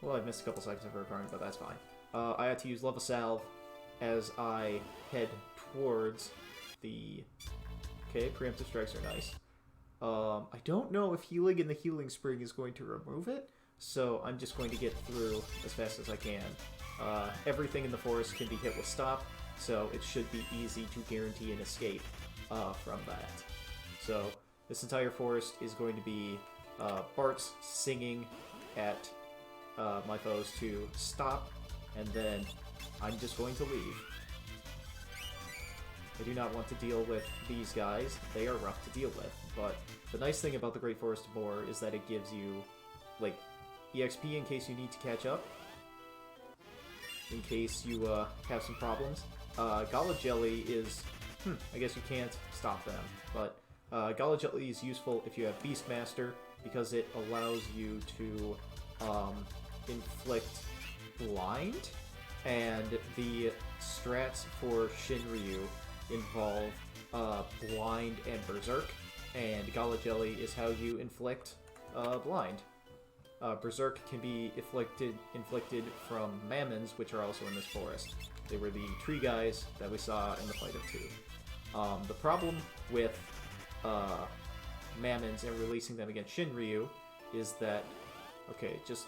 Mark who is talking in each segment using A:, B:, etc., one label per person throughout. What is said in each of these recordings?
A: Well, I've missed a couple seconds of recording, but that's fine. I had to use Lava Salve as I head towards the... Okay, preemptive strikes are nice. I don't know if healing in the Healing Spring is going to remove it, so I'm just going to get through as fast as I can. Everything in the forest can be hit with Stop, so it should be easy to guarantee an escape from that. So this entire forest is going to be Bart's singing at my foes to stop, and then I'm just going to leave. I do not want to deal with these guys. They are rough to deal with, but the nice thing about the Great Forest of Boar is that it gives you, like, EXP in case you need to catch up, in case you have some problems. Gala Jelly is... I guess you can't stop them, but Gala Jelly is useful if you have Beastmaster, because it allows you to inflict blind, and the strats for Shinryu involve blind and berserk, and Gala Jelly is how you inflict blind. Berserk can be inflicted from Mammons, which are also in this forest. They were the tree guys that we saw in the fight of two. The problem with Mammons and releasing them against Shinryu is that... Okay, just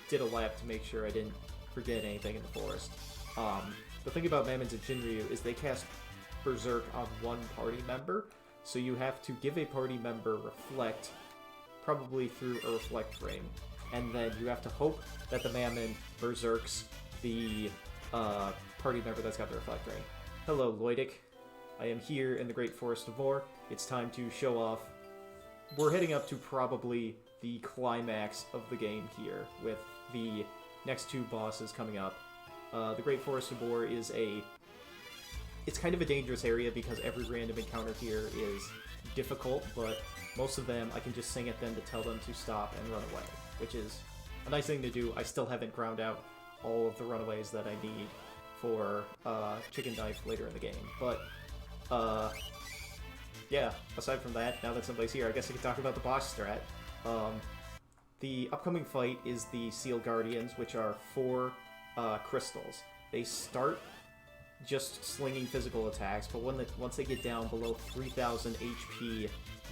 A: did a lap to make sure I didn't forget anything in the forest. The thing about Mammons and Shinryu is they cast Berserk on one party member, so you have to give a party member Reflect, probably through a Reflect ring, and then you have to hope that the Mammon Berserks the party member that's got the Reflect ring. Hello, Lloydic. I am here in the Great Forest of Vor. It's time to show off. We're heading up to probably the climax of the game here, with the next two bosses coming up. The Great Forest of Vor is it's kind of a dangerous area because every random encounter here is difficult, but most of them I can just sing at them to tell them to stop and run away, which is a nice thing to do. I still haven't ground out all of the runaways that I need for Chicken Knife later in the game, but yeah, aside from that, now that somebody's here, I guess I can talk about the boss strat. The upcoming fight is the Seal Guardians, which are 4 crystals. They start just slinging physical attacks, but once they get down below 3,000 HP,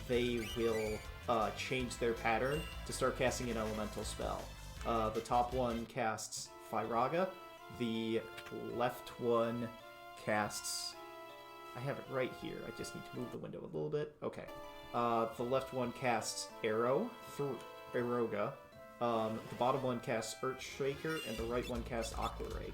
A: they will change their pattern to start casting an elemental spell. The top one casts Firaga, the left one casts... I have it right here, I just need to move the window a little bit. Okay. The left one casts Arrow through Eroga. The bottom one casts Earthshaker, and the right one casts Aqua Rake.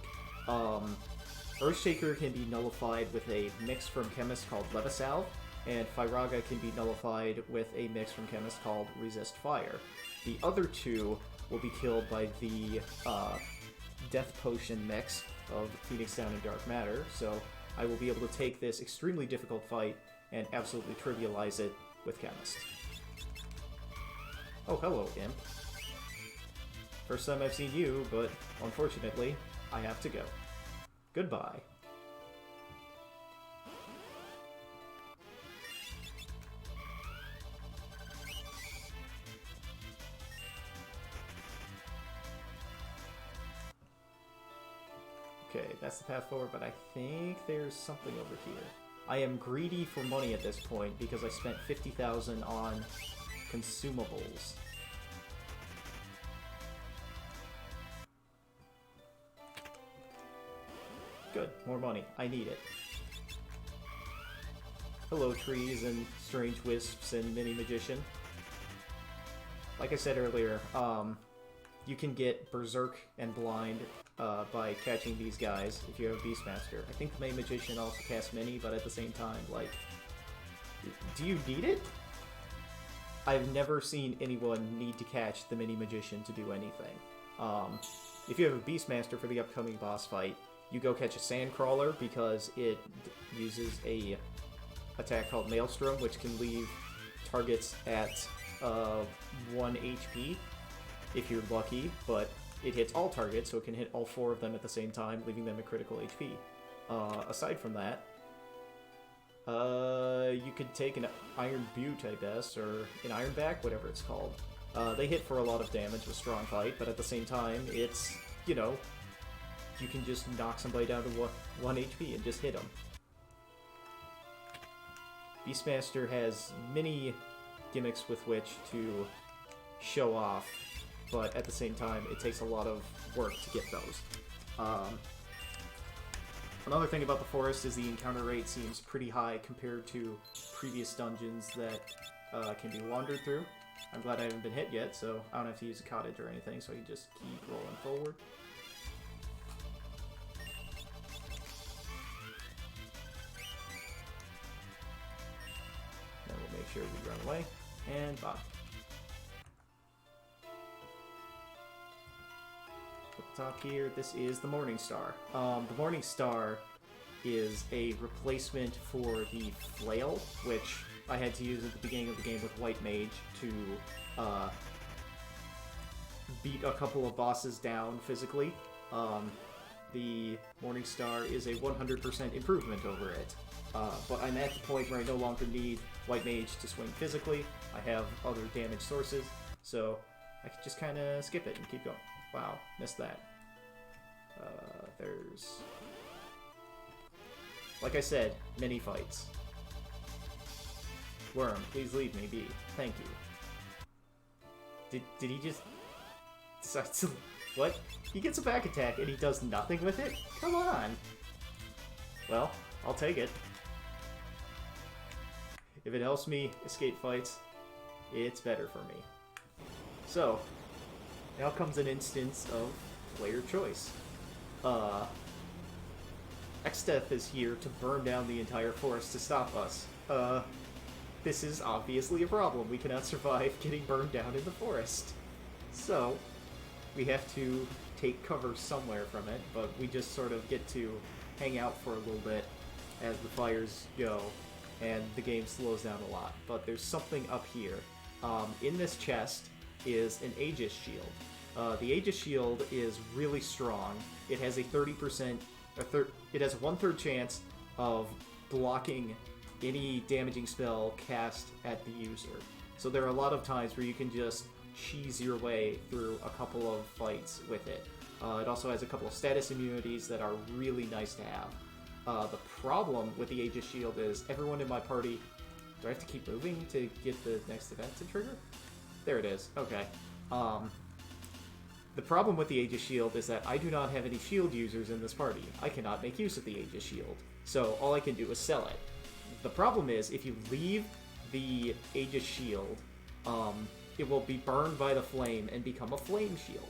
A: Earthshaker can be nullified with a mix from Chemist called Levisalve, and Firaga can be nullified with a mix from Chemist called Resist Fire. The other two will be killed by the Death Potion mix of Phoenix Down and Dark Matter, so I will be able to take this extremely difficult fight and absolutely trivialize it with Chemist. Oh, hello, Imp. First time I've seen you, but unfortunately, I have to go. Goodbye. Okay, that's the path forward, but I think there's something over here. I am greedy for money at this point because I spent 50,000 on consumables. Good, more money. I need it. Hello, trees and strange wisps and mini magician. Like I said earlier, you can get Berserk and Blind by catching these guys if you have Beastmaster. I think the main magician also casts Mini, but at the same time, like, do you need it? I've never seen anyone need to catch the mini magician to do anything. If you have a Beastmaster for the upcoming boss fight, you go catch a Sandcrawler because it uses a attack called Maelstrom, which can leave targets at 1 HP if you're lucky, but it hits all targets, so it can hit all 4 of them at the same time, leaving them at critical HP. Aside from that, you could take an Iron Butte, I guess, or an Ironback, whatever it's called. They hit for a lot of damage with Strong Fight, but at the same time, it's, you know, you can just knock somebody down to 1 HP and just hit them. Beastmaster has many gimmicks with which to show off, but at the same time, it takes a lot of work to get those. Another thing about the forest is the encounter rate seems pretty high compared to previous dungeons that can be wandered through. I'm glad I haven't been hit yet, so I don't have to use a cottage or anything, so I can just keep rolling forward. Then we'll make sure we run away, and bye. Up top here, this is the Morning Star. The Morning Star is a replacement for the Flail, which I had to use at the beginning of the game with White Mage to beat a couple of bosses down physically. The Morning Star is a 100% improvement over it. But I'm at the point where I no longer need White Mage to swing physically. I have other damage sources, so I can just kind of skip it and keep going. Wow, missed that. There's... Like I said, mini fights. Worm, please leave me be. Thank you. Did he just decide to... What? He gets a back attack and he does nothing with it? Come on! Well, I'll take it. If it helps me escape fights, it's better for me. So, now comes an instance of player choice. Exdeath is here to burn down the entire forest to stop us. This is obviously a problem. We cannot survive getting burned down in the forest. So, we have to take cover somewhere from it, but we just sort of get to hang out for a little bit as the fires go, and the game slows down a lot. But there's something up here. In this chest is an Aegis shield. The Aegis shield is really strong. It has a 30%, it has a 1/3 chance of blocking any damaging spell cast at the user. So there are a lot of times where you can just cheese your way through a couple of fights with it. It also has a couple of status immunities that are really nice to have. The problem with the Aegis shield is everyone in my party... Do I have to keep moving to get the next event to trigger? There it is. Okay. The problem with the Aegis shield is that I do not have any shield users in this party. I cannot make use of the Aegis shield. So all I can do is sell it. The problem is, if you leave the Aegis shield, it will be burned by the flame and become a flame shield.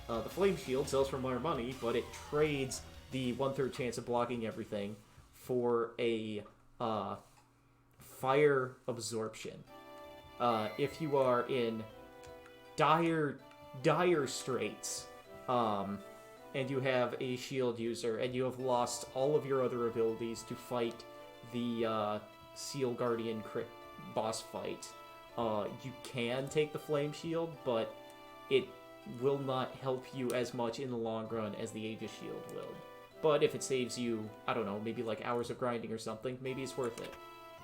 A: The flame shield sells for more money, but it trades the 1/3 chance of blocking everything for a fire absorption. If you are in dire straits, and you have a shield user, and you have lost all of your other abilities to fight the Seal Guardian boss fight, you can take the Flame Shield, but it will not help you as much in the long run as the Aegis Shield will. But if it saves you, I don't know, maybe like hours of grinding or something, maybe it's worth it.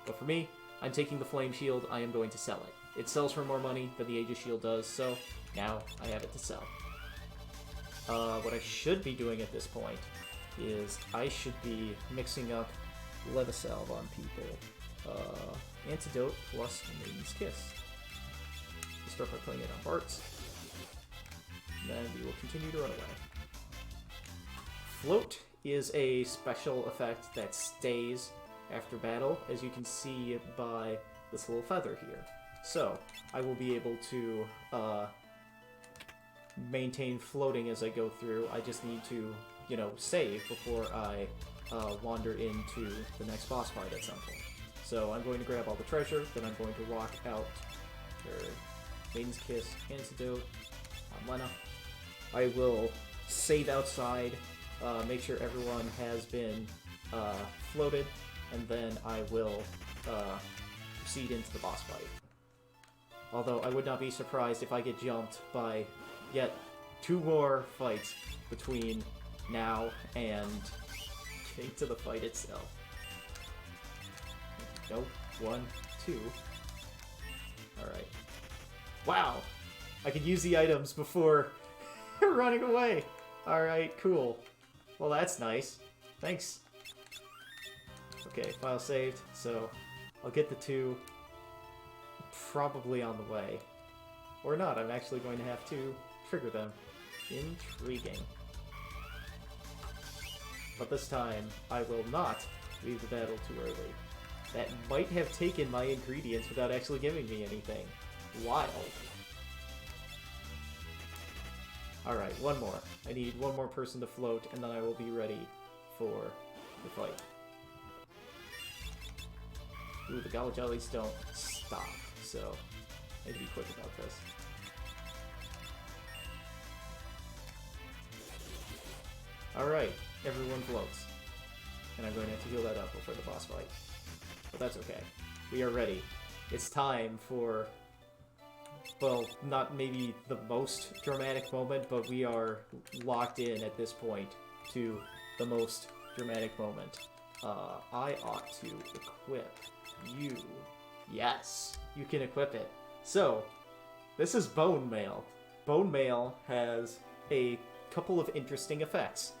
A: But for me, I'm taking the Flame Shield, I am going to sell it. It sells for more money than the Aegis Shield does, so now I have it to sell. What I should be doing at this point is I should be mixing up Levisalve on people. Antidote plus Maiden's Kiss. We'll start by putting it on Bart's. Then we will continue to run away. Float is a special effect that stays after battle, as you can see by this little feather here. So, I will be able to maintain floating as I go through. I just need to, save before I wander into the next boss fight at some point. So I'm going to grab all the treasure, then I'm going to rock out Maiden's Kiss, Antidote on Lena. I will save outside, make sure everyone has been floated, and then I will proceed into the boss fight. Although I would not be surprised if I get jumped by yet 2 more fights between now and getting to the fight itself. Nope. 1, 2. Alright. Wow! I can use the items before running away. Alright, cool. Well, that's nice. Thanks. Okay, file saved, so I'll get the 2 probably on the way. Or not, I'm actually going to have to trigger them. Intriguing. But this time, I will not leave the battle too early. That might have taken my ingredients without actually giving me anything. Wild. Alright, one more. I need one more person to float, and then I will be ready for the fight. Ooh, the Gala Jollies don't stop, so I need to be quick about this. Alright, everyone floats. And I'm going to have to heal that up before the boss fight. But that's okay. We are ready. It's time for, well, not maybe the most dramatic moment, but we are locked in at this point to the most dramatic moment. I ought to equip you. Yes, you can equip it. So, this is Bone Mail. Bone Mail has a couple of interesting effects.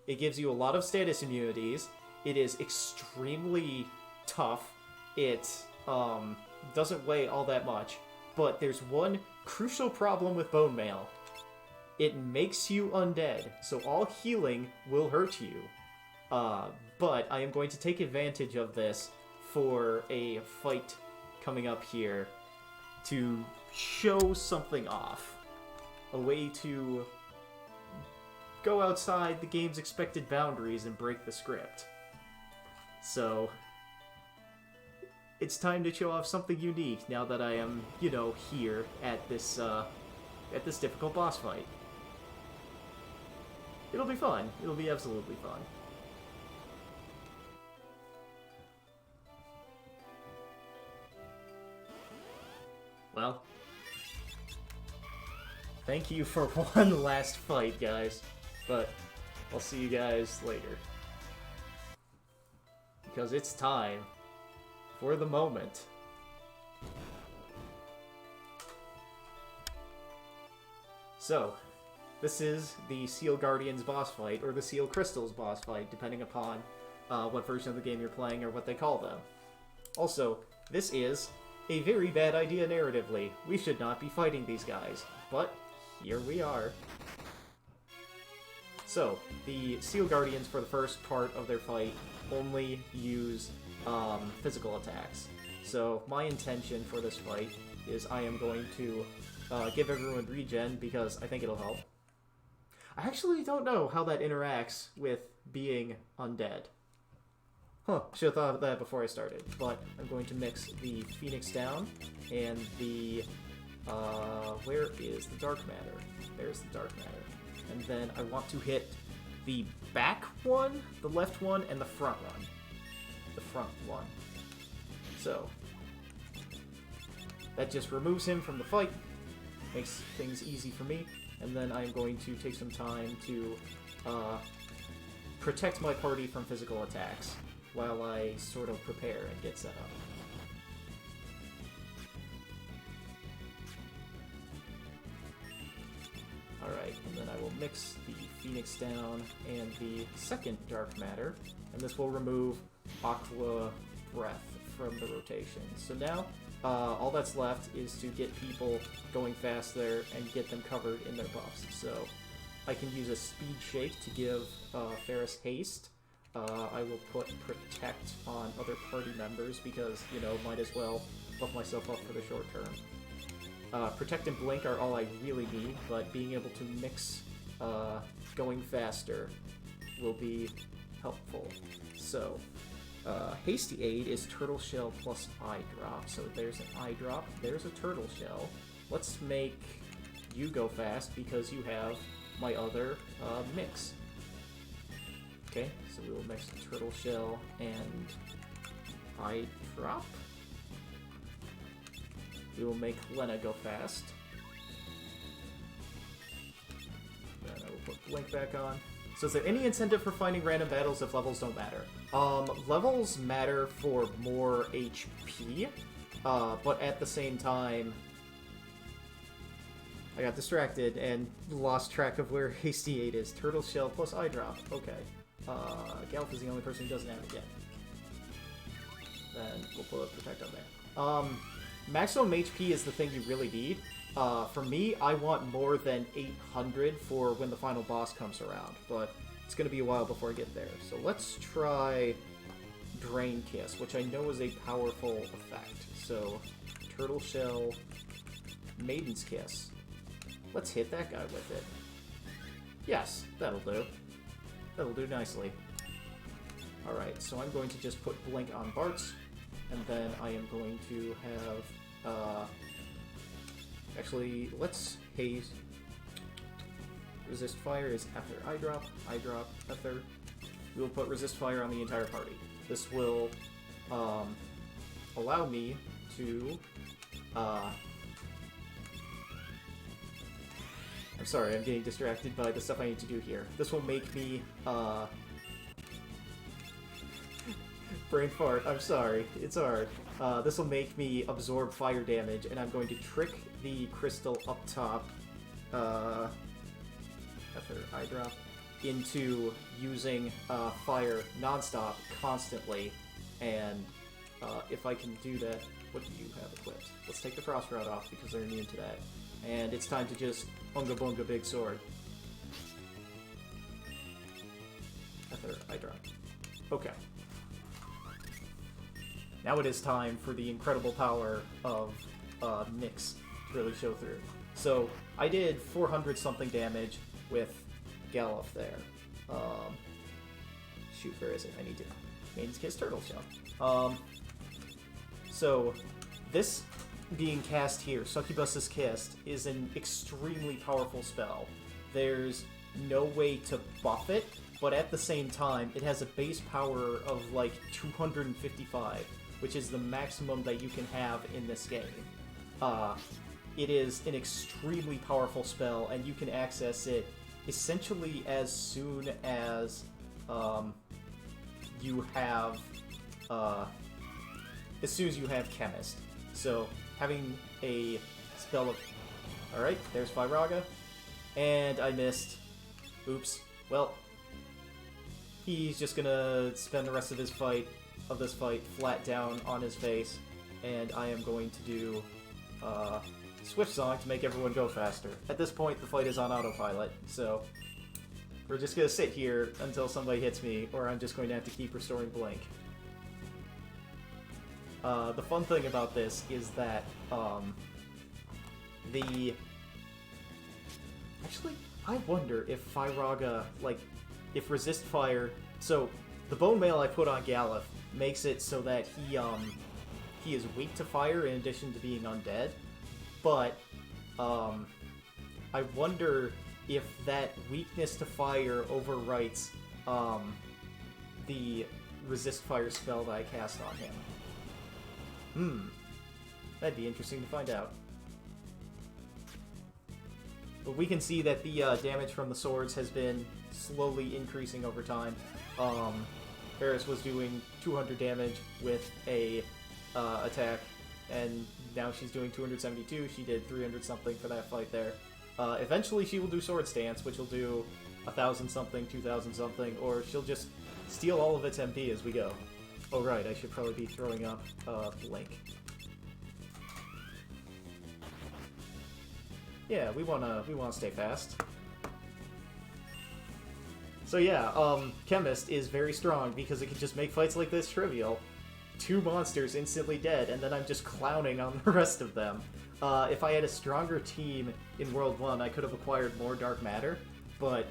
A: It gives you a lot of status immunities. It is extremely tough. It doesn't weigh all that much. But there's one crucial problem with Bone Mail. It makes you undead, so all healing will hurt you. But I am going to take advantage of this for a fight coming up here to show something off. A way to go outside the game's expected boundaries and break the script. So, it's time to show off something unique now that I am, you know, here at this difficult boss fight. It'll be fun. It'll be absolutely fun. Well, thank you for one last fight, guys. But I'll see you guys later. Because it's time for the moment. So, this is the Seal Guardians boss fight, or the Seal Crystals boss fight, depending upon what version of the game you're playing or what they call them. Also, this is a very bad idea narratively. We should not be fighting these guys, but here we are. So, the Seal Guardians, for the first part of their fight, only use physical attacks. So, my intention for this fight is I am going to give everyone regen, because I think it'll help. I actually don't know how that interacts with being undead. Huh, should have thought of that before I started. But I'm going to mix the Phoenix down and the... where is the Dark Matter? There's the Dark Matter. And then I want to hit the back one, the left one, and the front one. The front one. So, that just removes him from the fight, makes things easy for me, and then I'm going to take some time to protect my party from physical attacks while I sort of prepare and get set up. Alright, and then I will mix the Phoenix down and the second Dark Matter, and this will remove Aqua Breath from the rotation. So now, all that's left is to get people going fast there and get them covered in their buffs. So I can use a Speed Shake to give Ferris haste. I will put Protect on other party members because, you know, might as well buff myself up for the short term. Protect and Blink are all I really need, but being able to mix going faster will be helpful. So, Hasty Aid is Turtle Shell plus Eye Drop, so there's an Eye Drop, there's a Turtle Shell. Let's make you go fast because you have my other mix. Okay, so we will mix Turtle Shell and Eye Drop. We will make Lena go fast. Then I will put Blink back on. So is there any incentive for finding random battles if levels don't matter? Levels matter for more HP, but at the same time, I got distracted and lost track of where Hasty 8 is. Turtle Shell plus Eye Drop. Okay. Galf is the only person who doesn't have it yet. Then we'll put Protect on there. Maximum HP is the thing you really need. For me, I want more than 800 for when the final boss comes around, but it's going to be a while before I get there. So let's try Drain Kiss, which I know is a powerful effect. So, Turtle Shell, Maiden's Kiss. Let's hit that guy with it. Yes, that'll do. That'll do nicely. Alright, so I'm going to just put Blink on Bart's, and then I am going to have, actually, let's haze. Resist Fire is Ether. Eye Drop, Ether. We will put Resist Fire on the entire party. This will allow me to... I'm sorry, I'm getting distracted by the stuff I need to do here. This will make me... Brain fart, I'm sorry. It's hard. This will make me absorb fire damage, and I'm going to trick the crystal up top, Ether, Eye Drop, into using fire nonstop, constantly, and if I can do that, what do you have equipped? Let's take the Frost Route off, because they're immune to that. And it's time to just Unga Bunga Big Sword. Ether, Eye Drop. Okay. Now it is time for the incredible power of Nyx to really show through. So, I did 400-something damage with Galuf there. Shoot, where is it? I need to... Maiden's Kiss, Turtle Shell. So, this being cast here, Succubus's Kiss, is an extremely powerful spell. There's no way to buff it, but at the same time, it has a base power of like 255, which is the maximum that you can have in this game. It is an extremely powerful spell, and you can access it essentially as soon as you have Chemist. So having a spell of... Alright, there's Firaga. And I missed. Oops. Well, he's just gonna spend the rest of this fight flat down on his face, and I am going to do Swift Song to make everyone go faster. At this point, the fight is on autopilot, so we're just gonna sit here until somebody hits me, or I'm just going to have to keep restoring Blink. The fun thing about this is that actually, I wonder if Firaga, if Resist Fire... So, the Bone Mail I put on Galuf makes it so that he is weak to fire in addition to being undead, but I wonder if that weakness to fire overwrites the Resist Fire spell that I cast on him. That'd be interesting to find out. But we can see that the damage from the swords has been slowly increasing over time. Paris was doing 200 damage with a attack, and now she's doing 272. She did 300 something for that fight there. Eventually she will do Sword Stance, which will do 1,000 something, 2,000 something, or she'll just steal all of its MP as we go. Oh right, I should probably be throwing up Blink. Yeah, we wanna stay fast. So yeah, Chemist is very strong because it can just make fights like this trivial. 2 monsters instantly dead, and then I'm just clowning on the rest of them. If I had a stronger team in World 1, I could have acquired more Dark Matter, but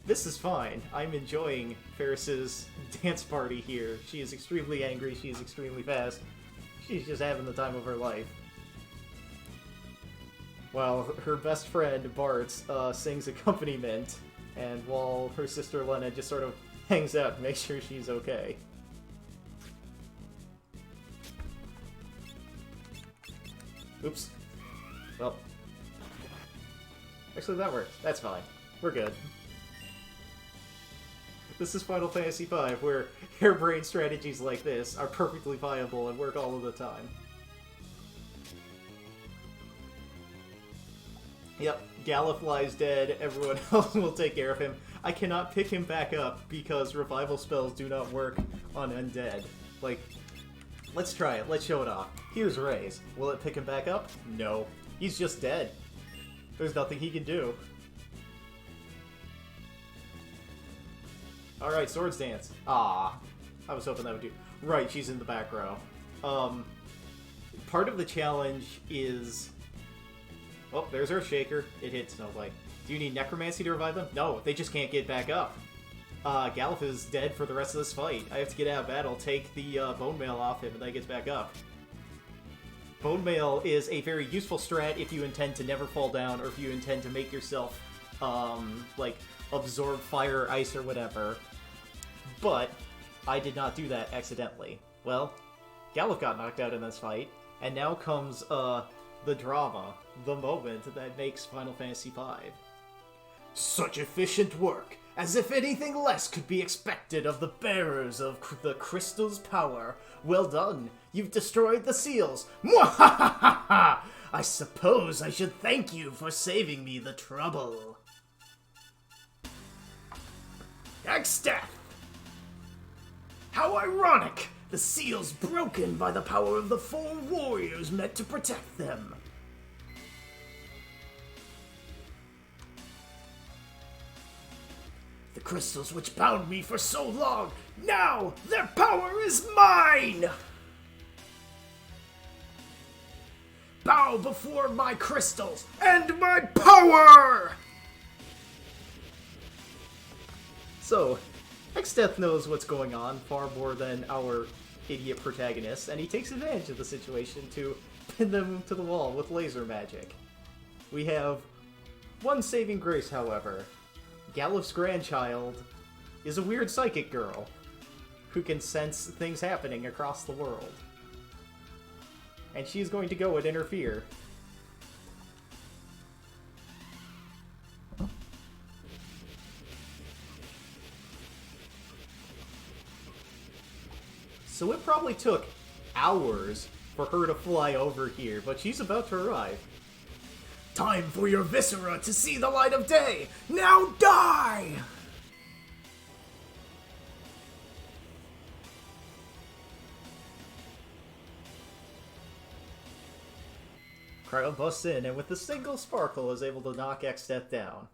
A: this is fine. I'm enjoying Ferris's dance party here. She is extremely angry, she is extremely fast. She's just having the time of her life. While her best friend, Bart, sings accompaniment, and while her sister Lena just sort of hangs out to make sure she's okay. Oops. Well. Actually, that worked. That's fine. We're good. This is Final Fantasy V, where harebrained strategies like this are perfectly viable and work all of the time. Yep, Galuf lies dead, everyone else will take care of him. I cannot pick him back up because revival spells do not work on undead. Like, let's try it, let's show it off. Here's Raise. Will it pick him back up? No. He's just dead. There's nothing he can do. Alright, Swords Dance. Ah, I was hoping that would do. Right, she's in the back row. Part of the challenge is... Oh, there's Earthshaker. It hit Snowblight. Do you need Necromancy to revive them? No, they just can't get back up. Galuf is dead for the rest of this fight. I have to get out of battle, take the Bone Mail off him, and then he gets back up. Bone Mail is a very useful strat if you intend to never fall down, or if you intend to make yourself, like, absorb fire or ice or whatever. But I did not do that accidentally. Well, Galuf got knocked out in this fight, and now comes, the drama, the moment that makes Final Fantasy V. Such efficient work, as if anything less could be expected of the bearers of the crystal's power. Well done, you've destroyed the seals. Mwahahaha! I suppose I should thank you for saving me the trouble. Exdeath! How ironic! The seals broken by the power of the 4 warriors meant to protect them. The crystals which bound me for so long, now their power is mine! Bow before my crystals and my power! So, Exdeath knows what's going on far more than our idiot protagonist, and he takes advantage of the situation to pin them to the wall with laser magic. We have one saving grace, however. Galuf's grandchild is a weird psychic girl who can sense things happening across the world. And she's going to go and interfere. So it probably took hours for her to fly over here, but she's about to arrive. Time for your viscera to see the light of day! Now die! Cryo busts in, and with a single sparkle is able to knock Exdeath down.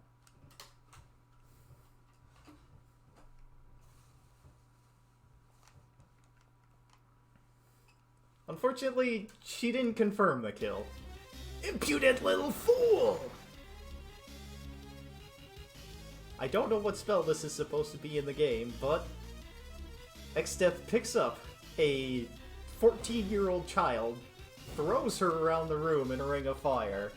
A: Unfortunately, she didn't confirm the kill. Impudent little fool! I don't know what spell this is supposed to be in the game, but Exdeath picks up a 14-year-old child, throws her around the room in a ring of fire,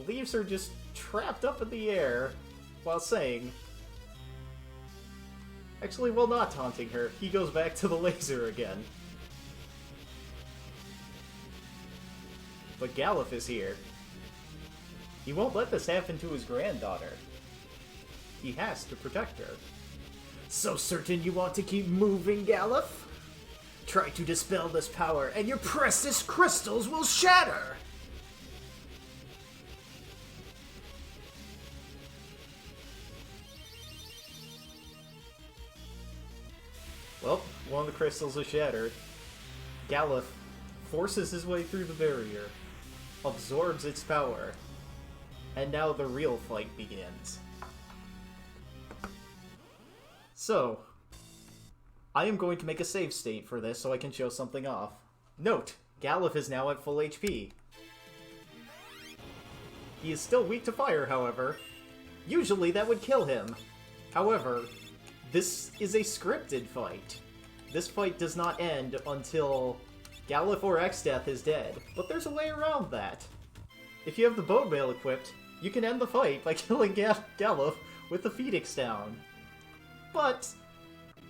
A: leaves her just trapped up in the air while saying... Actually, while not taunting her, he goes back to the laser again. But Galuf is here. He won't let this happen to his granddaughter. He has to protect her. So certain you want to keep moving, Galuf? Try to dispel this power, and your precious crystals will shatter! Well, one of the crystals is shattered. Galuf forces his way through the barrier, absorbs its power, and now the real fight begins. So, I am going to make a save state for this so I can show something off. Note, Galuf is now at full HP. He is still weak to fire, however. Usually that would kill him. However, this is a scripted fight. This fight does not end until Galuf or Exdeath is dead, but there's a way around that. If you have the Bone Mail equipped, you can end the fight by killing Galuf with the Phoenix down. But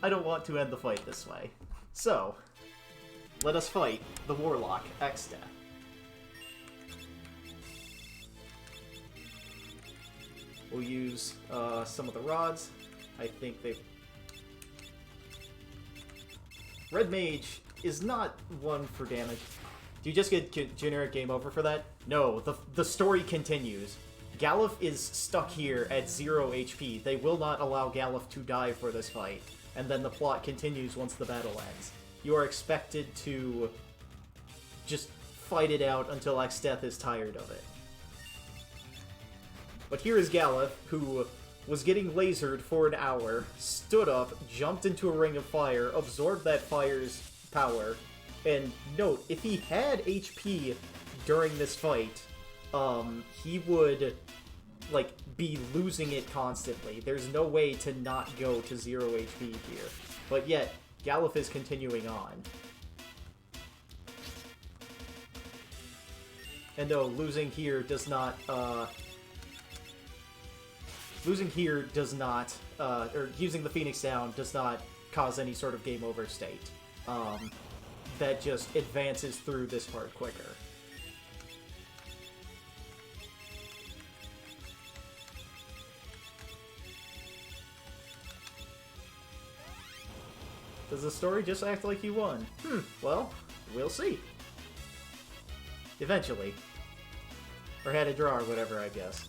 A: I don't want to end the fight this way. So, let us fight the Warlock Exdeath. We'll use some of the rods. I think they... Red Mage is not one for damage. Do you just get generic game over for that? No, the story continues. Galuf is stuck here at 0 HP. They will not allow Galuf to die for this fight. And then the plot continues once the battle ends. You are expected to just fight it out until Exdeath is tired of it. But here is Galuf, who was getting lasered for an hour, stood up, jumped into a ring of fire, absorbed that fire's power, and note, if he had HP during this fight, he would, like, be losing it constantly. There's no way to not go to 0 HP here. But yet, Galuf is continuing on. And no, losing here does not, or using the Phoenix down does not cause any sort of game over state. That just advances through this part quicker. Does the story just act like you won? Well, we'll see. Eventually. Or had a draw or whatever, I guess.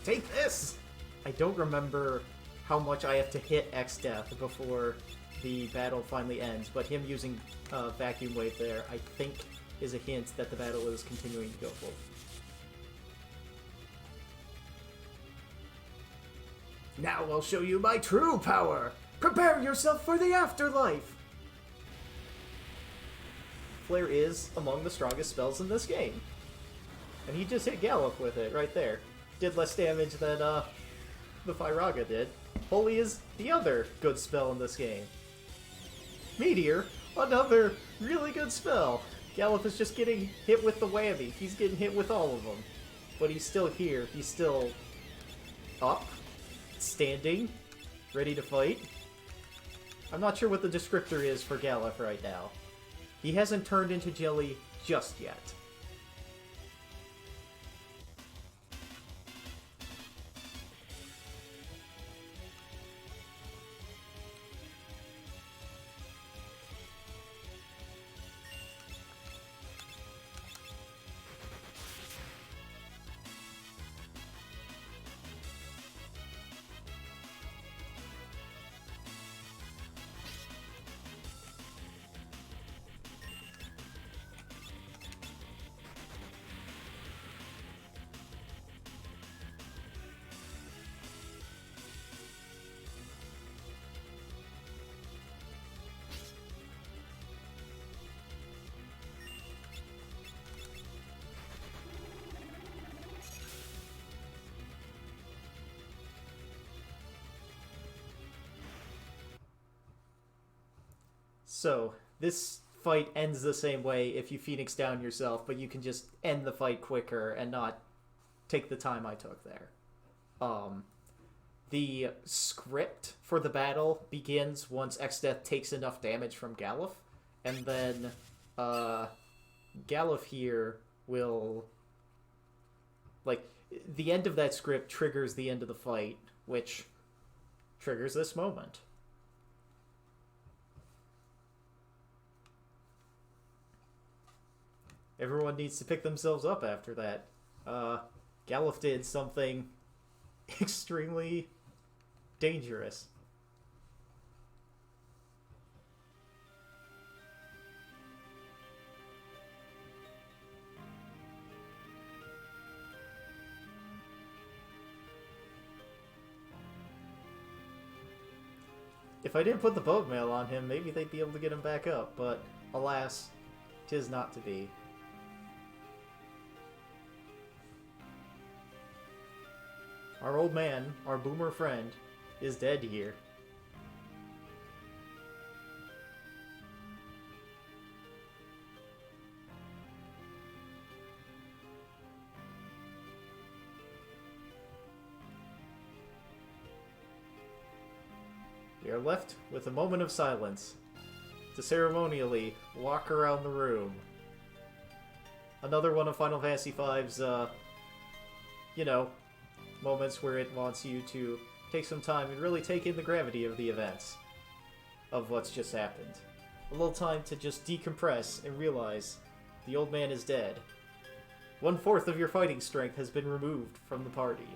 A: Take this! I don't remember how much I have to hit Exdeath before the battle finally ends, but him using Vacuum Wave there, I think, is a hint that the battle is continuing to go full. Now I'll show you my true power! Prepare yourself for the afterlife! Flare is among the strongest spells in this game. And he just hit Galuf with it right there. Did less damage than the Firaga did. Holy is the other good spell in this game. Meteor, another really good spell. Galuf is just getting hit with the whammy. He's getting hit with all of them. But he's still here. He's still up, standing, ready to fight. I'm not sure what the descriptor is for Galuf right now. He hasn't turned into jelly just yet. So, this fight ends the same way if you Phoenix down yourself, but you can just end the fight quicker and not take the time I took there. The script for the battle begins once Exdeath takes enough damage from Galuf, and then Galuf here will... Like, the end of that script triggers the end of the fight, which triggers this moment. Everyone needs to pick themselves up after that. Galuf did something extremely dangerous. If I didn't put the boat mail on him, maybe they'd be able to get him back up, but alas, 'tis not to be. Our old man, our boomer friend, is dead here. We are left with a moment of silence to ceremonially walk around the room. Another one of Final Fantasy V's you know, moments where it wants you to take some time and really take in the gravity of the events of what's just happened. A little time to just decompress and realize the old man is dead. 1/4 of your fighting strength has been removed from the party.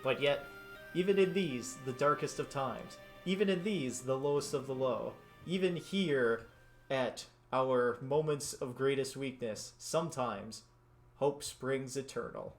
A: But yet, even in these, the darkest of times, even in these, the lowest of the low, even here at our moments of greatest weakness, sometimes hope springs eternal.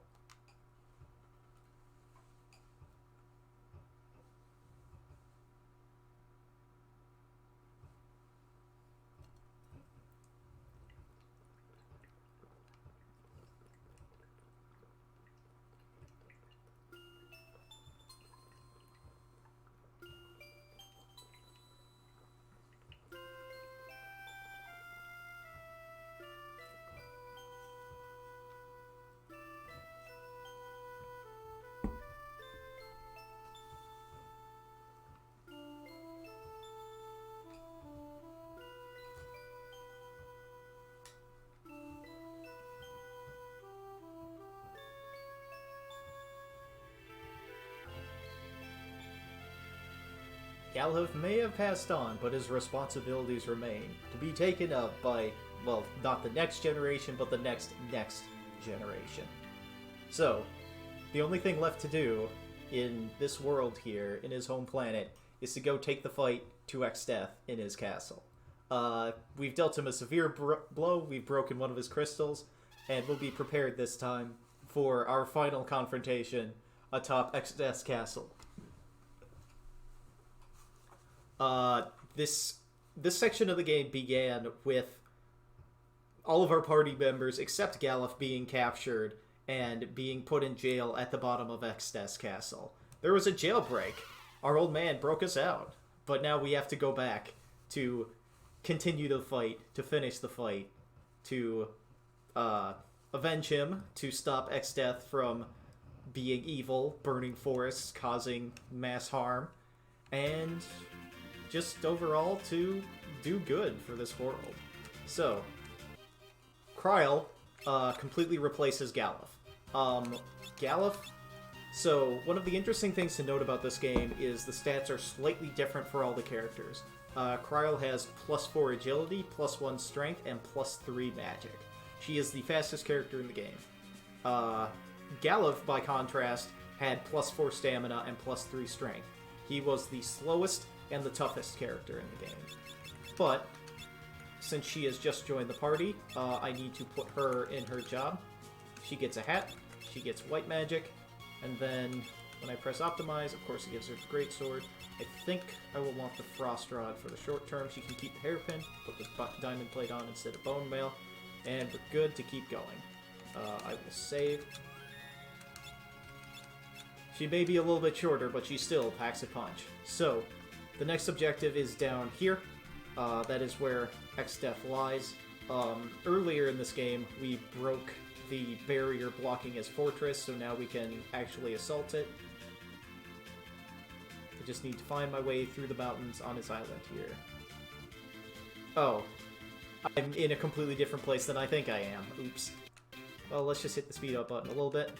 A: Galhov may have passed on, but his responsibilities remain, to be taken up by, well, not the next generation, but the next generation. So, the only thing left to do in this world here, in his home planet, is to go take the fight to Exdeath in his castle. We've dealt him a severe blow, we've broken one of his crystals, and we'll be prepared this time for our final confrontation atop Exdeath's castle. This section of the game began with all of our party members except Galuf being captured and being put in jail at the bottom of Exdeath's castle. There was a jailbreak. Our old man broke us out, but now we have to go back to continue the fight, to finish the fight, to avenge him, to stop Exdeath from being evil, burning forests, causing mass harm, and just overall to do good for this world. So, Kryl completely replaces Galuf. Galuf, so one of the interesting things to note about this game is the stats are slightly different for all the characters. Kryl has +4 agility, +1 strength, and +3 magic. She is the fastest character in the game. Galuf, by contrast, had +4 stamina and +3 strength. He was the slowest and the toughest character in the game. But, since she has just joined the party, I need to put her in her job. She gets a hat, she gets white magic, and then when I press optimize, of course it gives her the greatsword. I think I will want the frost rod for the short term. She can keep the hairpin, put the diamond plate on instead of bone mail, and we're good to keep going. I will save. She may be a little bit shorter, but she still packs a punch. So, the next objective is down here. That is where Exdeath lies. Earlier in this game, we broke the barrier blocking his fortress, so now we can actually assault it. I just need to find my way through the mountains on his island here. Oh. I'm in a completely different place than I think I am. Oops. Well, let's just hit the speed up button a little bit.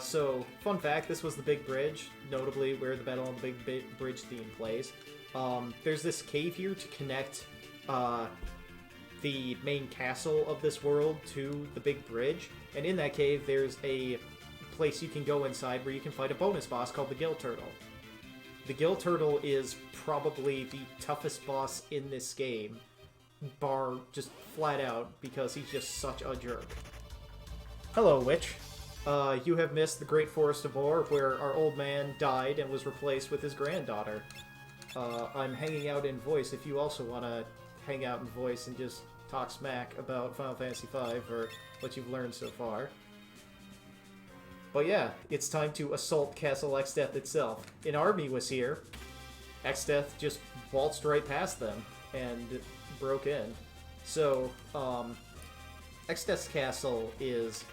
A: So, fun fact, this was the big bridge, notably where the Battle on the Big Bridge theme plays. There's this cave here to connect the main castle of this world to the big bridge, and in that cave there's a place you can go inside where you can fight a bonus boss called the Gill Turtle. The Gill Turtle is probably the toughest boss in this game, bar just flat out, because he's just such a jerk. Hello, Witch. You have missed the Great Forest of War, where our old man died and was replaced with his granddaughter. I'm hanging out in voice if you also want to hang out in voice and just talk smack about Final Fantasy V or what you've learned so far. But yeah, it's time to assault Castle Exdeath itself. An army was here. Exdeath just waltzed right past them and broke in. So, Exdeath's castle is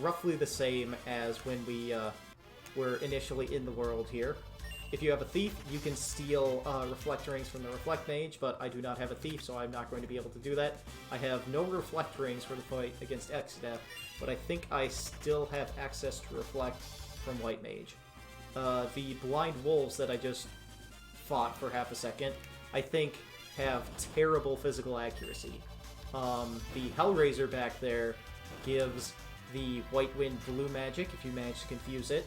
A: roughly the same as when we were initially in the world here. If you have a thief, you can steal reflect rings from the Reflect Mage, but I do not have a thief, so I'm not going to be able to do that. I have no reflect rings for the fight against Exdeath, but I think I still have access to Reflect from White Mage. The Blind Wolves that I just fought for half a second, I think have terrible physical accuracy. The Hellraiser back there gives the White Wind blue magic if you manage to confuse it.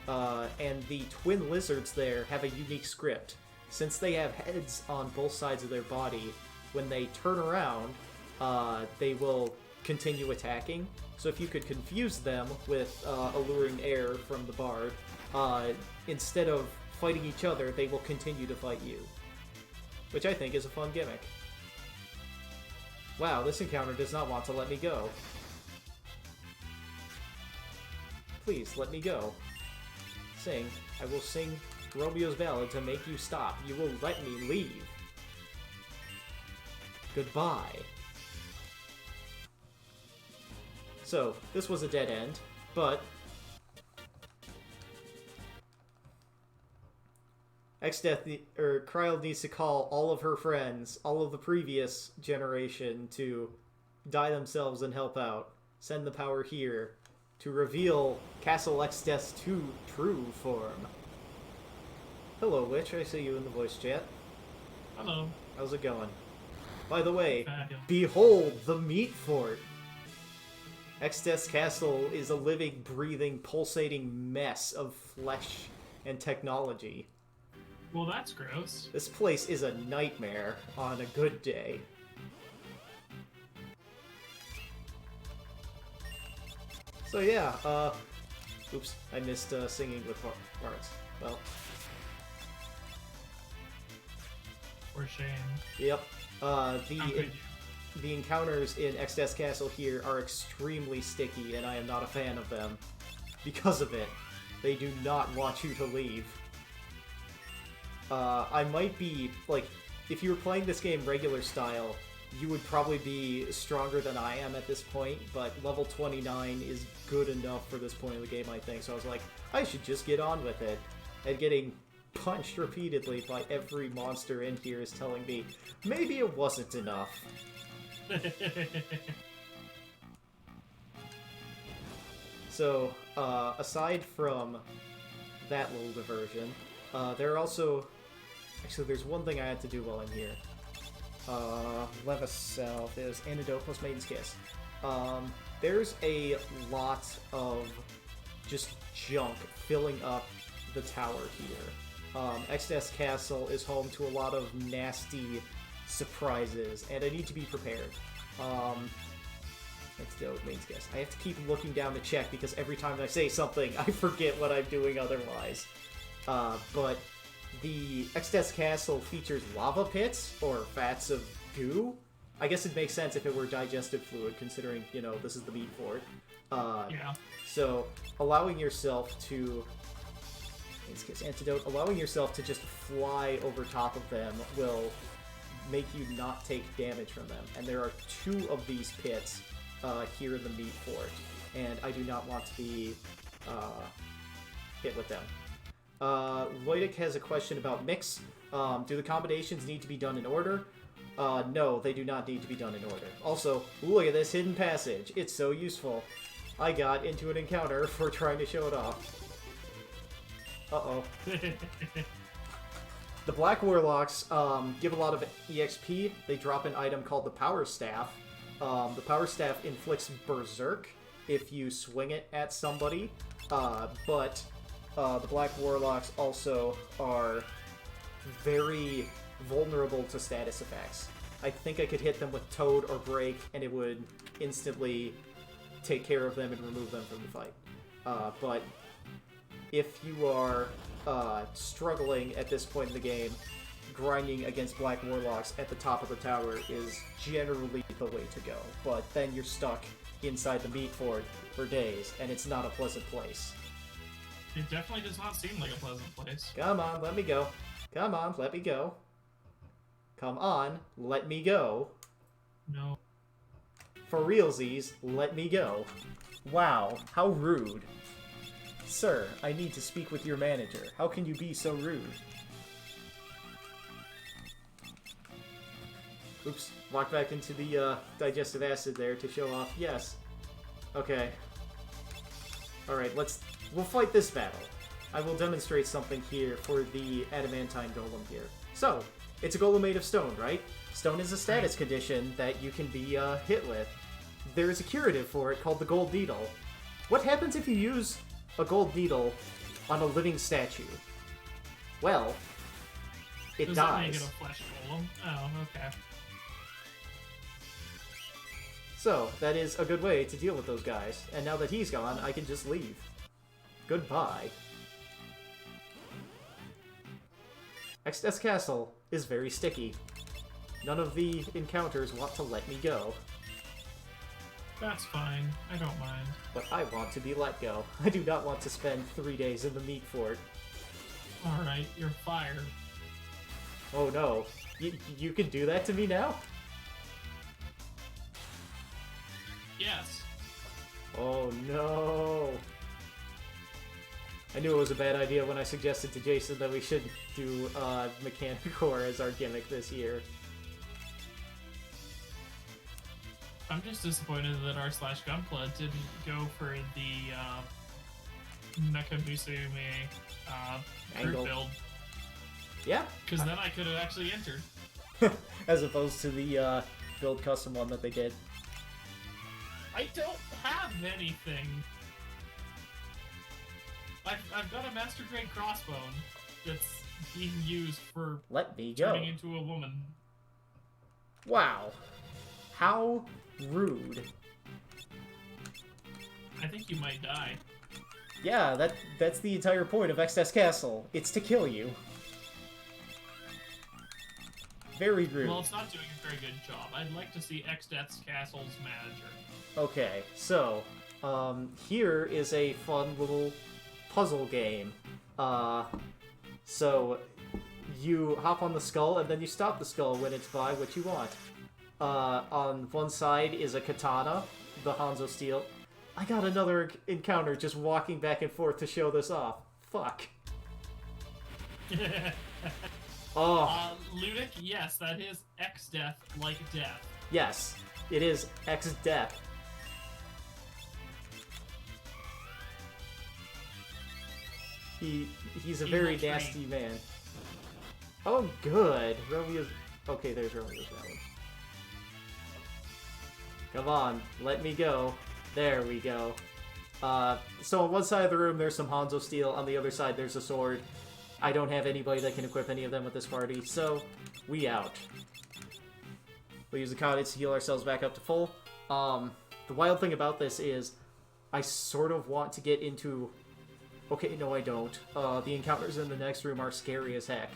A: And the Twin Lizards there have a unique script. Since they have heads on both sides of their body, when they turn around, they will continue attacking. So if you could confuse them with alluring air from the bard, instead of fighting each other, they will continue to fight you. Which I think is a fun gimmick. Wow, this encounter does not want to let me go. Please, let me go. Sing. I will sing Romeo's ballad to make you stop. You will let me leave. Goodbye. So, this was a dead end, but Kryl needs to call all of her friends, all of the previous generation, to die themselves and help out. Send the power here to reveal Castle Exdeath's true form. Hello, Witch. I see you in the voice chat.
B: Hello.
A: How's it going? By the way, behold the meat fort! Exdeath's castle is a living, breathing, pulsating mess of flesh and technology.
B: Well, that's gross.
A: This place is a nightmare on a good day. So yeah, oops, I missed singing with parts. Well.
B: For shame.
A: Yep. The encounters in Exdeath's Castle here are extremely sticky, and I am not a fan of them. Because of it. They do not want you to leave. I might be, like, if you were playing this game regular style, you would probably be stronger than I am at this point, but level 29 is good enough for this point of the game, I think. So I was like, I should just get on with it. And getting punched repeatedly by every monster in here is telling me, maybe it wasn't enough. So, aside from that little diversion, there are also... Actually, there's one thing I had to do while I'm here. Levis South. There's Antidote plus Maiden's Kiss. There's a lot of just junk filling up the tower here. Exdeath's Castle is home to a lot of nasty surprises, and I need to be prepared. Antidote, Maiden's Kiss. I have to keep looking down to check because every time I say something, I forget what I'm doing otherwise. But the Exdeath's Castle features lava pits, or vats of goo. I guess it makes sense if it were digestive fluid, considering, you know, this is the meat fort.
B: Yeah.
A: So, allowing yourself to... Antidote, allowing yourself to just fly over top of them will make you not take damage from them. And there are 2 of these pits here in the meat fort, and I do not want to be hit with them. Loidic has a question about mix. Do the combinations need to be done in order? No, they do not need to be done in order. Also, look at this hidden passage. It's so useful. I got into an encounter for trying to show it off. Uh-oh. The Black Warlocks give a lot of EXP. They drop an item called the Power Staff. The Power Staff inflicts Berserk if you swing it at somebody, but the Black Warlocks also are very vulnerable to status effects. I think I could hit them with Toad or Break, and it would instantly take care of them and remove them from the fight. But if you are struggling at this point in the game, grinding against Black Warlocks at the top of the tower is generally the way to go. But then you're stuck inside the meat fort for days, and it's not a pleasant place.
B: It definitely does not seem like a pleasant place.
A: Come on, let me go. Come on, let me go. Come on, let me go.
B: No.
A: For realsies, let me go. Wow, how rude. Sir, I need to speak with your manager. How can you be so rude? Oops, walked back into the digestive acid there to show off. Yes. Okay. Alright, we'll fight this battle. I will demonstrate something here for the adamantine golem here. So, it's a golem made of stone, right? Stone is a status condition that you can be hit with. There is a curative for it called the gold needle. What happens if you use a gold needle on a living statue? Well, it
B: Does
A: dies.
B: that make it a flesh golem? Oh, okay.
A: So, that is a good way to deal with those guys. And now that he's gone, I can just leave. Goodbye. Exodus Castle is very sticky. None of the encounters want to let me go.
B: That's fine. I don't mind.
A: But I want to be let go. I do not want to spend 3 days in the meat fort.
B: Alright, you're fired.
A: Oh no. You can do that to me now?
B: Yes.
A: Oh no. I knew it was a bad idea when I suggested to Jason that we should do Mechanicore as our gimmick this year.
B: I'm just disappointed that r/Gunpla didn't go for the Mecha Musume
A: Angle.
B: group build.
A: Yeah.
B: Because then I could have actually entered.
A: As opposed to the build custom one that they did.
B: I don't have anything. I've got a Master Grade Crossbone that's being used for
A: Let me go.
B: turning into a woman.
A: Wow. How rude.
B: I think you might die.
A: Yeah, that's the entire point of Exodus Castle. It's to kill you. Very rude.
B: Well, it's not doing a very good job. I'd like to see X-Death's Castle's manager.
A: Okay, so, here is a fun little puzzle game. So, you hop on the skull, and then you stop the skull when it's by what you want. On one side is a katana, the Hanzo steel. I got another encounter just walking back and forth to show this off. Fuck. Oh.
B: Ludic, yes, that is X-Death like death.
A: Yes, it is X-Death. He's a very nasty man. Oh, good. Romeo's... Okay, there's Romeo's Valley. Come on, let me go. There we go. So on one side of the room, there's some Hanzo steel. On the other side, there's a sword. I don't have anybody that can equip any of them with this party, so we out. We'll use the coordinates to heal ourselves back up to full. The wild thing about this is I sort of want to get into... Okay, no I don't. The encounters in the next room are scary as heck.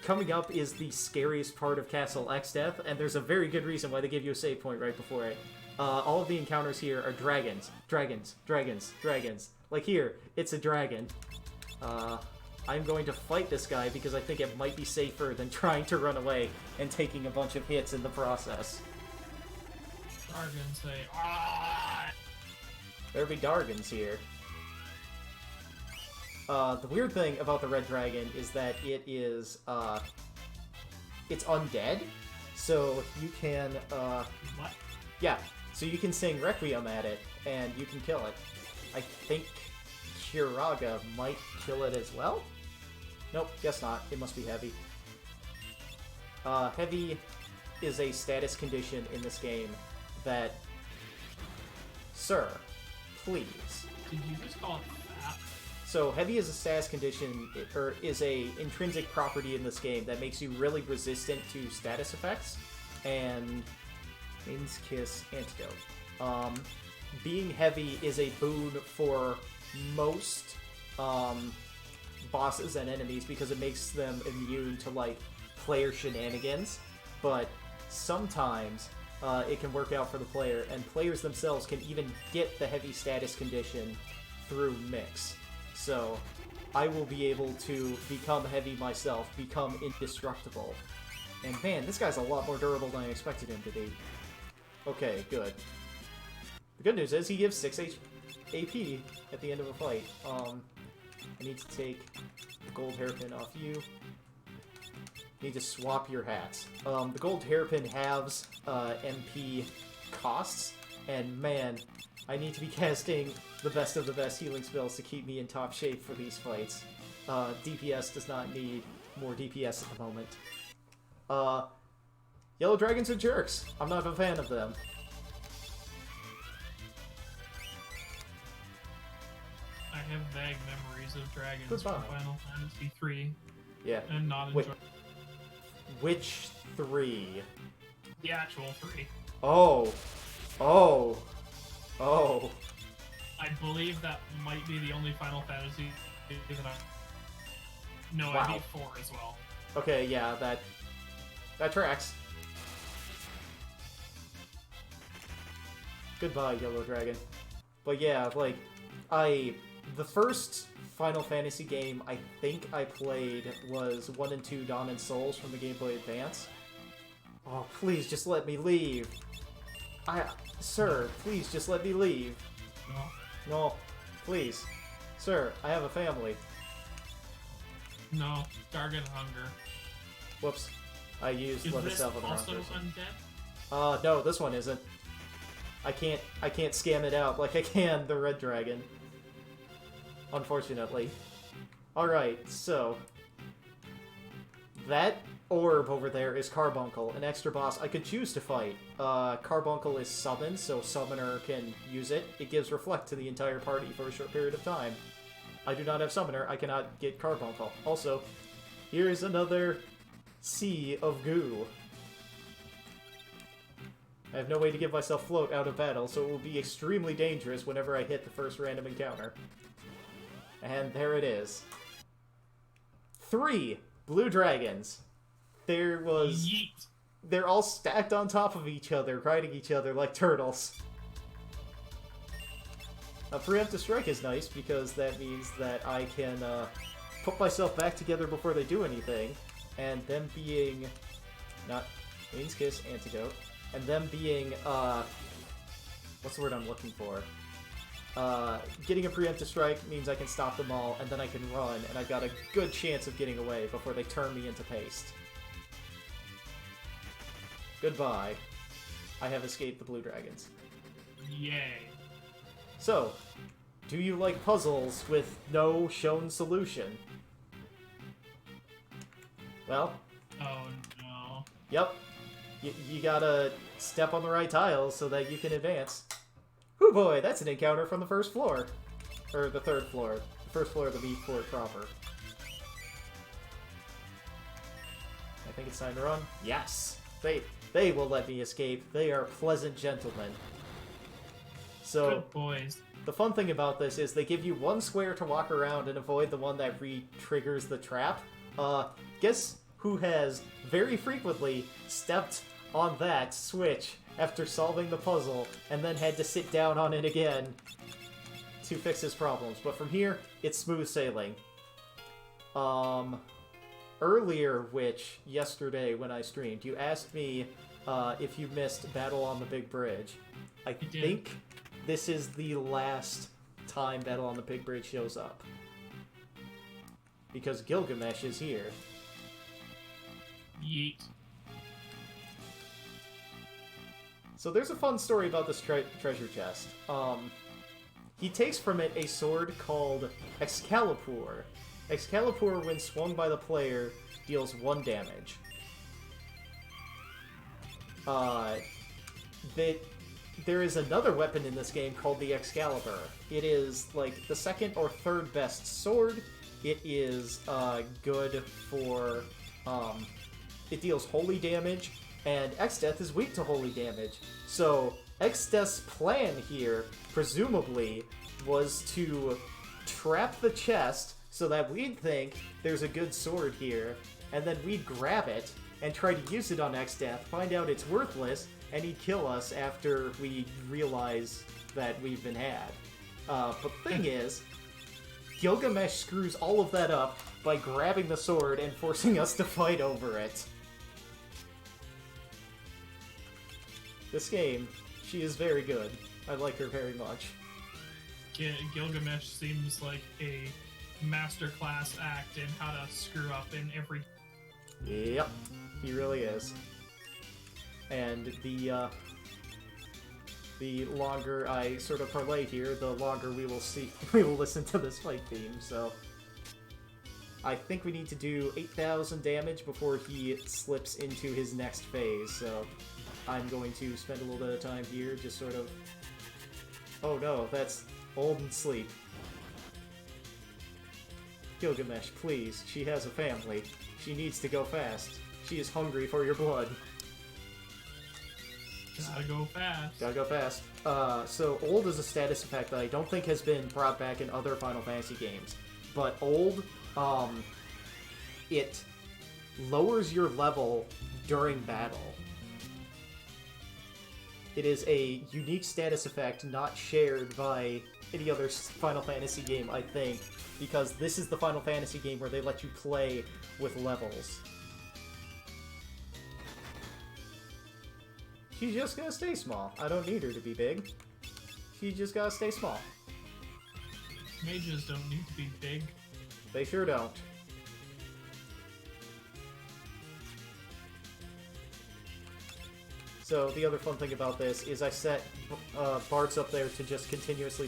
A: Coming up is the scariest part of Castle X-Death, and there's a very good reason why they give you a save point right before it. All of the encounters here are dragons. Dragons. Dragons. Dragons. Like here, it's a dragon. I'm going to fight this guy because I think it might be safer than trying to run away and taking a bunch of hits in the process.
B: Dragons say, ah!
A: There be Dargans here. The weird thing about the red dragon is that it is, it's undead, so you can,
B: What?
A: yeah, so you can sing Requiem at it, and you can kill it. I think Kiraga might kill it as well? Nope, guess not. It must be Heavy. Heavy is a status condition in this game that... Sir, please.
B: Did you just call it fat?
A: So, Heavy is a status condition, or is a intrinsic property in this game that makes you really resistant to status effects, and Maiden's Kiss Antidote. Being heavy is a boon for most bosses and enemies because it makes them immune to, like, player shenanigans, but sometimes it can work out for the player, and players themselves can even get the heavy status condition through mix. So, I will be able to become heavy myself, become indestructible. And man, this guy's a lot more durable than I expected him to be. Okay, good. The good news is he gives 6 AP at the end of a fight. I need to take the gold hairpin off you. Need to swap your hats. The gold hairpin halves MP costs, and man, I need to be casting the best of the best healing spells to keep me in top shape for these fights. DPS does not need more DPS at the moment. Yellow dragons are jerks. I'm not a fan of them.
B: I have vague memories of dragons
A: Goodbye.
B: from Final Fantasy III.
A: Yeah.
B: And not
A: Wait.
B: enjoy
A: Which 3?
B: the actual 3.
A: Oh. Oh. Oh.
B: I believe that might be the only Final Fantasy that I... No,
A: Wow.
B: I need 4 as well.
A: Okay, yeah, that tracks. Goodbye, Yellow Dragon. But yeah, like, the first Final Fantasy game I think I played was 1 and 2 Dawn and Souls from the Game Boy Advance. Oh, please just let me leave. Sir, please just let me leave.
B: No.
A: No, please. Sir, I have a family.
B: No, Dargan Hunger.
A: Whoops. I used
B: Is
A: Let
B: this
A: Myself on the wrong
B: also
A: person.
B: undead?
A: No, this one isn't. I can't scam it out like I can the Red Dragon. Unfortunately. Alright, so... That orb over there is Carbuncle, an extra boss I could choose to fight. Carbuncle is summoned, so Summoner can use it. It gives Reflect to the entire party for a short period of time. I do not have Summoner, I cannot get Carbuncle. Also, here's another sea of goo. I have no way to give myself float out of battle, so it will be extremely dangerous whenever I hit the first random encounter. And there it is. 3 blue dragons. They're all stacked on top of each other, riding each other like turtles. Now, Preemptive Strike is nice because that means that I can put myself back together before they do anything, and them being not Queen's Kiss, Antidote, and them being what's the word I'm looking for? Getting a Preemptive Strike means I can stop them all, and then I can run, and I've got a good chance of getting away before they turn me into paste. Goodbye. I have escaped the blue dragons.
B: Yay.
A: So, do you like puzzles with no shown solution? Well,
B: Oh no.
A: yep. You gotta step on the right tiles so that you can advance. Hoo boy, that's an encounter from the first floor. Or the third floor. The first floor of the Meat Fort proper. I think it's time to run. Yes! They will let me escape. They are pleasant gentlemen. So,
B: Good boys.
A: the fun thing about this is they give you one square to walk around and avoid the one that re-triggers the trap. Guess who has very frequently stepped on that switch after solving the puzzle and then had to sit down on it again to fix his problems. But from here, it's smooth sailing. Earlier, yesterday when I streamed, you asked me if you missed Battle on the Big Bridge. I think this is the last time Battle on the Big Bridge shows up. Because Gilgamesh is here.
B: Yeet.
A: So there's a fun story about this treasure chest. He takes from it a sword called Excalibur. Excalibur, when swung by the player, deals 1 damage. There is another weapon in this game called the Excalibur. It is like the second or third best sword. It is good for it deals holy damage, and X-Death is weak to holy damage. So X-Death's plan here, presumably, was to trap the chest so that we'd think there's a good sword here, and then we'd grab it and try to use it on X-Death, find out it's worthless, and he'd kill us after we realize that we've been had. But the thing is, Gilgamesh screws all of that up by grabbing the sword and forcing us to fight over it. This game, she is very good. I like her very much.
B: Gilgamesh seems like a masterclass act in how to screw up in every...
A: Yep, he really is. And The longer I sort of parlay here, the longer we will listen to this fight theme, so... I think we need to do 8,000 damage before he slips into his next phase, so I'm going to spend a little bit of time here, just sort of... Oh no, that's old and sleep. Gilgamesh, please, she has a family. She needs to go fast. She is hungry for your blood.
B: Gotta go fast.
A: Gotta go fast. So old is a status effect that I don't think has been brought back in other Final Fantasy games. But old, it lowers your level during battle. It is a unique status effect not shared by any other Final Fantasy game, I think, because this is the Final Fantasy game where they let you play with levels. She's just gonna stay small. I don't need her to be big. She just gotta stay small.
B: Mages don't need to be big.
A: They sure don't. So the other fun thing about this is I set Bart's up there to just continuously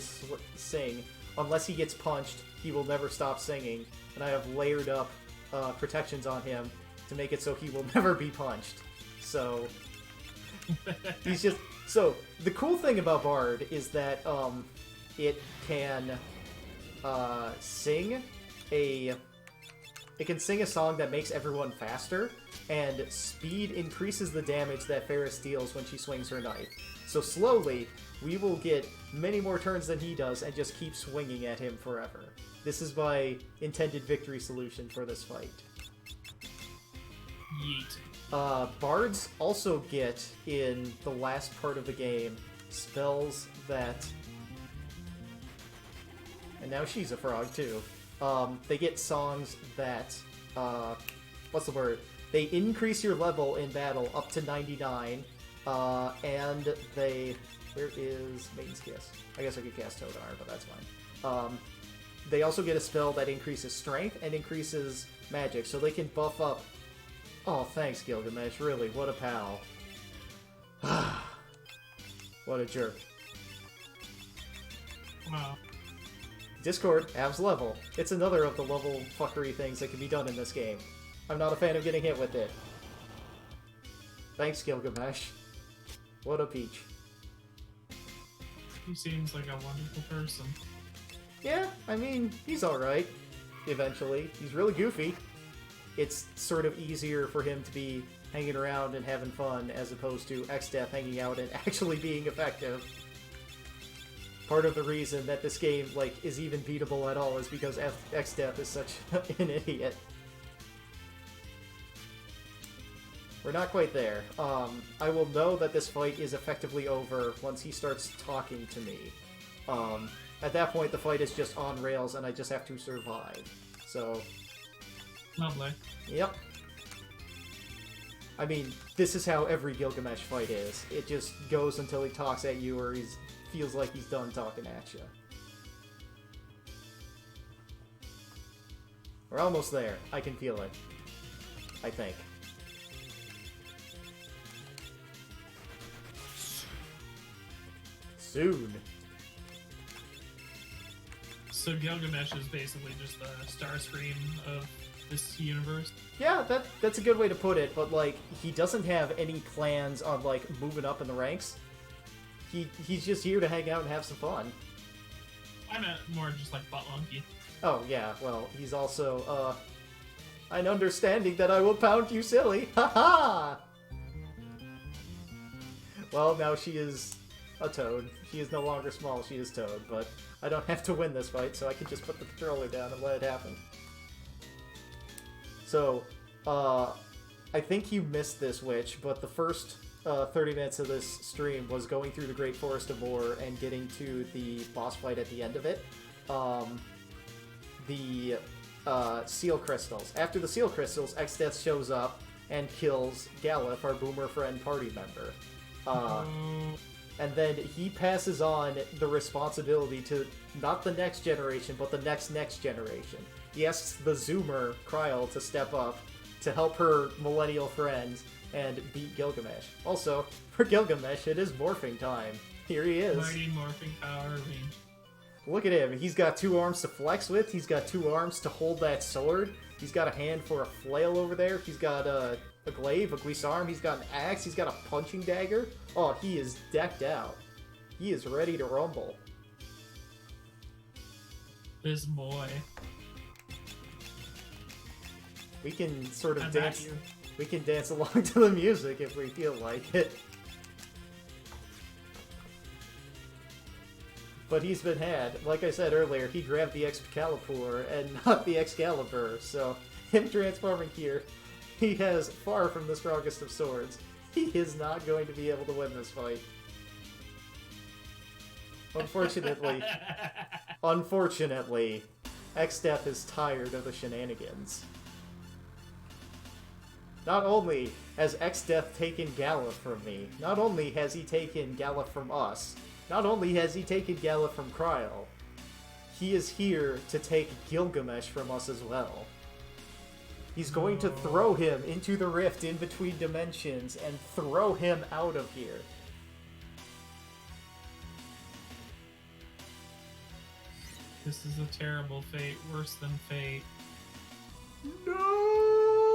A: sing. Unless he gets punched, he will never stop singing. And I have layered up protections on him to make it so he will never be punched. So he's just... So the cool thing about Bard is that it can sing a... It can sing a song that makes everyone faster, and speed increases the damage that Ferris deals when she swings her knife. So slowly, we will get many more turns than he does and just keep swinging at him forever. This is my intended victory solution for this fight.
B: Yeet.
A: Bards also get, in the last part of the game, spells that... And now she's a frog, too. They get songs that, what's the word? They increase your level in battle up to 99, and they... Where is Maiden's Kiss? I guess I could cast Todar, but that's fine. They also get a spell that increases strength and increases magic, so they can buff up... Oh, thanks, Gilgamesh, really, what a pal. What a jerk.
B: Wow.
A: Discord, Av's level. It's another of the level fuckery things that can be done in this game. I'm not a fan of getting hit with it. Thanks, Gilgamesh. What a peach.
B: He seems like a wonderful person.
A: Yeah, I mean, he's alright. Eventually. He's really goofy. It's sort of easier for him to be hanging around and having fun as opposed to X-Death hanging out and actually being effective. Part of the reason that this game, like, is even beatable at all is because X-Death is such an idiot. We're not quite there. I will know that this fight is effectively over once he starts talking to me. At that point, the fight is just on rails, and I just have to survive. So...
B: Lovely.
A: Yep. I mean, this is how every Gilgamesh fight is. It just goes until he talks at you or he feels like he's done talking at you. We're almost there. I can feel it. I think. Soon.
B: So Gilgamesh is basically just the Starscream of this universe?
A: Yeah, that's a good way to put it, but, like, he doesn't have any plans on, like, moving up in the ranks. He's just here to hang out and have some fun.
B: I meant more just like butt monkey.
A: Oh, yeah, well, he's also, an understanding that I will pound you silly. Ha-ha! Well, now she is a Toad. She is no longer small, she is Toad, but I don't have to win this fight, so I can just put the controller down and let it happen. So, I think you missed this, Witch, but the first 30 minutes of this stream was going through the Great Forest of War and getting to the boss fight at the end of it. The Seal Crystals. After the Seal Crystals, X-Death shows up and kills Galef, our Boomer Friend party member. And then he passes on the responsibility to not the next generation, but the next generation. He asks the Zoomer, Kryl, to step up to help her millennial friend and beat Gilgamesh. Also, for Gilgamesh, it is morphing time. Here he is.
B: Mighty morphing power range.
A: Look at him. He's got 2 arms to flex with. He's got 2 arms to hold that sword. He's got a hand for a flail over there. He's got a glaive, a guisarme. He's got an axe. He's got a punching dagger. Oh, he is decked out. He is ready to rumble.
B: This boy.
A: We can sort of
B: I'm
A: dance.
B: at you.
A: We can dance along to the music if we feel like it. But he's been had. Like I said earlier, he grabbed the Excalibur and not the Excalibur, so him transforming here, he has far from the strongest of swords. He is not going to be able to win this fight. Unfortunately, X-Death is tired of the shenanigans. Not only has X-Death taken Gala from me, not only has he taken Gala from us, not only has he taken Gala from Cryo, he is here to take Gilgamesh from us as well. He's going to throw him into the rift in between dimensions and throw him out of here.
B: This is a terrible fate, worse than fate.
A: No!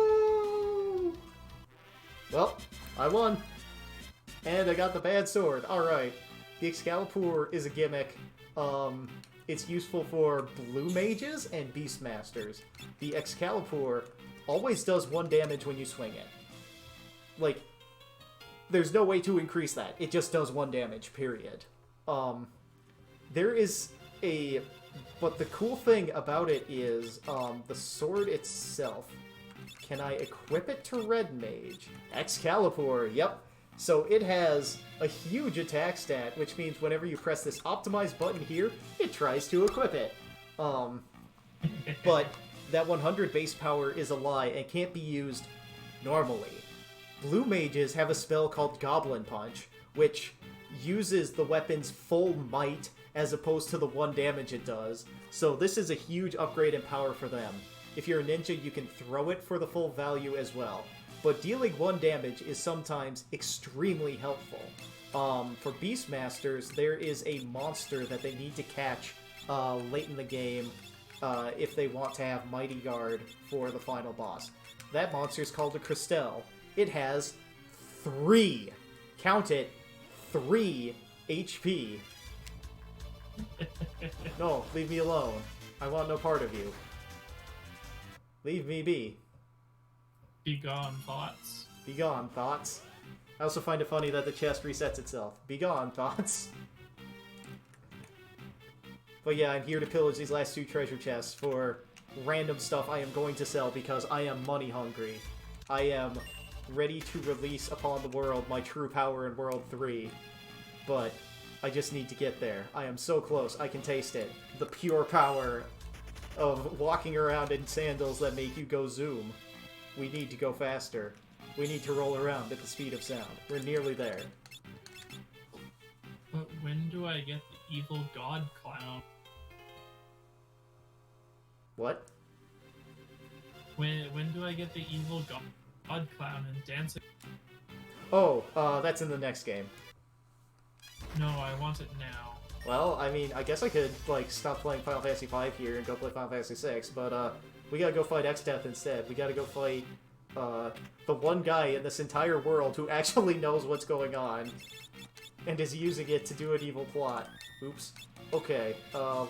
A: Well, I won. And I got the bad sword. Alright. The Excalibur is a gimmick. It's useful for blue mages and beastmasters. The Excalibur always does 1 damage when you swing it. Like, there's no way to increase that. It just does 1 damage, period. There is a... But the cool thing about it is, the sword itself. Can I equip it to Red Mage? Excalibur, yep. So it has a huge attack stat, which means whenever you press this optimize button here, it tries to equip it. But that 100 base power is a lie and can't be used normally. Blue mages have a spell called Goblin Punch, which uses the weapon's full might as opposed to the 1 damage it does. So this is a huge upgrade in power for them. If you're a ninja, you can throw it for the full value as well. But dealing 1 damage is sometimes extremely helpful. For Beastmasters, there is a monster that they need to catch late in the game if they want to have Mighty Guard for the final boss. That monster is called a Crystal. It has 3, count it, 3 HP. No, leave me alone. I want no part of you. Leave me be.
B: Be gone, thoughts.
A: Be gone, thoughts. I also find it funny that the chest resets itself. Be gone, thoughts. But yeah, I'm here to pillage these last 2 treasure chests for random stuff I am going to sell because I am money hungry. I am ready to release upon the world my true power in World 3. But I just need to get there. I am so close, I can taste it. The pure power of walking around in sandals that make you go zoom. We need to go faster. We need to roll around at the speed of sound. We're nearly there.
B: But when do I get the evil god clown?
A: What?
B: When do I get the evil god clown and dancing?
A: Oh, that's in the next game.
B: No, I want it now.
A: Well, I mean, I guess I could, like, stop playing Final Fantasy V here and go play Final Fantasy VI, but, we gotta go fight X-Death instead. We gotta go fight, the one guy in this entire world who actually knows what's going on and is using it to do an evil plot. Oops. Okay,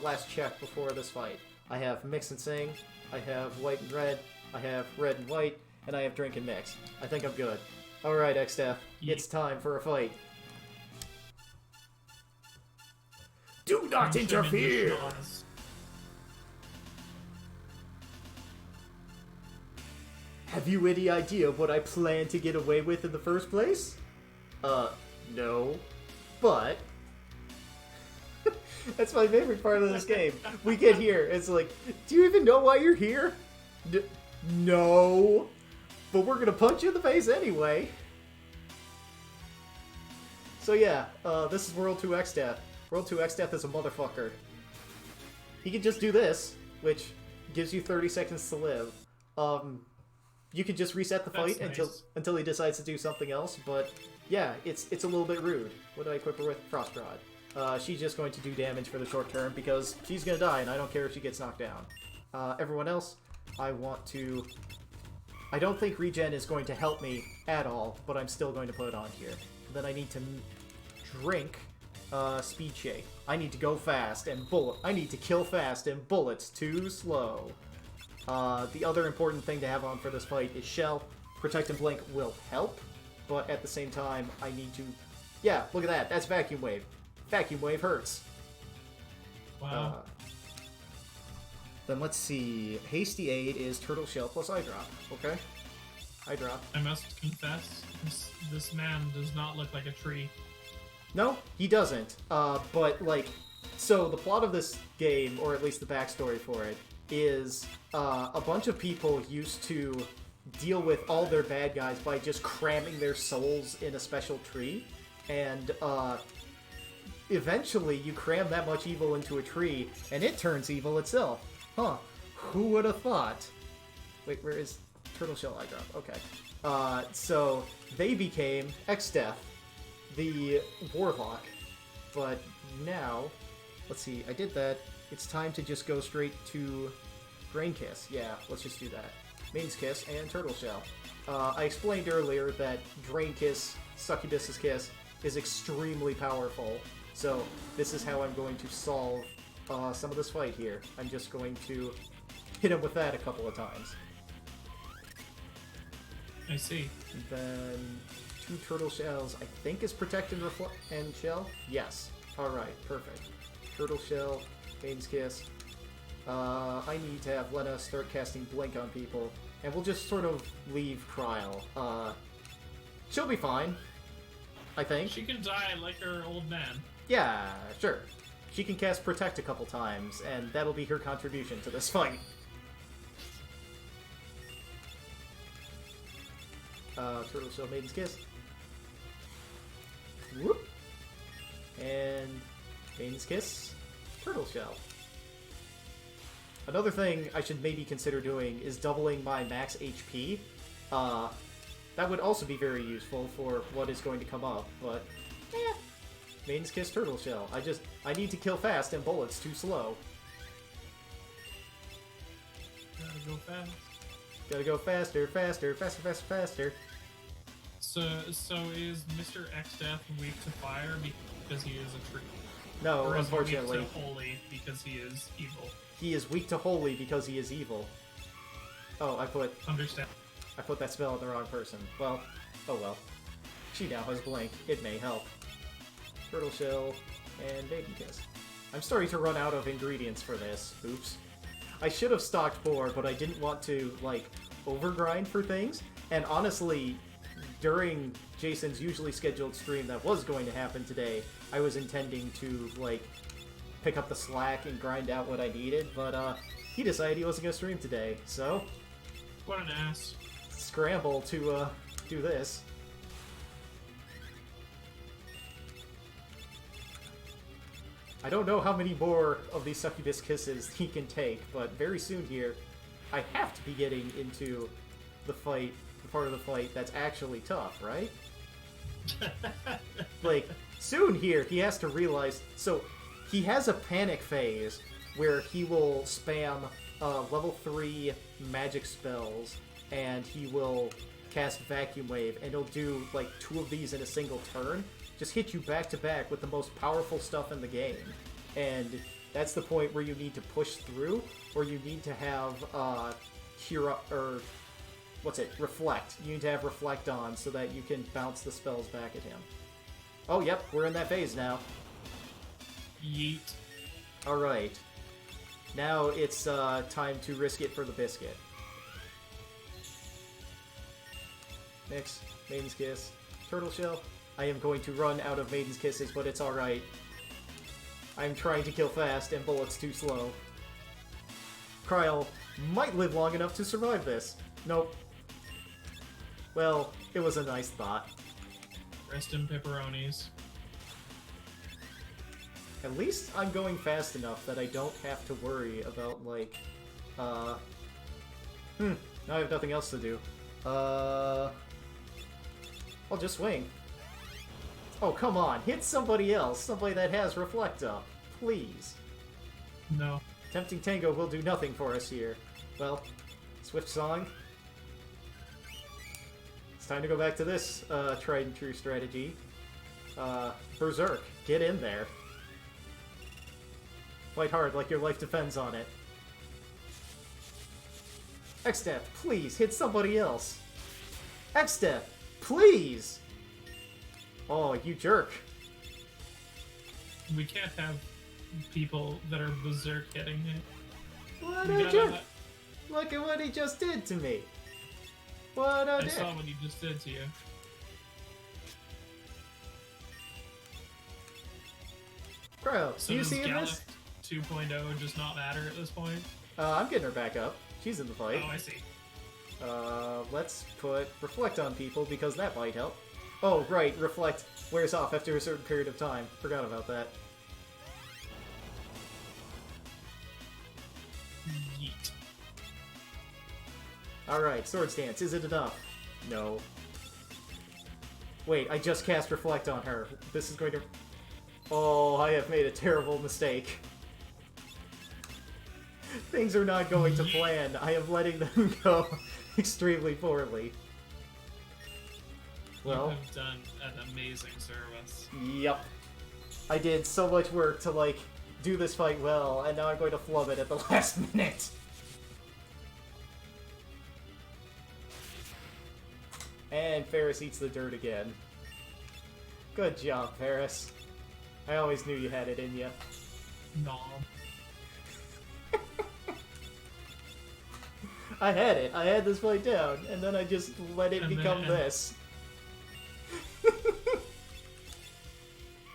A: last check before this fight. I have Mix and Sing, I have White and Red, I have Red and White, and I have Drink and Mix. I think I'm good. Alright, X-Death, it's time for a fight. Do not interfere! Have you any idea what I plan to get away with in the first place? No. But... That's my favorite part of this game. We get here, it's like, do you even know why you're here? No. But we're gonna punch you in the face anyway. So yeah, this is World 2 X-Death. World 2 X-Death is a motherfucker. He can just do this, which gives you 30 seconds to live. you could just reset the
B: That's
A: fight
B: nice.
A: until he decides to do something else. But yeah, it's a little bit rude. What do I equip her with? Frost Rod. She's just going to do damage for the short term because she's gonna die, and I don't care if she gets knocked down. Everyone else, I want to. I don't think regen is going to help me at all, but I'm still going to put it on here. Then I need to drink Speed Shake. I need to go fast and bullet. I need to kill fast and bullets too slow. The other important thing to have on for this fight is Shell. Protect and Blink will help, but at the same time, I need to... Yeah, look at that. That's Vacuum Wave. Vacuum Wave hurts.
B: Wow.
A: Then let's see. Hasty Aid is Turtle Shell plus Eye Drop. Okay. Eye Drop.
B: I must confess, this man does not look like a tree.
A: No, he doesn't. But, like... So, the plot of this game, or at least the backstory for it, is a bunch of people used to deal with all their bad guys by just cramming their souls in a special tree. And, eventually you cram that much evil into a tree, and it turns evil itself. Huh. Who would have thought? Wait, where is Turtle Shell Eye Drop? Okay. So, they became X-Death, the Warlock. But now, let's see, I did that. It's time to just go straight to Drain Kiss. Yeah, let's just do that. Maiden's Kiss and Turtle Shell. I explained earlier that Drain Kiss, Succubus's Kiss, is extremely powerful. So this is how I'm going to solve some of this fight here. I'm just going to hit him with that a couple of times.
B: I see.
A: And then 2 Turtle Shells, I think is Protect and Shell? Yes. Alright, perfect. Turtle Shell, Maiden's Kiss. I need to have Lena start casting Blink on people, and we'll just sort of leave Kryl. She'll be fine, I think.
B: She can die like her old man.
A: Yeah, sure. She can cast Protect a couple times, and that'll be her contribution to this fight. Turtle Shell, Maiden's Kiss. Whoop! And Maiden's Kiss, Turtle Shell. Another thing I should maybe consider doing is doubling my max HP. That would also be very useful for what is going to come up, but Maiden's Kiss, Turtle Shell. I need to kill fast and bullets too slow.
B: Gotta go fast.
A: Gotta go faster, faster, faster, faster, faster.
B: So is Mr. X-Death weak to fire because he is a tree?
A: No,
B: Or is
A: unfortunately.
B: he weak to holy because he is evil?
A: He is weak to holy because he is evil. Oh, I put that spell on the wrong person. Well, oh well. She now has Blink. It may help. Turtle Shell and Maiden Kiss. I'm starting to run out of ingredients for this. Oops. I should have stocked more, but I didn't want to, like, overgrind for things. And honestly, during Jason's usually scheduled stream that was going to happen today, I was intending to, like, pick up the slack and grind out what I needed, but he decided he wasn't going to stream today, so
B: What an ass.
A: scramble to do this. I don't know how many more of these succubus kisses he can take, but very soon here, I have to be getting into the fight, the part of the fight that's actually tough, right? Like, soon here, he has to realize... So, he has a panic phase where he will spam level 3 magic spells, and he will cast Vacuum Wave, and he'll do, like, 2 of these in a single turn. Just hit you back to back with the most powerful stuff in the game. And that's the point where you need to push through, or you need to have Reflect. You need to have Reflect on so that you can bounce the spells back at him. Oh, yep, we're in that phase now.
B: Yeet.
A: Alright. Now it's time to risk it for the biscuit. Next, Maiden's Kiss. Turtle Shell. I am going to run out of Maiden's Kisses, but it's alright. I'm trying to kill fast, and bullets too slow. Kryl might live long enough to survive this. Nope. Well, it was a nice thought.
B: Rest in pepperonis.
A: At least I'm going fast enough that I don't have to worry about, like, now I have nothing else to do. I'll just swing. Oh, come on. Hit somebody else. Somebody that has Reflect Up. Please.
B: No.
A: Tempting Tango will do nothing for us here. Well, Swift Song. It's time to go back to this tried and true strategy. Berserk. Get in there. Fight hard like your life depends on it. X-Step, please, hit somebody else. X-Step, please! Oh, you jerk.
B: We can't have people that are berserk hitting him.
A: What a jerk! Look at what he just did to me. What a dick.
B: I saw what he just did to you.
A: Bro,
B: So
A: you
B: does
A: see
B: Gallic
A: this?
B: 2.0 just not matter at this point?
A: I'm getting her back up. She's in the fight.
B: Oh, I see.
A: Let's put Reflect on people because that might help. Oh, right, Reflect wears off after a certain period of time. Forgot about that.
B: Yeet.
A: Alright, Swords Dance, is it enough? No. Wait, I just cast Reflect on her. This is going to... Oh, I have made a terrible mistake. Things are not going to plan. I am letting them go extremely poorly. Well,
B: You have done an amazing service.
A: Yep. I did so much work to, like, do this fight well, and now I'm going to flub it at the last minute. And Ferris eats the dirt again. Good job, Ferris. I always knew you had it in you.
B: Nom.
A: I had it. I had this fight down, and then I just let it become this.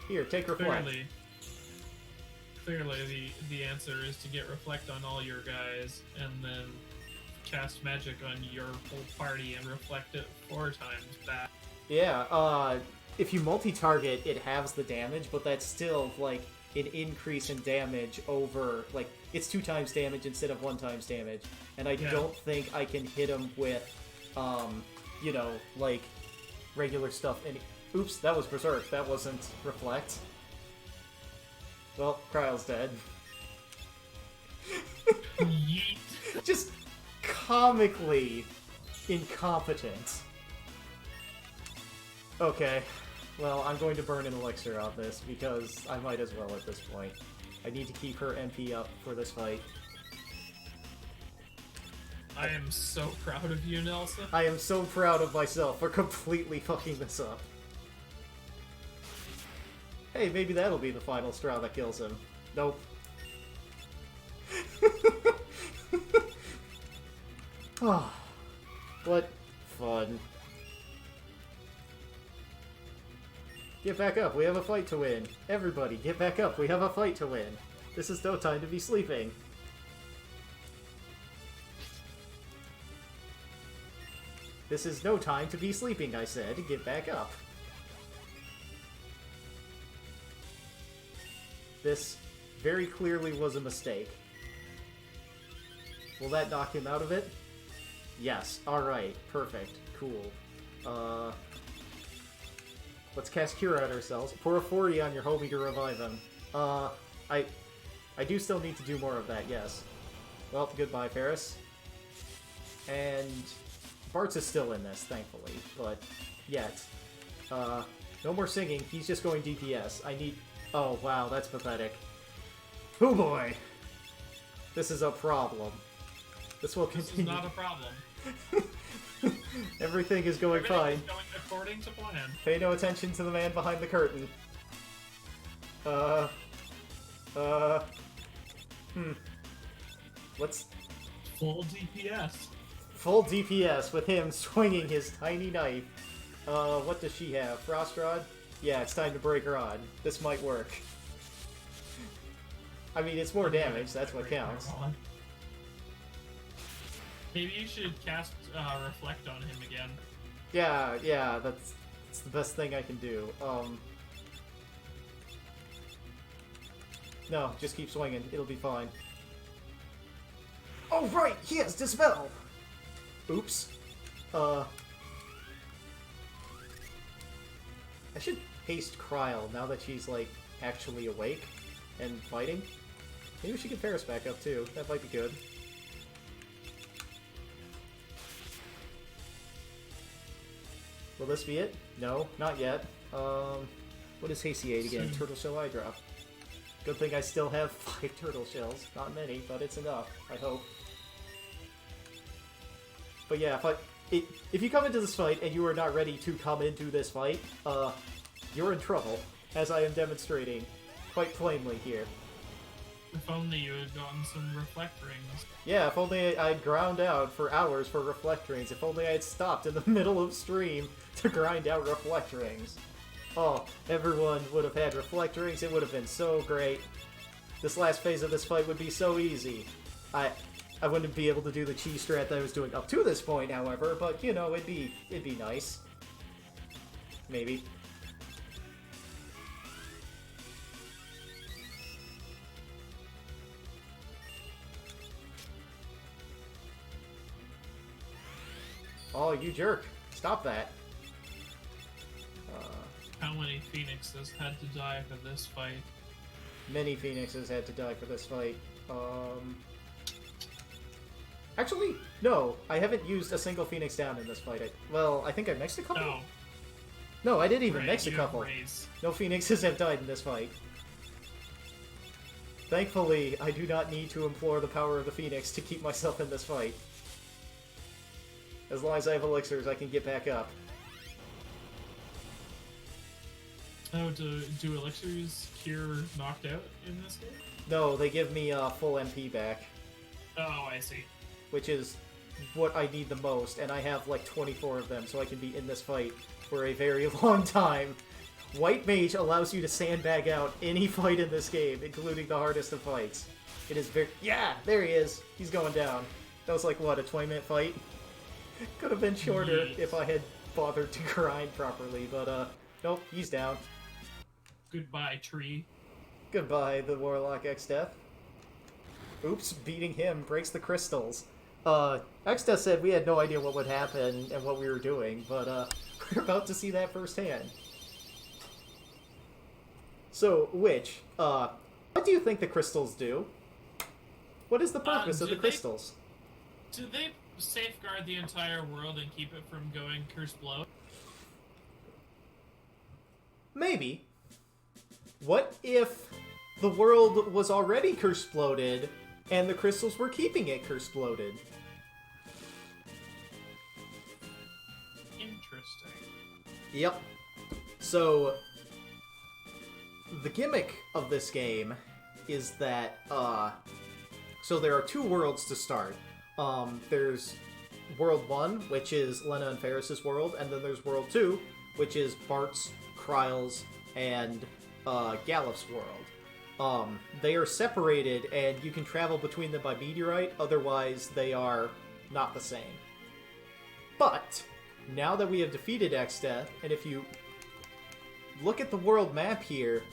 A: Here, take Reflect.
B: Clearly, the answer is to get Reflect on all your guys, and then cast magic on your whole party and reflect it 4 times back.
A: Yeah, if you multi-target, it halves the damage, but that's still, like, an increase in damage over, like, it's 2 times damage instead of 1 times damage. And I don't think I can hit him with, you know, like, regular stuff. And oops, that was Berserk. That wasn't Reflect. Well, Kryle's dead.
B: Yeet.
A: Just comically incompetent. Okay. Well, I'm going to burn an elixir on this, because I might as well at this point. I need to keep her MP up for this fight.
B: I am so proud of you, Nelson.
A: I am so proud of myself for completely fucking this up. Hey, maybe that'll be the final straw that kills him. Nope. Oh, what fun. Get back up, we have a fight to win. Everybody, get back up, we have a fight to win. This is no time to be sleeping. This is no time to be sleeping, I said. Get back up. This very clearly was a mistake. Will that knock him out of it? Yes. Alright. Perfect. Cool. Let's cast Cure out ourselves. Pour a 40 on your homie to revive him. I do still need to do more of that, yes. Well, goodbye, Ferris. And Bartz is still in this, thankfully, but yet. No more singing, he's just going DPS. I need... Oh, wow, that's pathetic. Oh boy! This is a problem. This will continue.
B: This is not a problem.
A: Everything is going
B: Everything
A: fine.
B: is going according to plan.
A: Pay no attention to the man behind the curtain. Let's...
B: Full DPS.
A: Full DPS with him swinging his tiny knife. What does she have? Frost Rod? Yeah, it's time to break her on. This might work. I mean, it's more damage, that's what counts.
B: Maybe you should cast Reflect on him again.
A: Yeah, that's the best thing I can do. No, just keep swinging. It'll be fine. Oh, right! He has Dispel! Oops. I should haste Kryl now that she's, like, actually awake and fighting. Maybe she can pair us back up, too. That might be good. Will this be it? No, not yet. What is Hastiate again? Turtle Shell Eye Drop. Good thing I still have 5 turtle shells. Not many, but it's enough, I hope. But yeah, if you come into this fight and you are not ready to come into this fight, you're in trouble, as I am demonstrating quite plainly here.
B: If only you had gotten some reflect rings.
A: Yeah, if only I'd ground out for hours for reflect rings. If only I had stopped in the middle of stream to grind out reflect rings. Oh, everyone would have had reflect rings. It would have been so great. This last phase of this fight would be so easy. I wouldn't be able to do the chi strat that I was doing up to this point, however, but you know, it'd be nice. Maybe. Oh, you jerk. Stop that.
B: How many phoenixes had to die for this fight?
A: Many phoenixes had to die for this fight. Actually, no. I haven't used a single phoenix down in this fight. I think I mixed a couple?
B: Oh.
A: No, I didn't even
B: Right,
A: mix a
B: you
A: couple.
B: raise.
A: No phoenixes have died in this fight. Thankfully, I do not need to implore the power of the phoenix to keep myself in this fight. As long as I have elixirs, I can get back up.
B: Oh, do elixirs cure knocked out in this game?
A: No, they give me full MP back,
B: Oh, I see.
A: which is what I need the most, and I have like 24 of them, so I can be in this fight for a very long time. White Mage allows you to sandbag out any fight in this game, including the hardest of fights. It is very... Yeah, there he is. He's going down. That was like, what, a 20-minute fight? Could have been shorter
B: Yes.
A: if I had bothered to grind properly, but nope, he's down.
B: Goodbye, tree.
A: Goodbye, the Warlock X-Death. Oops, beating him breaks the crystals. X-Death said we had no idea what would happen and what we were doing, but we're about to see that firsthand. So, Witch, what do you think the crystals do? What is the purpose of the crystals?
B: Do they safeguard the entire world and keep it from going cursed blow?
A: Maybe. What if the world was already curse-bloated and the crystals were keeping it curse-bloated?
B: Interesting.
A: Yep. So, the gimmick of this game is that, so there are 2 worlds to start. There's World 1, which is Lena and Ferris's world, and then there's World 2, which is Bart's, Kryl's, and Gallif's world. They are separated, and you can travel between them by meteorite, otherwise they are not the same. But, now that we have defeated X-Death, and if you look at the world map here,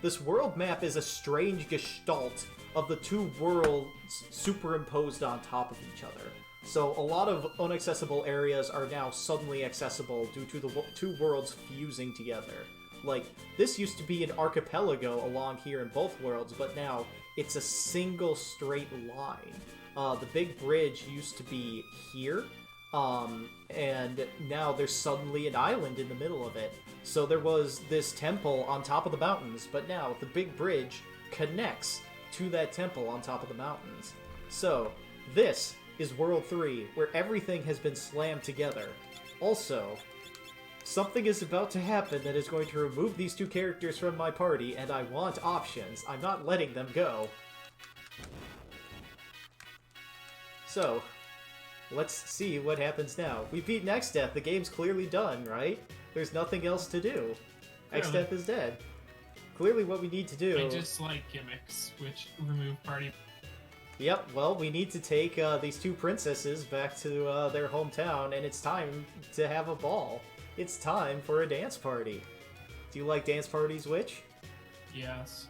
A: this world map is a strange gestalt of the 2 worlds superimposed on top of each other. So a lot of inaccessible areas are now suddenly accessible due to the 2 worlds fusing together. Like, this used to be an archipelago along here in both worlds, but now it's a single straight line. The big bridge used to be here, and now there's suddenly an island in the middle of it. So there was this temple on top of the mountains, but now the big bridge connects to that temple on top of the mountains. So, this is World 3, where everything has been slammed together. Also, something is about to happen that is going to remove these 2 characters from my party, and I want options. I'm not letting them go. So, let's see what happens now. We've beaten X-Death. The game's clearly done, right? There's nothing else to do. X-Death is dead. Clearly what we need to do...
B: I just like gimmicks, which remove party...
A: Yep, well, we need to take these 2 princesses back to their hometown, and it's time to have a ball. It's time for a dance party. Do you like dance parties, Witch?
B: Yes.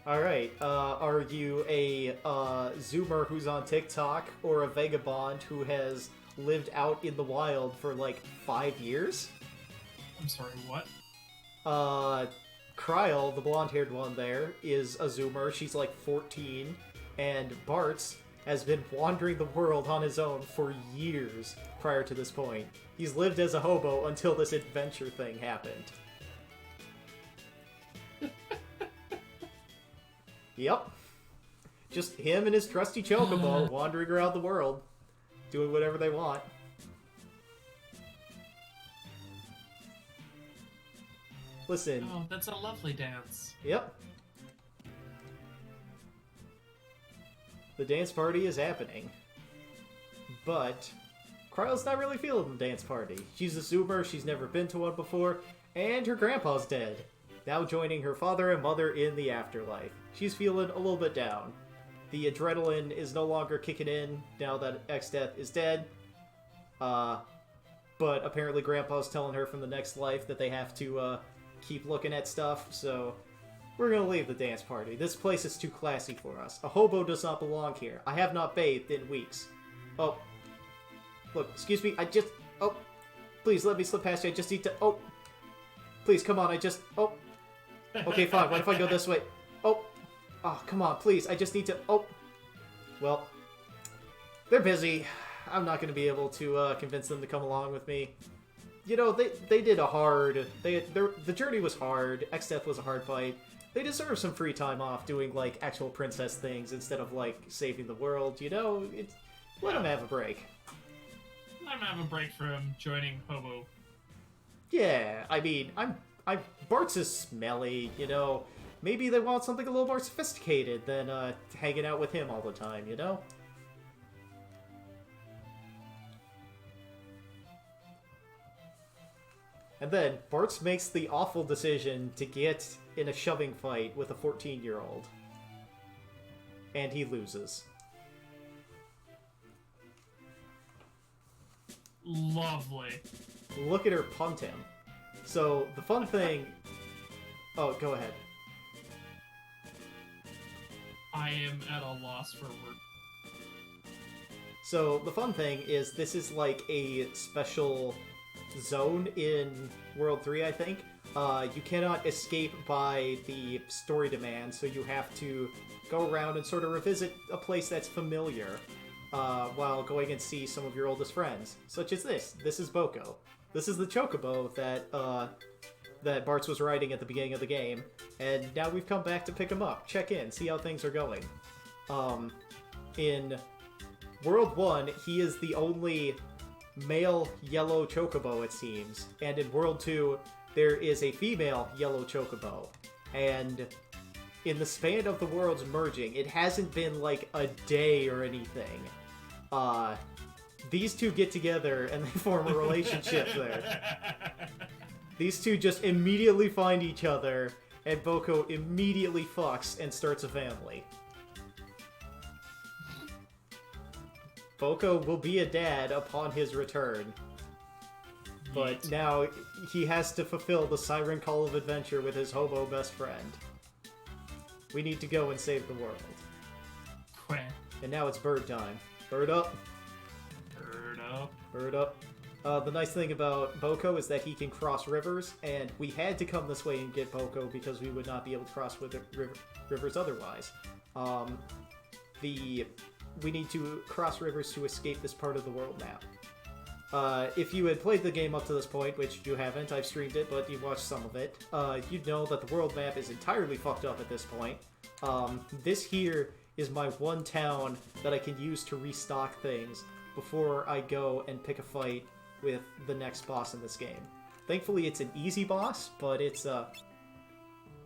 A: Alright, are you a Zoomer who's on TikTok or a vagabond who has lived out in the wild for like 5 years?
B: I'm sorry, what?
A: Kryl, the blonde-haired one there, is a Zoomer. She's like 14. And Bartz has been wandering the world on his own for years prior to this point. He's lived as a hobo until this adventure thing happened. Yep. Just him and his trusty chocobo wandering around the world, doing whatever they want. Listen.
B: Oh, that's a lovely dance.
A: Yep. The dance party is happening. But Kryl's not really feeling the dance party. She's a Zoomer, she's never been to one before, and her grandpa's dead. Now joining her father and mother in the afterlife. She's feeling a little bit down. The adrenaline is no longer kicking in now that X-Death is dead. But apparently Grandpa's telling her from the next life that they have to keep looking at stuff, so we're gonna leave the dance party. This place is too classy for us. A hobo does not belong here. I have not bathed in weeks. Oh. Look, excuse me, oh. Please, let me slip past you. I just need to, oh. Please, come on, oh. Okay, fine, what if I go this way? Oh. Oh, come on, please, I just need to, oh. Well, they're busy. I'm not gonna be able to convince them to come along with me. You know, they did a hard, the journey was hard, X-Death was a hard fight. They deserve some free time off doing, like, actual princess things instead of, like, saving the world, you know? Let them have a break.
B: Let them have a break from joining Hobo.
A: Yeah, I mean, Bart's is smelly, you know? Maybe they want something a little more sophisticated than, hanging out with him all the time, you know? And then Bartz makes the awful decision to get in a shoving fight with a 14-year-old. And he loses.
B: Lovely.
A: Look at her punt him. So, the fun thing... Oh, go ahead.
B: I am at a loss for words.
A: So, the fun thing is this is like a special zone in World 3, I think. You cannot escape by the story demands, so you have to go around and sort of revisit a place that's familiar while going and see some of your oldest friends, such as this. This is Boko. This is the chocobo that Bartz was riding at the beginning of the game, and now we've come back to pick him up, check in, see how things are going. In World 1, he is the only male yellow chocobo, it seems, and in World 2 there is a female yellow chocobo, and in the span of the worlds merging, it hasn't been like a day or anything. These two get together and they form a relationship there. These two just immediately find each other, and Boko immediately fucks and starts a family. Boko will be a dad upon his return. But now he has to fulfill the siren call of adventure with his hobo best friend. We need to go and save the world.
B: Quack.
A: And now it's bird time. Bird up.
B: Bird up.
A: Bird up. The nice thing about Boko is that he can cross rivers, and we had to come this way and get Boko because we would not be able to cross with rivers otherwise. We need to cross rivers to escape this part of the world map. If you had played the game up to this point, which you haven't, I've streamed it, but you've watched some of it, you'd know that the world map is entirely fucked up at this point. This here is my one town that I can use to restock things before I go and pick a fight with the next boss in this game. Thankfully, it's an easy boss, but it's,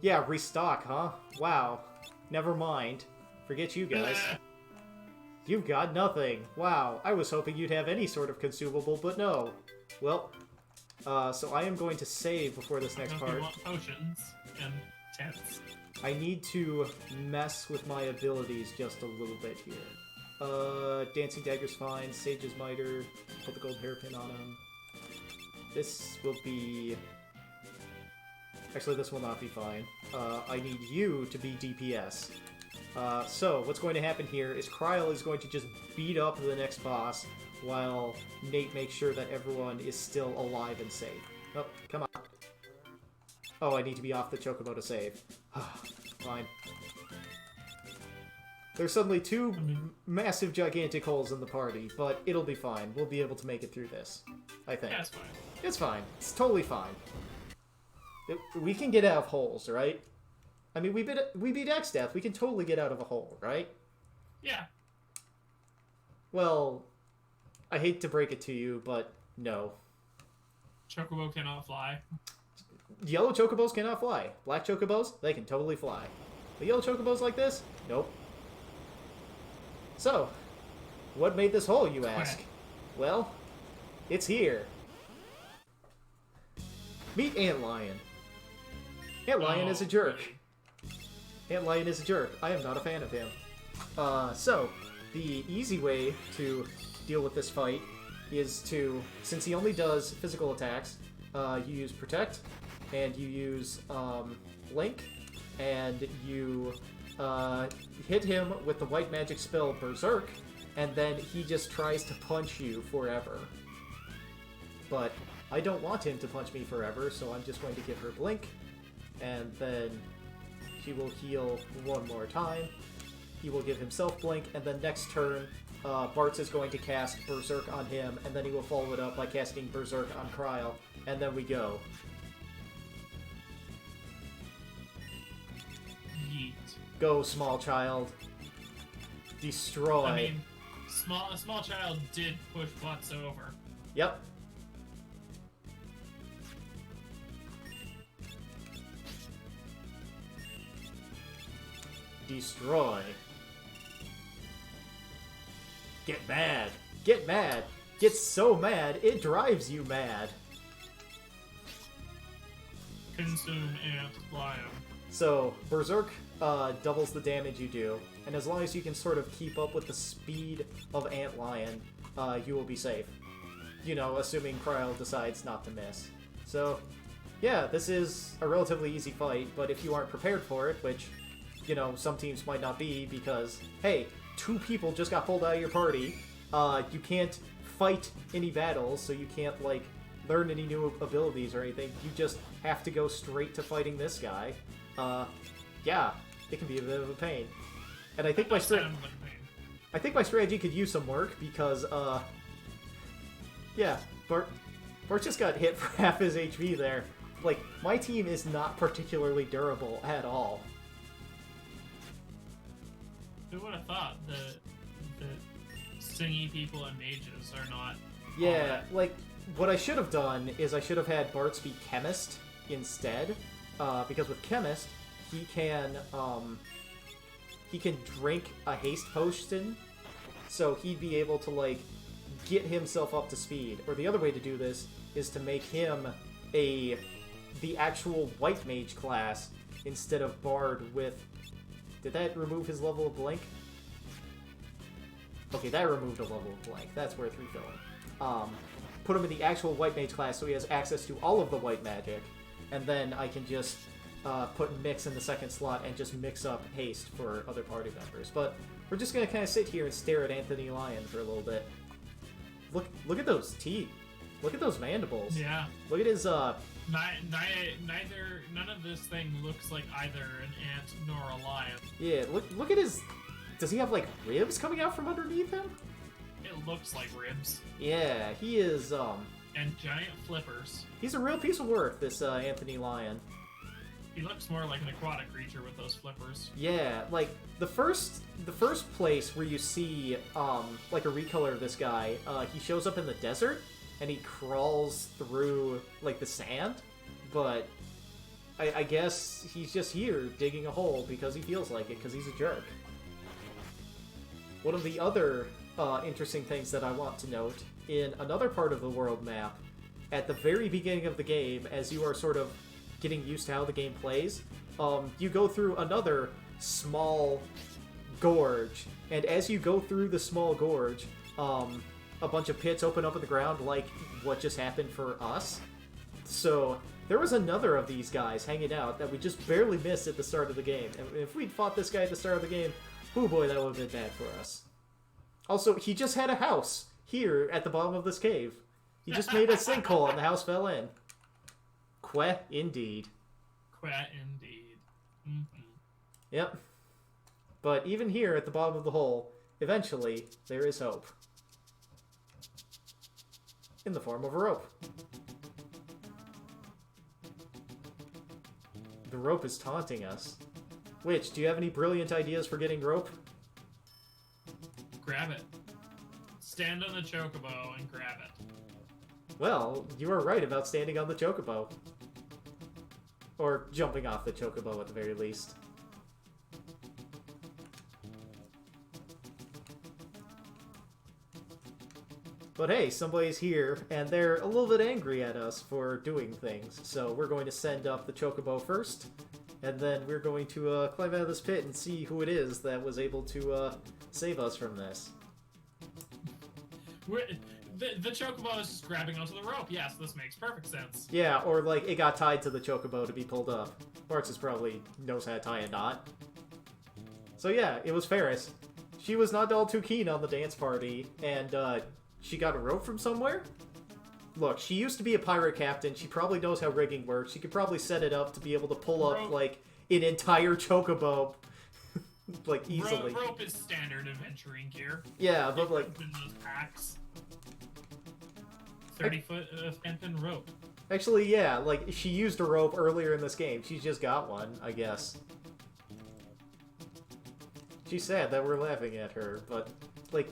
A: yeah, restock, huh? Wow. Never mind. Forget you guys. You've got nothing. Wow, I was hoping you'd have any sort of consumable, but no. Well, so I am going to save before this next part.
B: Want potions and tents.
A: I need to mess with my abilities just a little bit here. Dancing Dagger's fine, Sage's Miter, put the gold hairpin on him. This will be... Actually, this will not be fine. I need you to be DPS. So, what's going to happen here is Kryl is going to just beat up the next boss while Nate makes sure that everyone is still alive and safe. Oh, come on. Oh, I need to be off the Chocobo to save. Fine. There's suddenly two massive, gigantic holes in the party, but it'll be fine. We'll be able to make it through this, I think.
B: Yeah, it's fine.
A: It's fine. It's totally fine. We can get out of holes, right? I mean, we beat X-Death. We can totally get out of a hole, right?
B: Yeah.
A: Well, I hate to break it to you, but no.
B: Chocobo cannot fly.
A: Yellow Chocobos cannot fly. Black Chocobos, they can totally fly. The yellow Chocobos like this? Nope. So, what made this hole, you ask? Well, it's here. Meet Antlion. Antlion is a jerk. Antlion is a jerk. I am not a fan of him. So, the easy way to deal with this fight is to, since he only does physical attacks, you use Protect, and you use Blink, and you hit him with the white magic spell Berserk, and then he just tries to punch you forever. But I don't want him to punch me forever, so I'm just going to give her Blink, and then she will heal one more time. He will give himself Blink, and then next turn, Bartz is going to cast Berserk on him, and then he will follow it up by casting Berserk on Kryl, and then we go.
B: Yeet.
A: Go, small child. Destroy.
B: I mean, a small child did push Butts over.
A: Yep. Destroy. Get mad. Get mad. Get so mad, it drives you mad.
B: Consume Ant Lion.
A: So, Berserk doubles the damage you do, and as long as you can sort of keep up with the speed of Antlion, you will be safe. You know, assuming Kryl decides not to miss. So, yeah, this is a relatively easy fight, but if you aren't prepared for it, which, you know, some teams might not be because, hey, 2 people just got pulled out of your party, you can't fight any battles, so you can't, like, learn any new abilities or anything. You just have to go straight to fighting this guy. Yeah, it can be a bit of a pain. And I think my strategy could use some work because, yeah, Bart just got hit for half his HP there. Like, my team is not particularly durable at all.
B: Who would have thought that singy people and mages are not...
A: Yeah, like, what I should have done is I should have had Bartz be Chemist instead, because with Chemist, he can drink a haste potion, so he'd be able to, like, get himself up to speed. Or the other way to do this is to make him the actual white mage class instead of Bard with... Did that remove his level of Blink? Okay, that removed a level of Blink. That's worth refilling. Put him in the actual white mage class so he has access to all of the white magic, and then I can just put Mix in the second slot and just mix up haste for other party members. But we're just going to kind of sit here and stare at Anthony Lyon for a little bit. Look at those teeth. Look at those mandibles.
B: Yeah.
A: Look at his...
B: None of this thing looks like either an ant nor a lion.
A: Yeah, look at his... Does he have, like, ribs coming out from underneath him?
B: It looks like ribs.
A: Yeah, he is,
B: And giant flippers.
A: He's a real piece of work, this, Anthony Lyon.
B: He looks more like an aquatic creature with those flippers.
A: Yeah, like, the first place where you see, like, a recolor of this guy, he shows up in the desert, and he crawls through, like, the sand, but I guess he's just here digging a hole because he feels like it, because he's a jerk. One of the other interesting things that I want to note, in another part of the world map, at the very beginning of the game, as you are sort of getting used to how the game plays, you go through another small gorge, and as you go through the small gorge, a bunch of pits open up in the ground like what just happened for us. So there was another of these guys hanging out that we just barely missed at the start of the game. And if we'd fought this guy at the start of the game, oh boy, that would have been bad for us. Also, he just had a house here at the bottom of this cave. He just made a sinkhole and the house fell in. Queh, indeed.
B: Queh, indeed. Mm-hmm.
A: Yep. But even here at the bottom of the hole, eventually, there is hope. In the form of a rope. The rope is taunting us. Witch, do you have any brilliant ideas for getting rope?
B: Grab it. Stand on the chocobo and grab it.
A: Well, you are right about standing on the chocobo. Or jumping off the chocobo at the very least. But hey, somebody's here, and they're a little bit angry at us for doing things. So we're going to send up the chocobo first, and then we're going to climb out of this pit and see who it is that was able to save us from this.
B: The chocobo is just grabbing onto the rope. Yes, this makes perfect sense.
A: Yeah, or like it got tied to the chocobo to be pulled up. Bartz probably knows how to tie a knot. So yeah, it was Ferris. She was not all too keen on the dance party, and she got a rope from somewhere? Look, she used to be a pirate captain. She probably knows how rigging works. She could probably set it up to be able to pull up, like, an entire chocobo, like, easily.
B: Rope is standard adventuring gear.
A: Yeah, but, like...
B: In those packs. 30-foot hempen rope.
A: Actually, yeah, like, she used a rope earlier in this game. She's just got one, I guess. She's sad that we're laughing at her, but, like...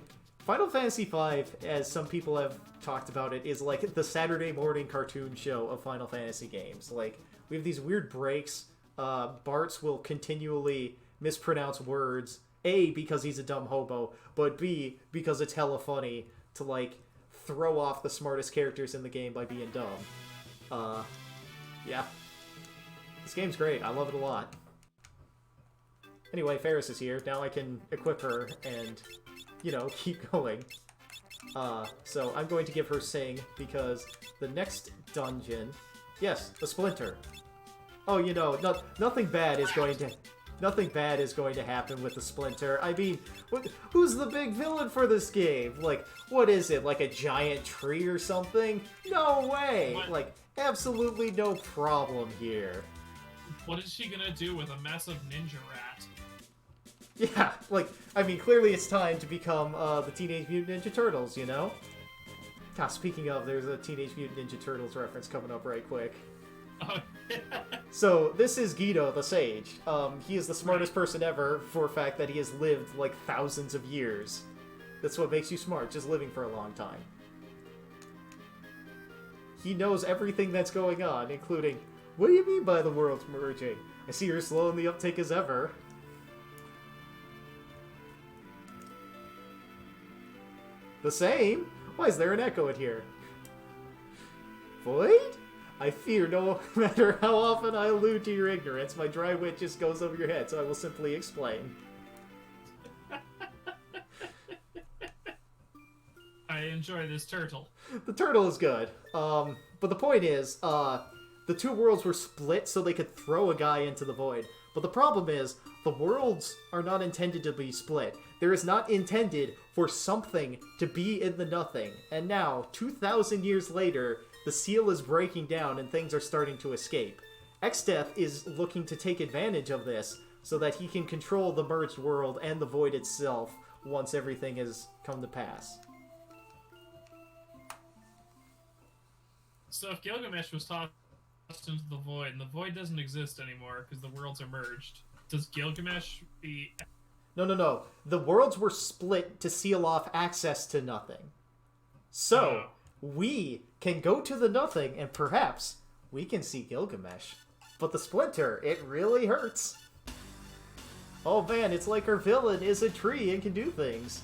A: Final Fantasy V, as some people have talked about it, is like the Saturday morning cartoon show of Final Fantasy games. Like, we have these weird breaks. Bartz will continually mispronounce words. A, because he's a dumb hobo, but B, because it's hella funny to, like, throw off the smartest characters in the game by being dumb. Yeah. This game's great. I love it a lot. Anyway, Ferris is here. Now I can equip her and... you know, keep going. So I'm going to give her Sing, because the next dungeon... Yes, the Splinter. Oh, you know, nothing bad is going to happen with the Splinter. I mean, who's the big villain for this game? Like, what is it, like a giant tree or something? No way!
B: What?
A: Like, absolutely no problem here.
B: What is she gonna do with a massive ninja rat?
A: Yeah, like, I mean, clearly it's time to become the Teenage Mutant Ninja Turtles, you know? God, speaking of, there's a Teenage Mutant Ninja Turtles reference coming up right quick.
B: Oh, yeah.
A: So, this is Guido, the Sage. He is the smartest person ever for a fact that he has lived, like, thousands of years. That's what makes you smart, just living for a long time. He knows everything that's going on, including, what do you mean by the world's merging? I see you're as slow in the uptake as ever. The same? Why is there an echo in here? Void? I fear no matter how often I allude to your ignorance, my dry wit just goes over your head, so I will simply explain.
B: I enjoy this turtle.
A: The turtle is good. But the point is, the two worlds were split so they could throw a guy into the void. But the problem is, the worlds are not intended to be split. There is not intended for something to be in the nothing. And now, 2,000 years later, the seal is breaking down and things are starting to escape. Exdeath is looking to take advantage of this so that he can control the merged world and the void itself once everything has come to pass.
B: So if Gilgamesh was tossed into the void, and the void doesn't exist anymore because the worlds are merged, does Gilgamesh be...
A: No. The worlds were split to seal off access to nothing. So, we can go to the nothing, and perhaps we can see Gilgamesh. But the Splinter, it really hurts. Oh man, it's like our villain is a tree and can do things.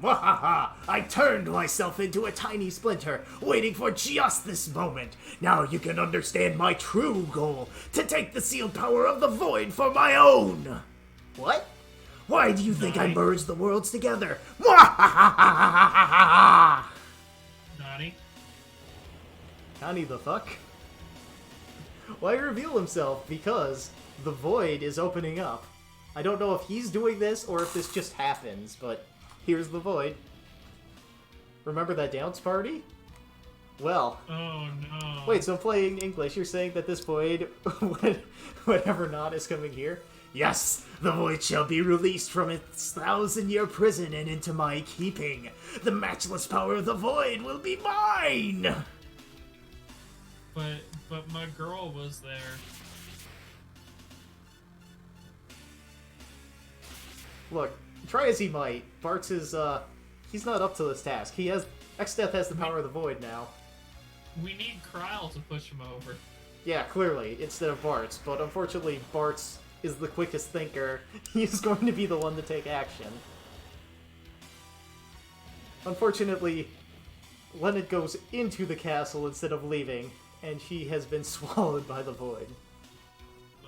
A: Mwahaha! I turned myself into a tiny splinter, waiting for just this moment. Now you can understand my true goal, to take the sealed power of the void for my own! What? Why do you think I merged the worlds together? Mwahaha!
B: Nani?
A: Nani the fuck? Why reveal himself? Because the void is opening up. I don't know if he's doing this or if this just happens, but here's the void. Remember that dance party? Well.
B: Oh no.
A: Wait, so playing English, you're saying that this void, whatever not, is coming here? Yes, the void shall be released from its 1,000-year prison and into my keeping. The matchless power of the void will be mine!
B: But my girl was there.
A: Look, try as he might, Bartz is, he's not up to this task. Exdeath has the power of the void now.
B: We need Kryle to push him over.
A: Yeah, clearly, instead of Bartz, but unfortunately Bartz is the quickest thinker. He's going to be the one to take action. Unfortunately, Leonard goes into the castle instead of leaving, and she has been swallowed by the void.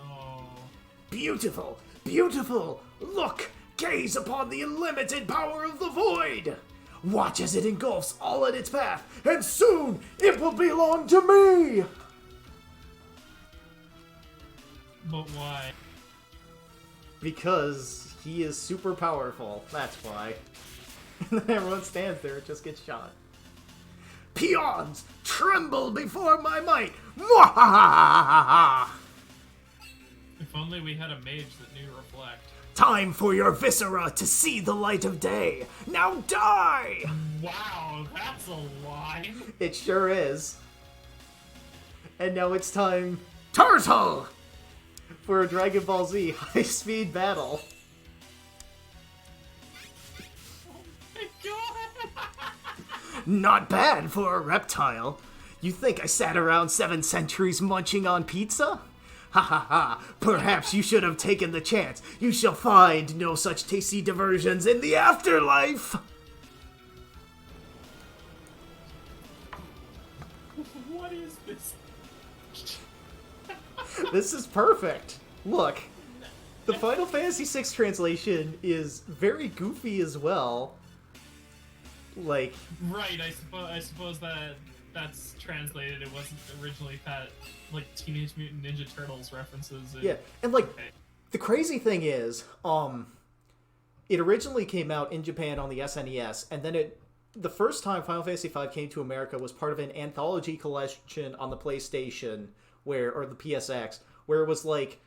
B: Oh.
A: Beautiful! Beautiful! Look! Gaze upon the unlimited power of the void! Watch as it engulfs all in its path, and soon it will belong to me!
B: But why?
A: Because he is super powerful, that's why. And then everyone stands there and just gets shot. Peons, tremble before my might! Mwahahaha!
B: If only we had a mage that knew Reflect.
A: Time for your viscera to see the light of day! Now die!
B: Wow, that's a line!
A: It sure is. And now it's time... Turtle! For a Dragon Ball Z high-speed battle.
B: My God!
A: Not bad for a reptile. You think I sat around 7 centuries munching on pizza? Ha ha ha, perhaps you should have taken the chance. You shall find no such tasty diversions in the afterlife!
B: What is this?
A: This is perfect. Look, the Final Fantasy VI translation is very goofy as well. Like...
B: Right, I suppose that's translated. It wasn't originally like Teenage Mutant Ninja Turtles references.
A: Yeah, and like,
B: okay.
A: The crazy thing is, it originally came out in Japan on the SNES, and then the first time Final Fantasy V came to America was part of an anthology collection on the PlayStation, or the PSX, where it was like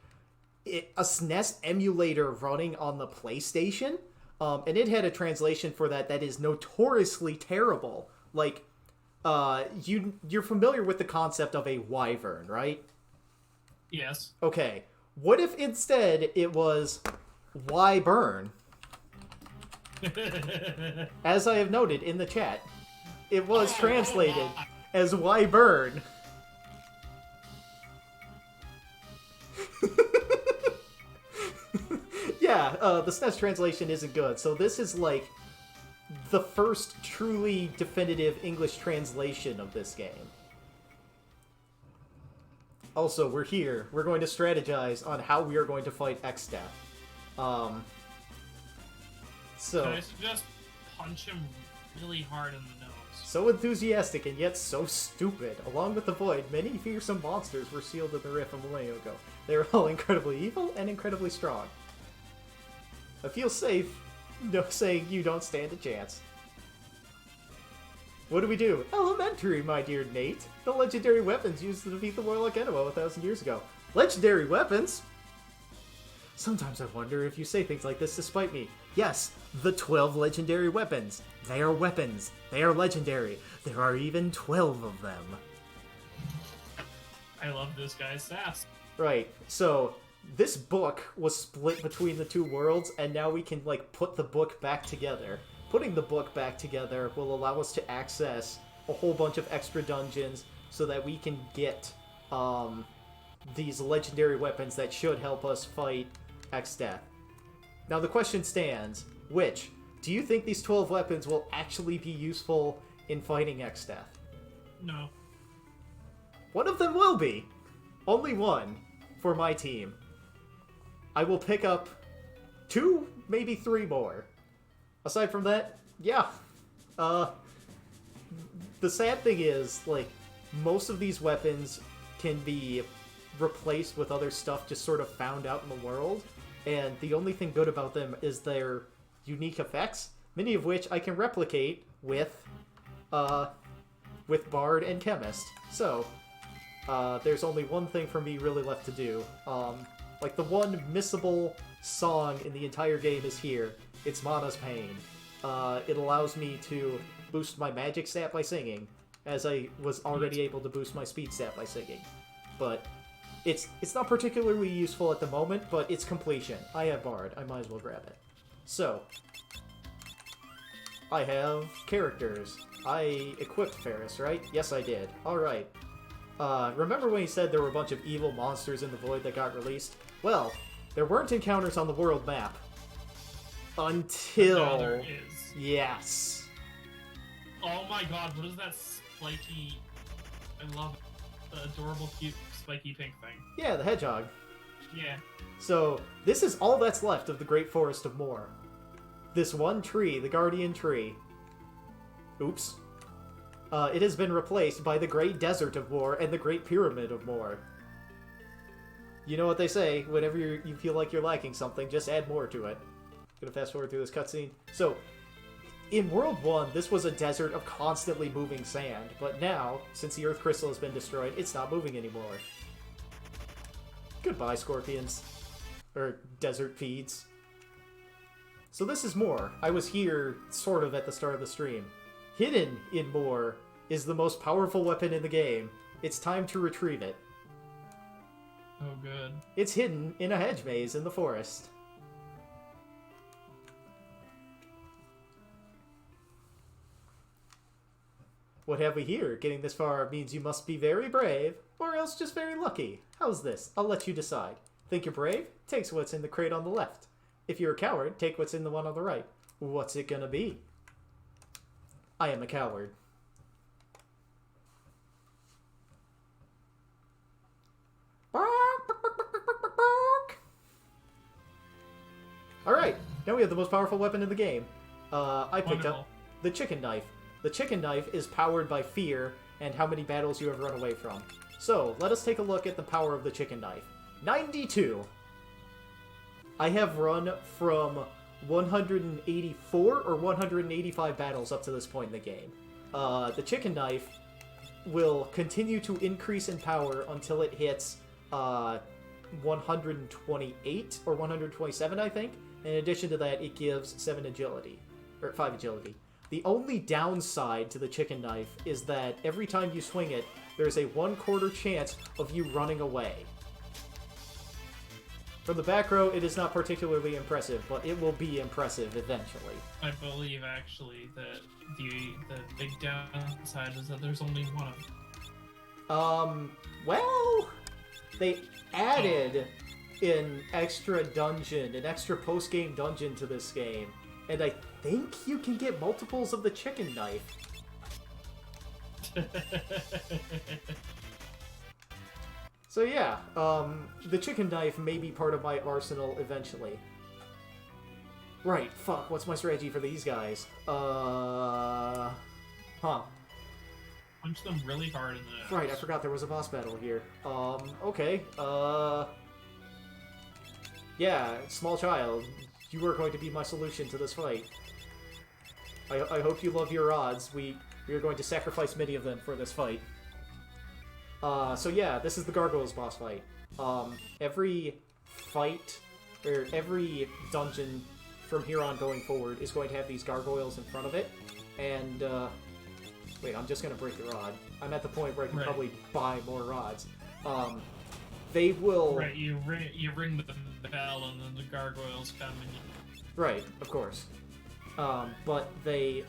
A: a SNES emulator running on the PlayStation, and it had a translation for that is notoriously terrible. Like, you're familiar with the concept of a wyvern, right?
B: Yes.
A: Okay. What if instead it was wyburn? As I have noted in the chat, it was translated as wyburn. Yeah, the SNES translation isn't good, so this is like the first truly definitive English translation of this game. Also, we're here. We're going to strategize on how we are going to fight Exdeath. So...
B: Can I suggest punch him really hard in the nose?
A: So enthusiastic and yet so stupid. Along with the Void, many fearsome monsters were sealed in the Rift a millennia ago. They were all incredibly evil and incredibly strong. I feel safe saying you don't stand a chance. What do we do? Elementary, my dear Nate. The legendary weapons used to defeat the Warlock Enemo 1,000 years ago. Legendary weapons? Sometimes I wonder if you say things like this to spite me. Yes, the 12 legendary weapons. They are weapons. They are legendary. There are even 12 of them.
B: I love this guy's sass.
A: Right, so this book was split between the two worlds, and now we can, like, put the book back together. Putting the book back together will allow us to access a whole bunch of extra dungeons so that we can get these legendary weapons that should help us fight Exdeath. Now the question stands, which? Do you think these 12 weapons will actually be useful in fighting Exdeath?
B: No.
A: One of them will be. Only one for my team. I will pick up 2, maybe 3 more. Aside from that, yeah. The sad thing is, like, most of these weapons can be replaced with other stuff just sort of found out in the world, and the only thing good about them is their unique effects, many of which I can replicate with Bard and Chemist. So, there's only one thing for me really left to do. Like, the one missable song in the entire game is here. It's Mana's Pain. It allows me to boost my magic stat by singing, as I was already able to boost my speed stat by singing. But it's not particularly useful at the moment, but it's completion. I have Bard. I might as well grab it. So, I have characters. I equipped Ferris, right? Yes, I did. Alright. Remember when he said there were a bunch of evil monsters in the void that got released? Well, there weren't encounters on the world map. Until...
B: Now there is.
A: Yes.
B: Oh my god, what is that spiky... I love it. The adorable, cute, spiky pink thing.
A: Yeah, the hedgehog.
B: Yeah.
A: So, this is all that's left of the Great Forest of Moor. This one tree, the Guardian Tree. Oops. It has been replaced by the Great Desert of Moor and the Great Pyramid of Moor. You know what they say, whenever you feel like you're lacking something, just add more to it. Gonna fast forward through this cutscene. So, in World 1, this was a desert of constantly moving sand, but now, since the Earth Crystal has been destroyed, it's not moving anymore. Goodbye, scorpions. Or desert feeds. So this is Moor. I was here, sort of, at the start of the stream. Hidden in Moor is the most powerful weapon in the game. It's time to retrieve it.
B: Oh, good.
A: It's hidden in a hedge maze in the forest. What have we here? Getting this far means you must be very brave, or else just very lucky. How's this? I'll let you decide. Think you're brave? Take what's in the crate on the left. If you're a coward, take what's in the one on the right. What's it gonna be? I am a coward. Alright, now we have the most powerful weapon in the game. I picked up the chicken knife. The chicken knife is powered by fear and how many battles you have run away from. So, let us take a look at the power of the chicken knife. 92! I have run from 184 or 185 battles up to this point in the game. The chicken knife will continue to increase in power until it hits 128 or 127, I think. In addition to that, it gives 7 agility, or 5 agility. The only downside to the chicken knife is that every time you swing it, there's a 1/4 chance of you running away. From the back row, it is not particularly impressive, but it will be impressive eventually.
B: I believe, actually, that the big downside is that there's only one of them.
A: Well, they added an extra dungeon, an extra post-game dungeon to this game, and I think you can get multiples of the chicken knife. So yeah, the chicken knife may be part of my arsenal eventually. Right, fuck, what's my strategy for these guys? Huh.
B: Punch them really hard in the ass.
A: Right, I forgot there was a boss battle here. Okay, yeah, small child, you are going to be my solution to this fight. I hope you love your odds. We are going to sacrifice many of them for this fight. So yeah, this is the Gargoyles boss fight. Every fight, or every dungeon from here on going forward is going to have these gargoyles in front of it. And, wait, I'm just gonna break the rod. I'm at the point where I can probably buy more rods. They will...
B: Right, you ring the bell and then the gargoyles come and you...
A: Right, of course. But they,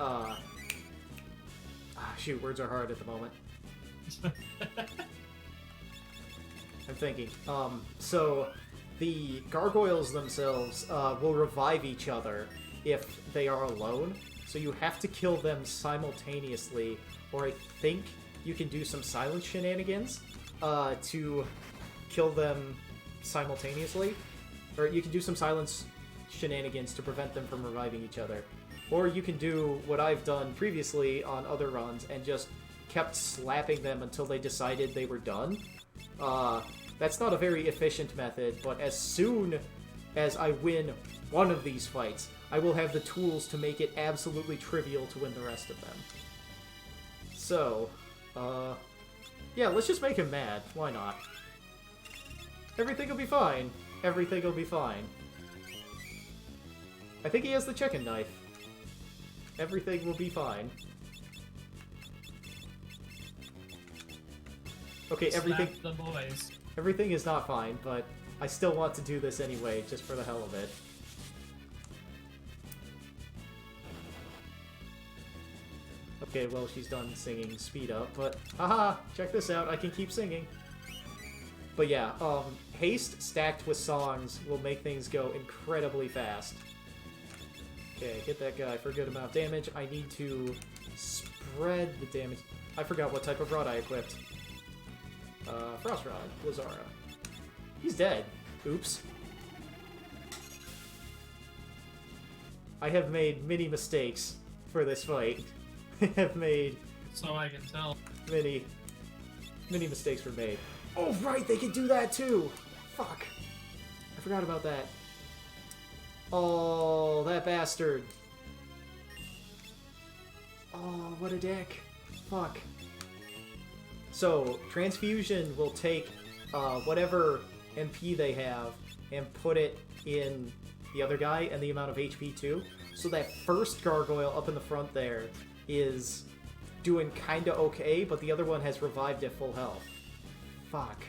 A: shoot, words are hard at the moment. I'm thinking. So, the gargoyles themselves will revive each other if they are alone. So you have to kill them simultaneously, or I think you can do some silence shenanigans to kill them simultaneously. Or you can do some silence shenanigans to prevent them from reviving each other. Or you can do what I've done previously on other runs and just kept slapping them until they decided they were done. That's not a very efficient method, but as soon as I win one of these fights, I will have the tools to make it absolutely trivial to win the rest of them. So, yeah, let's just make him mad. Why not? Everything will be fine. Everything will be fine. I think he has the chicken knife. Everything will be fine. Okay, everything...
B: Slap the boys.
A: Everything is not fine, but I still want to do this anyway, just for the hell of it. Okay, well, she's done singing Speed Up, but haha, check this out, I can keep singing. But yeah, haste stacked with songs will make things go incredibly fast. Okay, hit that guy for a good amount of damage. I need to spread the damage. I forgot what type of rod I equipped. Frost Rod, Blizzara. He's dead. Oops. I have made many mistakes for this fight. I have made...
B: So I can tell.
A: Many mistakes were made. Oh, right, they can do that too! Fuck. I forgot about that. Oh, that bastard. Oh, what a dick. Fuck. So, Transfusion will take whatever MP they have and put it in the other guy and the amount of HP too. So that first gargoyle up in the front there is doing kinda okay, but the other one has revived at full health. Fuck.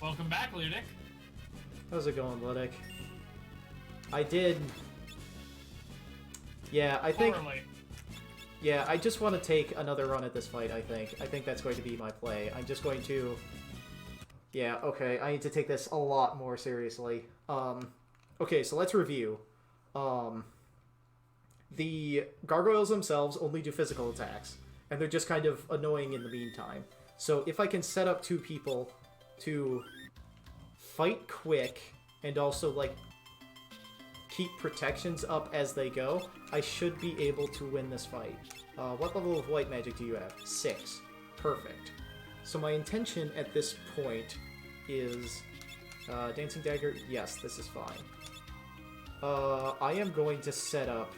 B: Welcome back, Ludic.
A: How's it going, Ludic? I did... Yeah, I think...
B: Poorly.
A: Yeah, I just want to take another run at this fight, I think. I think that's going to be my play. I'm just going to... Yeah, okay, I need to take this a lot more seriously. Okay, so let's review. The gargoyles themselves only do physical attacks, and they're just kind of annoying in the meantime. So if I can set up two people to fight quick and also, like, keep protections up as they go, I should be able to win this fight. What level of white magic do you have? 6. Perfect. So my intention at this point is... Dancing Dagger? Yes, this is fine. I am going to set up...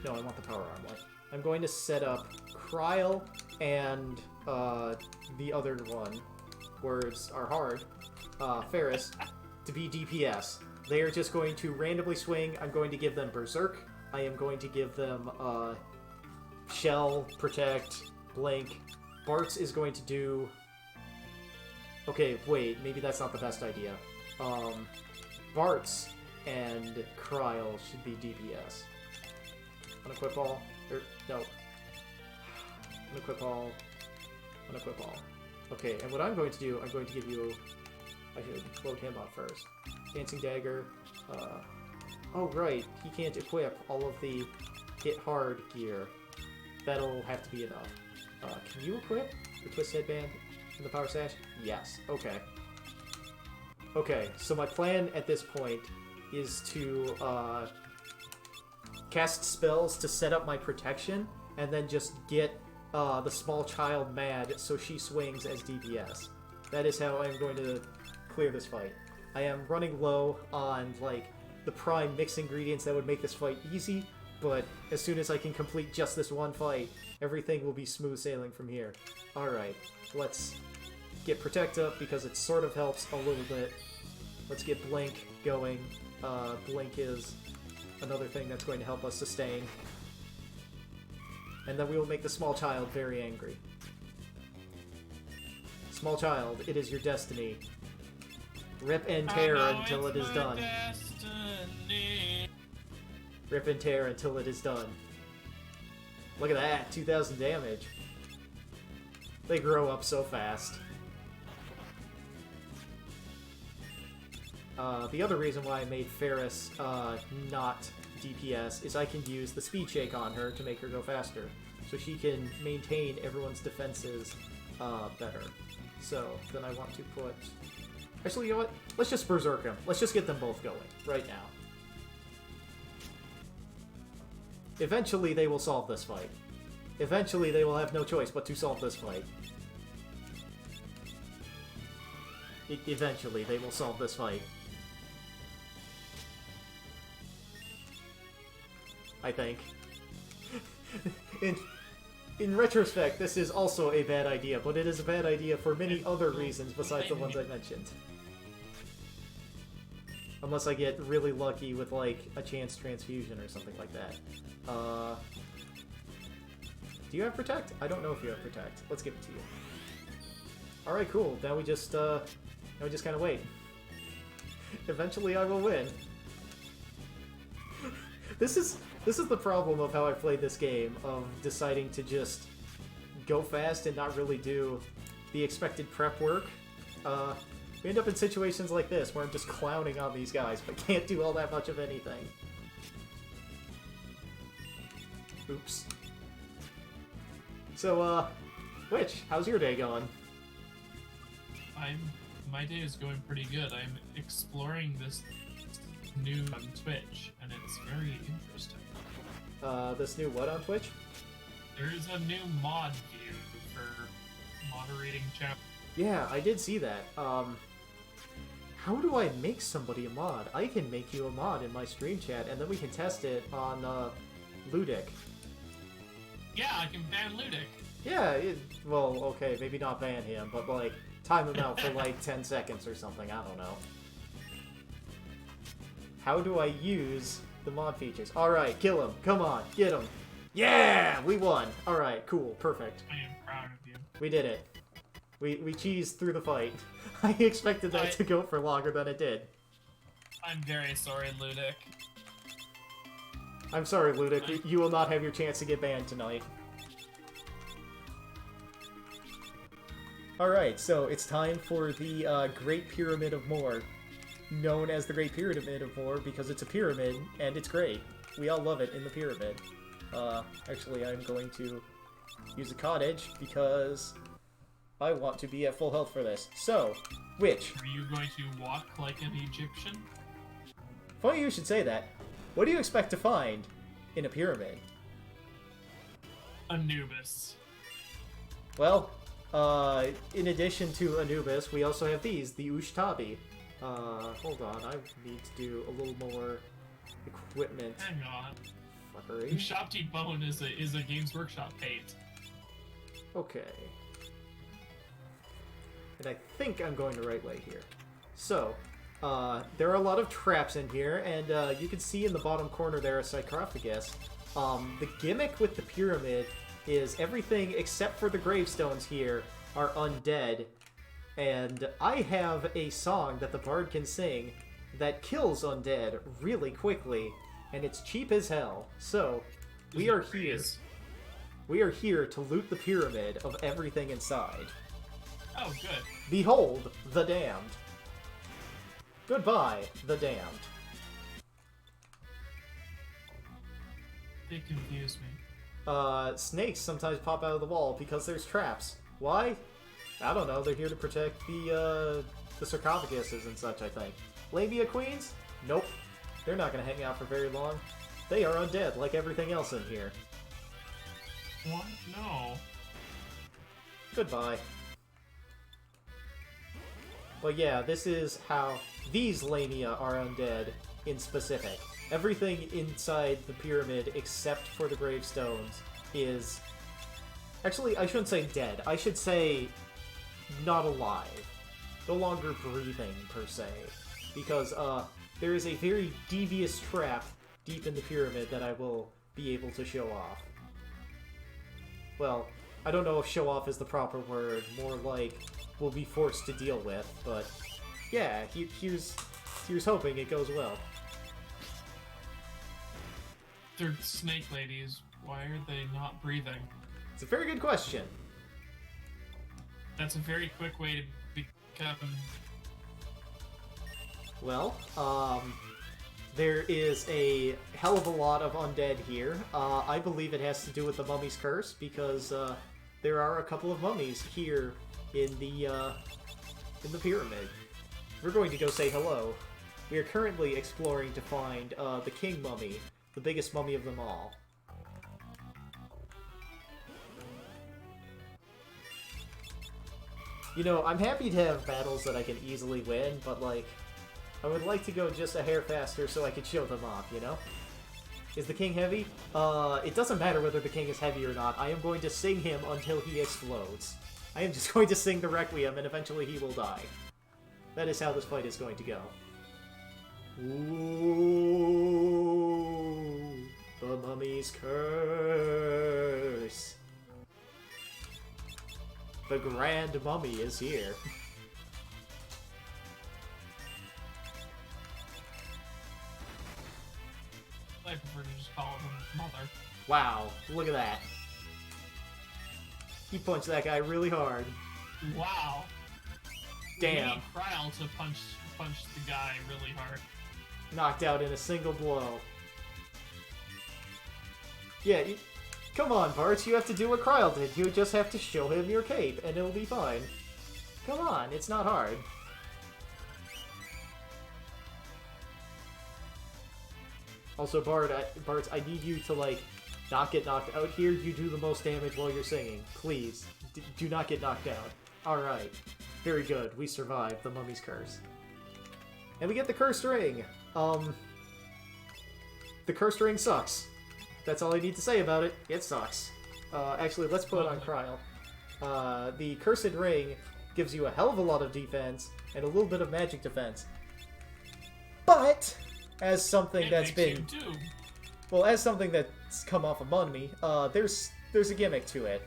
A: No, I want the Power Arm one. I'm going to set up Kryl and the other one, words are hard, Ferris, to be DPS. They are just going to randomly swing. I'm going to give them Berserk. I am going to give them Shell, Protect, Blink. Bartz is going to do... Okay, wait, maybe that's not the best idea. Bartz and Kryl should be DPS. Unequip all. No. Unequip all. Unequip all. Okay, and what I'm going to do, I'm going to give you... I should load him up first. Dancing Dagger. Oh, right. He can't equip all of the hit hard gear. That'll have to be enough. Can you equip the Twist Headband and the Power Sash? Yes. Okay. Okay, so my plan at this point is to cast spells to set up my protection, and then just get the small child mad so she swings as DPS. That is how I'm going to clear this fight. I am running low on, like, the prime mix ingredients that would make this fight easy, but as soon as I can complete just this one fight, everything will be smooth sailing from here. Alright, let's get Protect up because it sort of helps a little bit. Let's get Blink going. Blink is another thing that's going to help us sustain. And then we will make the small child very angry. Small child, it is your destiny. Rip and tear until it is done.
B: Destiny.
A: Rip and tear until it is done. Look at that, 2,000 damage. They grow up so fast. The other reason why I made Ferris not DPS is I can use the Speed Shake on her to make her go faster. So she can maintain everyone's defenses better. So then I want to put... Actually, you know what? Let's just Berserk them. Let's just get them both going right now. Eventually they will solve this fight. Eventually, they will have no choice but to solve this fight. Eventually, they will solve this fight. I think. In retrospect, this is also a bad idea, but it is a bad idea for many other reasons besides the ones I mentioned. Unless I get really lucky with, like, a chance transfusion or something like that. Do you have Protect? I don't know if you have Protect. Let's give it to you. Alright, cool. Now we just kind of wait. Eventually I will win. This is the problem of how I played this game, of deciding to just go fast and not really do the expected prep work. We end up in situations like this, where I'm just clowning on these guys, but can't do all that much of anything. Oops. So, Witch, how's your day going?
B: My day is going pretty good. I'm exploring this new on Twitch, and it's very interesting.
A: This new what on Twitch?
B: There's a new mod view for moderating chat.
A: Yeah, I did see that. How do I make somebody a mod? I can make you a mod in my stream chat, and then we can test it on, Ludic.
B: Yeah, I can ban Ludic.
A: Yeah, well, okay, maybe not ban him, but, like, time him out for, like, 10 seconds or something, I don't know. How do I use the mod features? Alright, kill him. Come on, get him. Yeah! We won! Alright, cool, perfect.
B: I am proud of you.
A: We did it. We cheesed through the fight. I expected that to go for longer than it did.
B: I'm very sorry, Ludic.
A: I'm sorry, Ludic. You will not have your chance to get banned tonight. Alright, so it's time for the Great Pyramid of Moor. Known as the Great Pyramid of Moor because it's a pyramid, and it's great. We all love it in the pyramid. Actually, I'm going to use a cottage because I want to be at full health for this. So, Witch.
B: Are you going to walk like an Egyptian?
A: Funny you should say that. What do you expect to find in a pyramid?
B: Anubis.
A: Well, in addition to Anubis, we also have these, the Ushtabi. Hold on, I need to do a little more equipment.
B: Hang on.
A: Fuckery.
B: Ushapti Bone is a Games Workshop paint.
A: Okay. And I think I'm going the right way here. So, there are a lot of traps in here, and you can see in the bottom corner there a sarcophagus. The gimmick with the pyramid is everything except for the gravestones here are undead. And I have a song that the bard can sing that kills undead really quickly, and it's cheap as hell. So, we are here. We are here to loot the pyramid of everything inside.
B: Oh, good.
A: Behold, the damned. Goodbye, the damned.
B: They confuse me.
A: Snakes sometimes pop out of the wall because there's traps. Why? I don't know, they're here to protect the sarcophaguses and such, I think. Labia queens? Nope. They're not gonna hang out for very long. They are undead, like everything else in here.
B: What? No.
A: Goodbye. But yeah, this is how these Lamia are undead in specific. Everything inside the pyramid, except for the gravestones, is... Actually, I shouldn't say dead. I should say not alive. No longer breathing, per se. Because, there is a very devious trap deep in the pyramid that I will be able to show off. Well, I don't know if show off is the proper word, more like we'll be forced to deal with, but yeah, here's hoping it goes well.
B: They're snake ladies. Why are they not breathing?
A: It's a very good question.
B: That's a very quick way to become...
A: Well, there is a hell of a lot of undead here. I believe it has to do with the mummy's curse, because there are a couple of mummies here in the pyramid. We're going to go say hello. We are currently exploring to find the king mummy, the biggest mummy of them all. You know, I'm happy to have battles that I can easily win, but, like, I would like to go just a hair faster so I could show them off, you know? Is the king heavy? It doesn't matter whether the king is heavy or not. I am going to sing him until he explodes. I am just going to sing the Requiem, and eventually he will die. That is how this fight is going to go. Ooh, the mummy's curse. The Grand Mummy is here.
B: I prefer to just call him Mother.
A: Wow, look at that. He punched that guy really hard.
B: Wow.
A: Damn.
B: We need Kryle to punch the guy really hard.
A: Knocked out in a single blow. Yeah, come on, Bart, you have to do what Kryle did. You just have to show him your cape, and it'll be fine. Come on, it's not hard. Also, Bart, I need you to, like, not get knocked out here. You do the most damage while you're singing. Please, do not get knocked out. Alright. Very good. We survived the mummy's curse. And we get the cursed ring. The cursed ring sucks. That's all I need to say about it. It sucks. Actually, let's put it on Kryle. The cursed ring gives you a hell of a lot of defense and a little bit of magic defense. But, as something that's been... Well, as something that's come off of Mummy, there's a gimmick to it.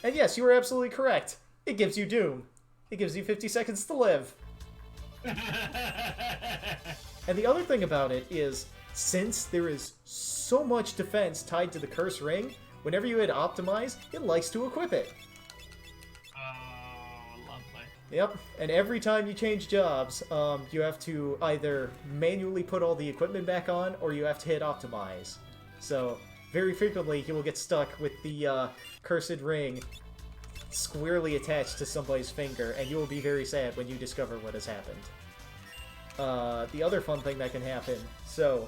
A: And yes, you were absolutely correct. It gives you Doom. It gives you 50 seconds to live. And the other thing about it is, since there is so much defense tied to the Curse Ring, whenever you hit Optimize, it likes to equip it.
B: Oh, lovely.
A: Yep, and every time you change jobs, you have to either manually put all the equipment back on, or you have to hit Optimize. So, very frequently, you will get stuck with the Cursed Ring squarely attached to somebody's finger, and you will be very sad when you discover what has happened. The other fun thing that can happen, so,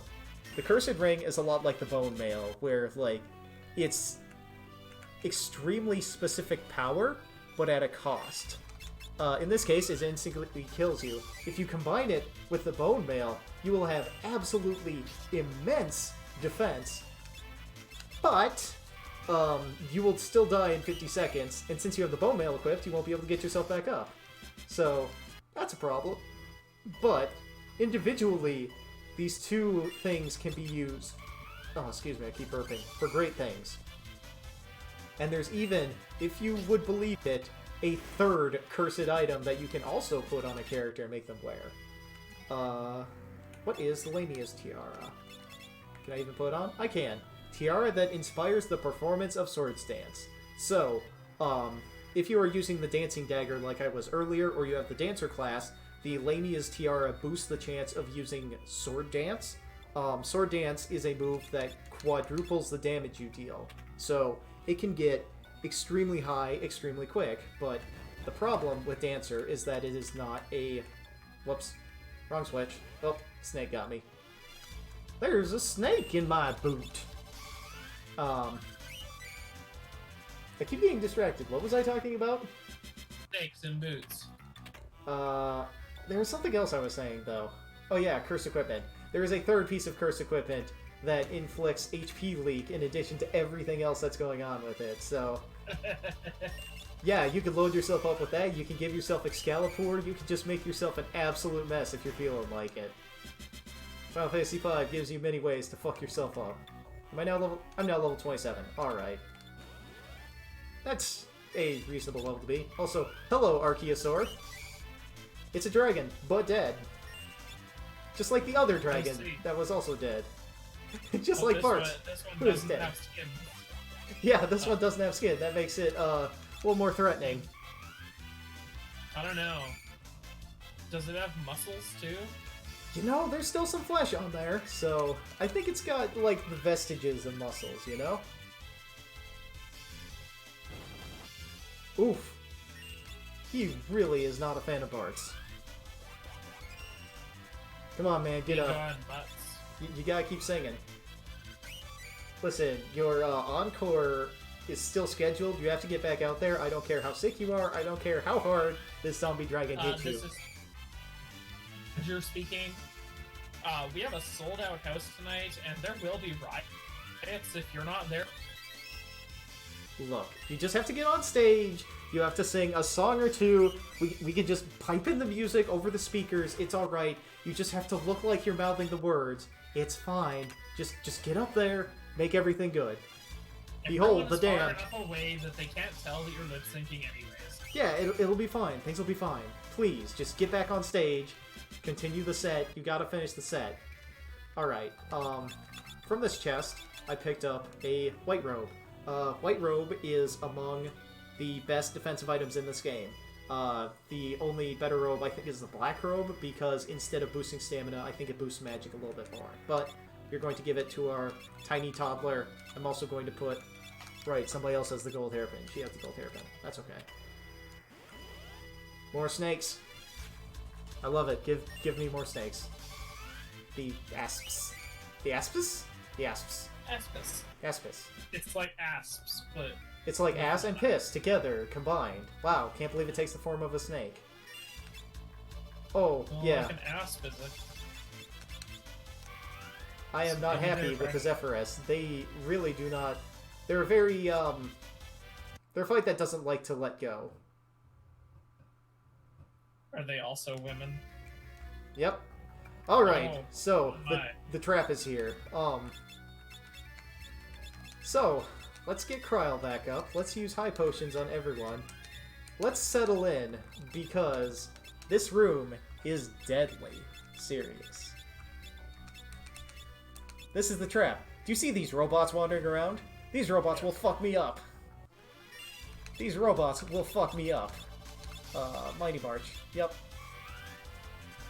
A: the Cursed Ring is a lot like the Bone Mail, where, like, it's extremely specific power, but at a cost. In this case, it instantly kills you. If you combine it with the Bone Mail, you will have absolutely immense defense, but you will still die in 50 seconds, and since you have the Bone Mail equipped, you won't be able to get yourself back up. So, that's a problem. But, individually, these two things can be used... Oh, excuse me, I keep burping. For great things. And there's even, if you would believe it, a third cursed item that you can also put on a character and make them wear. What is the Lamia's Tiara? Can I even put it on? I can. Tiara that inspires the performance of Swords Dance. So, if you are using the Dancing Dagger like I was earlier, or you have the Dancer class, the Lamia's Tiara boosts the chance of using Sword Dance. Sword Dance is a move that quadruples the damage you deal. So, it can get extremely high, extremely quick, but the problem with Dancer is that it is not a... Whoops. Wrong switch. Oh, snake got me. There's a snake in my boot! I keep being distracted. What was I talking about?
B: Snakes and boots.
A: There was something else I was saying, though. Oh yeah, Curse Equipment. There is a third piece of Curse Equipment that inflicts HP leak in addition to everything else that's going on with it, so... Yeah, you can load yourself up with that, you can give yourself Excalibur, you can just make yourself an absolute mess if you're feeling like it. Final Fantasy V gives you many ways to fuck yourself up. I'm now level 27. Alright. That's a reasonable level to be. Also, hello, Archaeosaur. It's a dragon, but dead. Just like the other dragon that was also dead. Just like Bart, who is dead.
B: Have skin.
A: Yeah, this one doesn't have skin. That makes it a little more threatening.
B: I don't know. Does it have muscles too?
A: You know, there's still some flesh on there, so I think it's got, like, the vestiges of muscles, you know? Oof. He really is not a fan of Bart's. Come on, man, get up. You gotta keep singing. Listen, your encore is still scheduled. You have to get back out there. I don't care how sick you are. I don't care how hard this zombie dragon hits you.
B: As you're speaking, we have a sold-out house tonight, and there will be riots if you're not there.
A: Look, you just have to get on stage. You have to sing a song or two. We can just pipe in the music over the speakers. It's all right. You just have to look like you're mouthing the words. It's fine. Just get up there. Make everything good. Behold the damned.
B: Far enough away that they can't tell that you're lip syncing anyways.
A: Yeah, it'll be fine. Things will be fine. Please, just get back on stage. Continue the set. You gotta finish the set. Alright, from this chest, I picked up a white robe. White robe is among the best defensive items in this game. The only better robe, I think, is the black robe, because instead of boosting stamina, I think it boosts magic a little bit more. But you're going to give it to our tiny toddler. I'm also going to put... Right, somebody else has the gold hairpin. She has the gold hairpin. That's okay. More snakes. I love it. Give me more snakes. The asps. The asps? The asps.
B: Aspis.
A: Aspis.
B: It's like asps, but...
A: It's like ass and piss together, combined. Wow, can't believe it takes the form of a snake. Oh, yeah.
B: Like an asp is it?
A: I am not happy with the Zephyrus. They really do not... They're a very, they're a fight that doesn't like to let go.
B: Are they also women?
A: Yep. Alright,
B: Oh,
A: so,
B: my.
A: the trap is here. So, let's get Kryl back up. Let's use high potions on everyone. Let's settle in, because this room is deadly serious. This is the trap. Do you see these robots wandering around? These robots will fuck me up. These robots will fuck me up. Mighty March. Yep.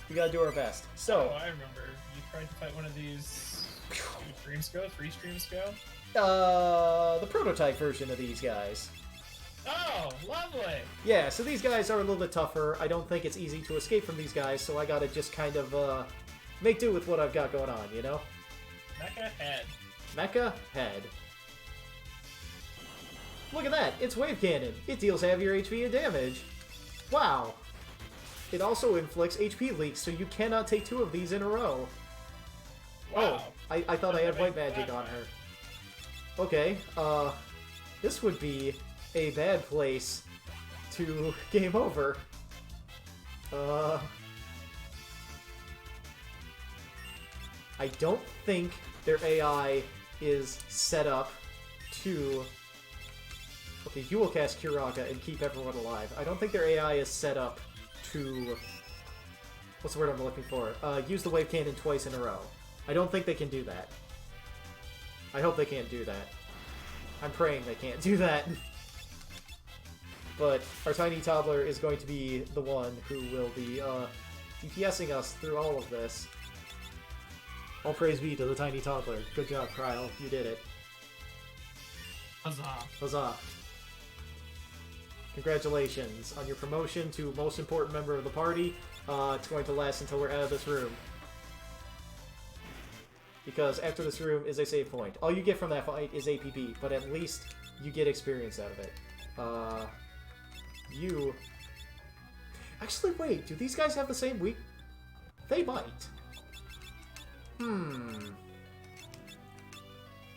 A: We gotta do our best. So...
B: Oh, I remember. You tried to fight one of these... 2 streams ago? 3 streams ago?
A: The prototype version of these guys.
B: Oh, lovely!
A: Yeah, so these guys are a little bit tougher. I don't think it's easy to escape from these guys, so I gotta just kind of, make do with what I've got going on, you know?
B: Mecha head.
A: Mecha head. Look at that! It's Wave Cannon! It deals half your HP and damage! Wow! It also inflicts HP leaks, so you cannot take 2 of these in a row.
B: Wow.
A: Oh, I thought I had white magic on her. Okay, this would be a bad place to game over. I don't think their AI is set up to... Okay, you will cast Kiraga and keep everyone alive. I don't think their AI is set up to... What's the word I'm looking for? Use the Wave Cannon twice in a row. I don't think they can do that. I hope they can't do that. I'm praying they can't do that. But our tiny toddler is going to be the one who will be DPSing us through all of this. All praise be to the tiny toddler. Good job, Kryl. You did it.
B: Huzzah.
A: Huzzah. Congratulations on your promotion to most important member of the party. It's going to last until we're out of this room. Because after this room is a save point. All you get from that fight is APB, but at least you get experience out of it. You... Actually, wait, do these guys have the same weak... They might.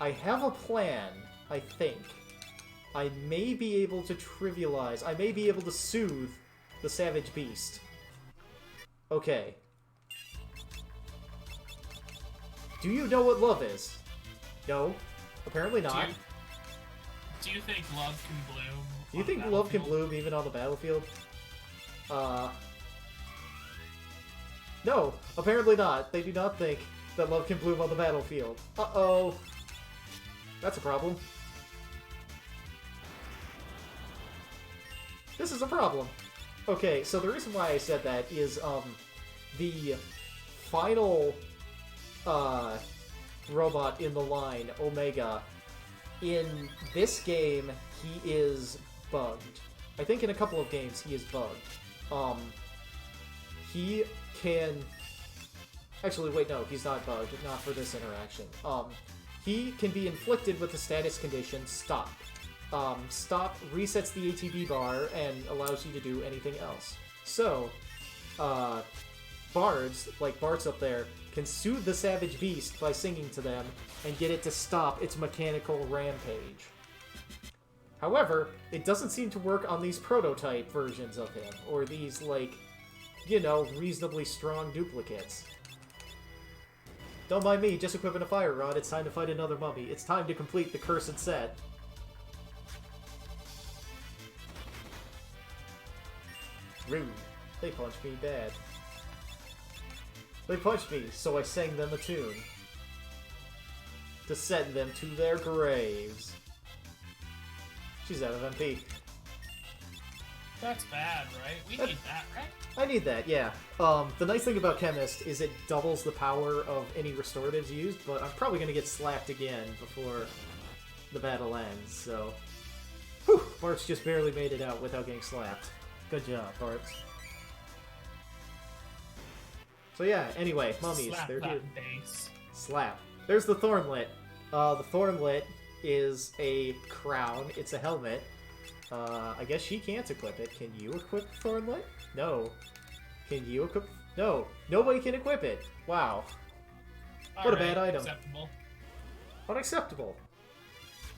A: I have a plan, I think. I may be able to trivialize... I may be able to soothe the Savage Beast. Okay. Do you know what love is? No. Apparently not.
B: Do you think love can bloom?
A: Do you think love can bloom even on the battlefield? No. Apparently not. They do not think that love can bloom on the battlefield. Uh-oh. That's a problem. This is a problem. Okay, so the reason why I said that is, the final... robot in the line, Omega, in this game, he is bugged. I think in a couple of games he is bugged. He can... Actually, wait, no, he's not bugged, not for this interaction. He can be inflicted with the status condition, stop. stop resets the ATB bar and allows you to do anything else. So, bards, like Bart's up there, can soothe the savage beast by singing to them and get it to stop its mechanical rampage. However, it doesn't seem to work on these prototype versions of him, or these, like, you know, reasonably strong duplicates. Don't mind me, just equipping a fire rod, it's time to fight another mummy. It's time to complete the cursed set. Rude. They punched me bad. They punched me, so I sang them a tune. To send them to their graves. She's out of MP.
B: That's bad, right? We need that, right?
A: I need that, yeah. The nice thing about Chemist is it doubles the power of any restoratives used, but I'm probably going to get slapped again before the battle ends, so... Whew! Bart's just barely made it out without getting slapped. Good job, Bart's. So yeah, anyway, mummies,
B: Slap
A: they're
B: that
A: here.
B: base.
A: Slap. There's the Thornlet. The Thornlet is a crown. It's a helmet. I guess she can't equip it. Can you equip Thornlet? No. Can you equip... No. Nobody can equip it. Wow. What a bad item.
B: Acceptable.
A: Unacceptable.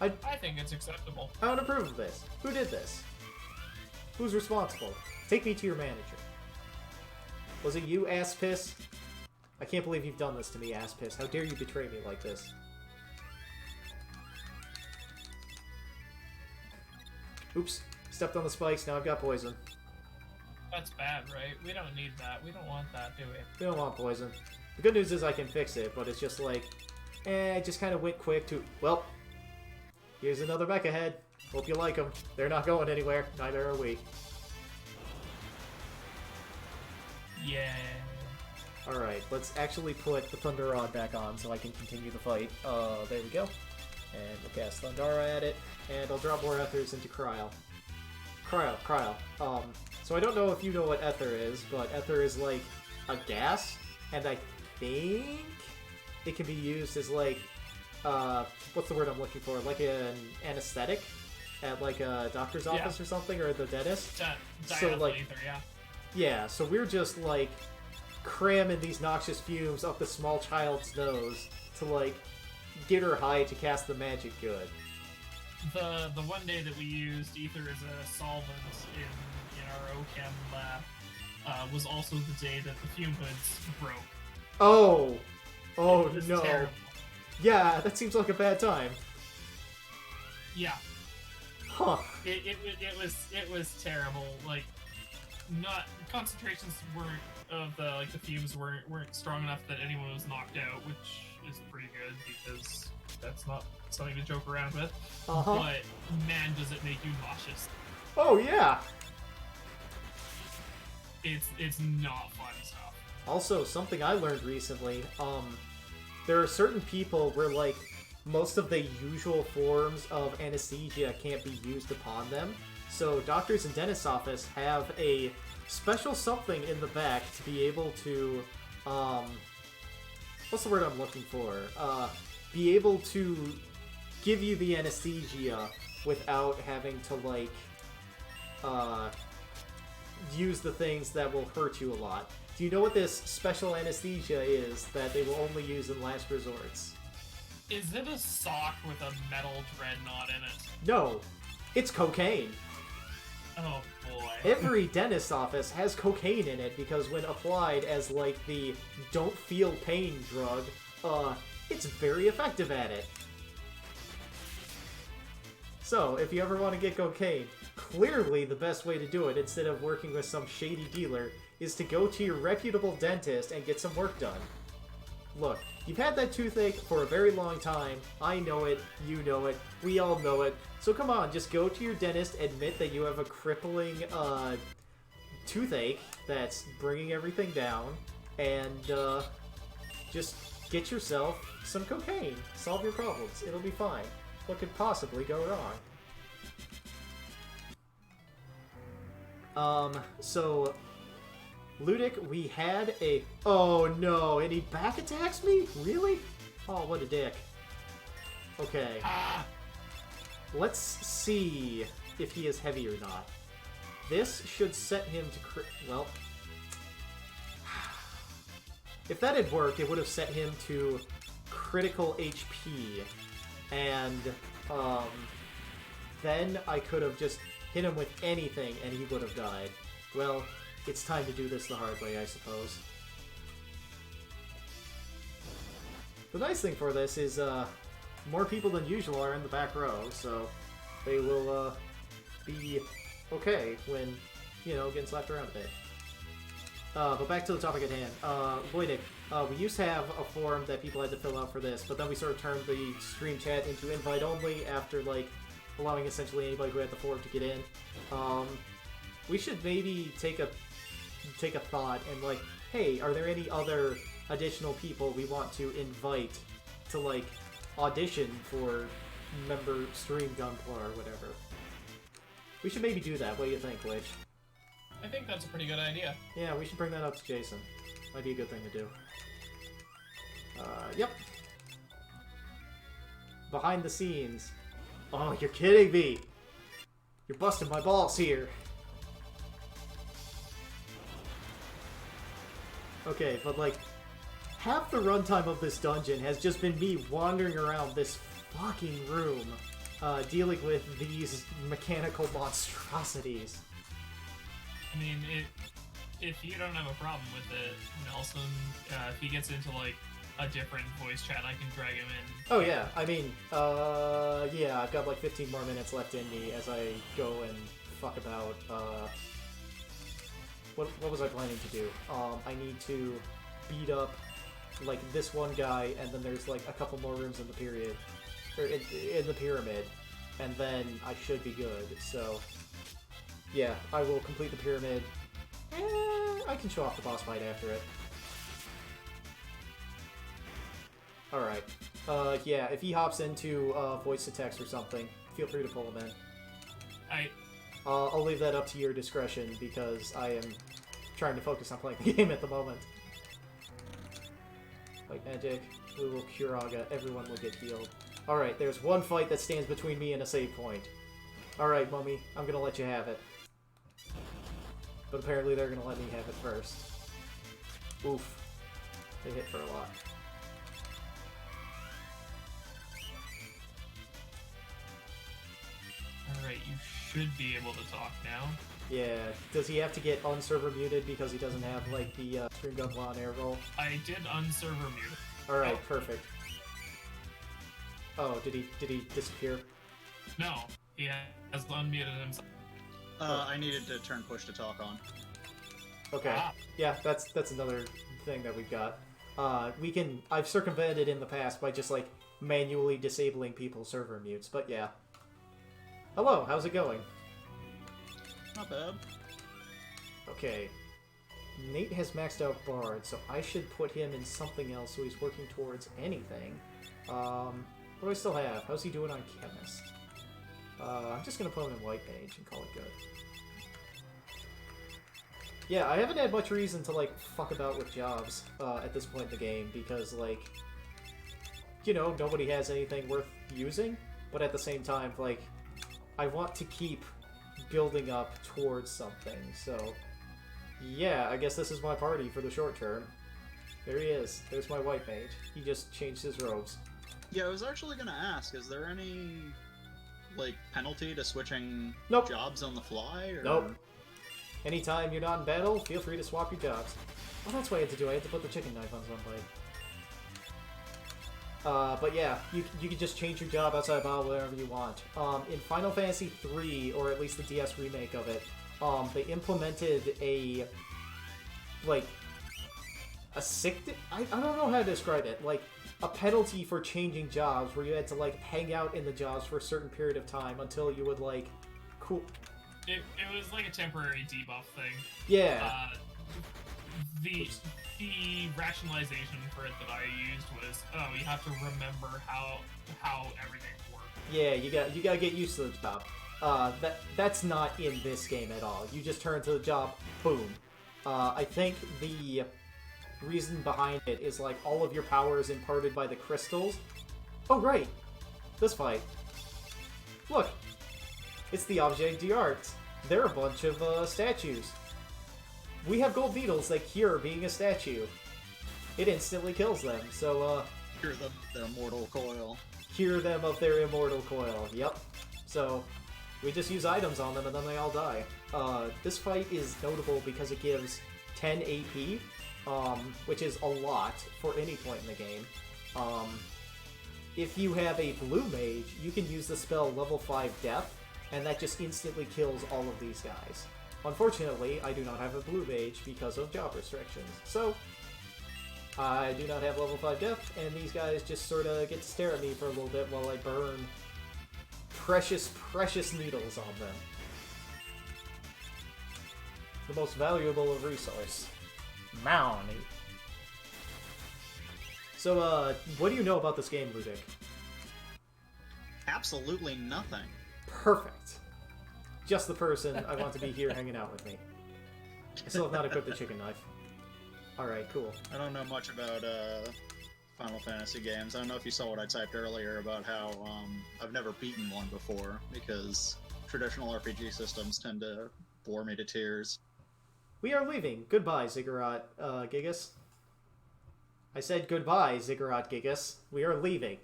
B: I think it's acceptable.
A: I don't approve of this. Who did this? Who's responsible? Take me to your manager. Was it you, ass piss? I can't believe you've done this to me, ass piss. How dare you betray me like this? Oops. Stepped on the spikes, now I've got poison.
B: That's bad, right? We don't need that. We don't want that, do we?
A: We don't want poison. The good news is I can fix it, but it's just like... it just kind of went quick to... Well, here's another mecha head. Hope you like them. They're not going anywhere. Neither are we.
B: Yeah.
A: Alright, let's actually put the Thunder Rod back on so I can continue the fight. There we go. And we'll cast Thundara at it, and I'll drop more Ethers into Cryle. Cryle. So I don't know if you know what Ether is, but Ether is like a gas, and I think it can be used as like, what's the word I'm looking for? Like an anesthetic at like a doctor's office or something, or the dentist.
B: So like, yeah.
A: Yeah, so we're just like cramming these noxious fumes up the small child's nose to like get her high to cast the magic good.
B: The one day that we used ether as a solvent in our OChem lab was also the day that the fume hoods broke.
A: Oh no.
B: Terrible.
A: Yeah, that seems like a bad time.
B: Yeah.
A: Huh.
B: It was terrible. Like, not concentrations weren't the fumes weren't strong enough that anyone was knocked out, which is pretty good because that's not something to joke around with. But man, does it make you nauseous.
A: Oh yeah.
B: It's not fun stuff.
A: Also, something I learned recently, there are certain people where like most of the usual forms of anesthesia can't be used upon them. So doctors and dentists' office have a special something in the back to be able to, what's the word I'm looking for? Be able to give you the anesthesia without having to, like, use the things that will hurt you a lot. Do you know what this special anesthesia is that they will only use in last resorts?
B: Is it a sock with a metal dreadnought in it?
A: No, it's cocaine.
B: Oh boy.
A: Every dentist's office has cocaine in it because when applied as like the don't feel pain drug, it's very effective at it. So, if you ever want to get cocaine, clearly the best way to do it instead of working with some shady dealer is to go to your reputable dentist and get some work done. Look, you've had that toothache for a very long time. I know it, you know it, we all know it. So come on, just go to your dentist, admit that you have a crippling toothache that's bringing everything down, and just get yourself some cocaine. Solve your problems. It'll be fine. What could possibly go wrong? So... Ludic, we had a... Oh no, and he back attacks me? Really? Oh, what a dick. Okay. let's see if he is heavy or not. This should set him to well, if that had worked, it would have set him to critical HP, and then I could have just hit him with anything and he would have died. Well, it's time to do this the hard way, I suppose. The nice thing for this is more people than usual are in the back row, so they will be okay when, you know, getting slapped around a bit. But back to the topic at hand. Voidic, we used to have a form that people had to fill out for this, but then we sort of turned the stream chat into invite only after, like, allowing essentially anybody who had the form to get in. We should maybe take a thought and, like, hey, are there any other additional people we want to invite to, like, audition for member stream Gunpla or whatever? We should maybe do that. What do you think, Witch?
B: I think that's a pretty good idea.
A: Yeah, we should bring that up to Jason. Might be a good thing to do. Yep. Behind the scenes. Oh, you're kidding me! You're busting my balls here! Okay, but like, half the runtime of this dungeon has just been me wandering around this fucking room, dealing with these mechanical monstrosities.
B: I mean, if you don't have a problem with it, Nelson, if he gets into, like, a different voice chat, I can drag him in.
A: Oh, yeah. I mean, yeah, I've got, like, 15 more minutes left in me as I go and fuck about, what was I planning to do? I need to beat up, like, this one guy, and then there's, like, a couple more rooms in the period, or in the pyramid, and then I should be good, so... Yeah, I will complete the pyramid. I can show off the boss fight after it. Alright. Yeah, if he hops into voice to text or something, feel free to pull him in. I'll leave that up to your discretion because I am trying to focus on playing the game at the moment. Like magic, we will cure Aga, everyone will get healed. Alright, there's one fight that stands between me and a save point. Alright, Mummy, I'm gonna let you have it. But apparently they're gonna let me have it first. Oof. They hit for a lot.
B: Alright, you should be able to talk now.
A: Yeah. Does he have to get unserver muted because he doesn't have, like, the Stream Gunpla on air roll?
B: I did unserver mute.
A: Alright, perfect. Oh, did he disappear?
B: No, he has unmuted himself.
C: I needed to turn push to talk on.
A: Okay. Yeah, that's another thing that we've got. I've circumvented in the past by just, like, manually disabling people's server mutes, but yeah. Hello, how's it going?
C: Not bad.
A: Okay. Nate has maxed out Bard, so I should put him in something else so he's working towards anything. What do I still have? How's he doing on Chemist? I'm just gonna put him in White Mage and call it good. Yeah, I haven't had much reason to, like, fuck about with jobs at this point in the game, because, like, you know, nobody has anything worth using, but at the same time, like, I want to keep building up towards something, so yeah, I guess this is my party for the short term. There he is. There's my White Mage. He just changed his robes.
C: Yeah, I was actually gonna ask, is there any, like, penalty to switching
A: Nope.
C: jobs on the fly? Or...
A: Nope. Anytime you're not in battle, feel free to swap your jobs. Oh, that's what I had to do. I had to put the chicken knife on somebody. But yeah, you can just change your job outside of battle whenever you want. In Final Fantasy III, or at least the DS remake of it, they implemented a sick... I don't know how to describe it. Like, a penalty for changing jobs where you had to, like, hang out in the jobs for a certain period of time until you would, like, cool...
B: It was like a temporary debuff thing.
A: Yeah.
B: The rationalization for it that I used was, oh, you have to remember how everything works.
A: Yeah, you gotta get used to the job. That's not in this game at all. You just turn to the job, boom. I think the reason behind it is, like, all of your power is imparted by the crystals. Oh, right! This fight. Look, It's the objet d'art. They're a bunch of statues. We have gold needles that cure being a statue. It instantly kills them, so
C: Cure them their mortal coil.
A: cure them of their immortal coil. Yep. So we just use items on them and then they all die. This fight is notable because it gives 10 AP, which is a lot for any point in the game. If you have a blue mage, you can use the spell level 5 Death, and that just instantly kills all of these guys. Unfortunately, I do not have a blue mage because of job restrictions, so I do not have level 5 Death, and these guys just sort of get to stare at me for a little bit while I burn precious, precious needles on them. The most valuable of resource. Money. So, what do you know about this game, Ludic?
C: Absolutely nothing.
A: Perfect. Just the person I want to be here hanging out with me. I still have not equipped the chicken knife. Alright, cool.
C: I don't know much about Final Fantasy games. I don't know if you saw what I typed earlier about how I've never beaten one before, because traditional RPG systems tend to bore me to tears.
A: We are leaving. Goodbye, Ziggurat Gigas. I said goodbye, Ziggurat Gigas. We are leaving.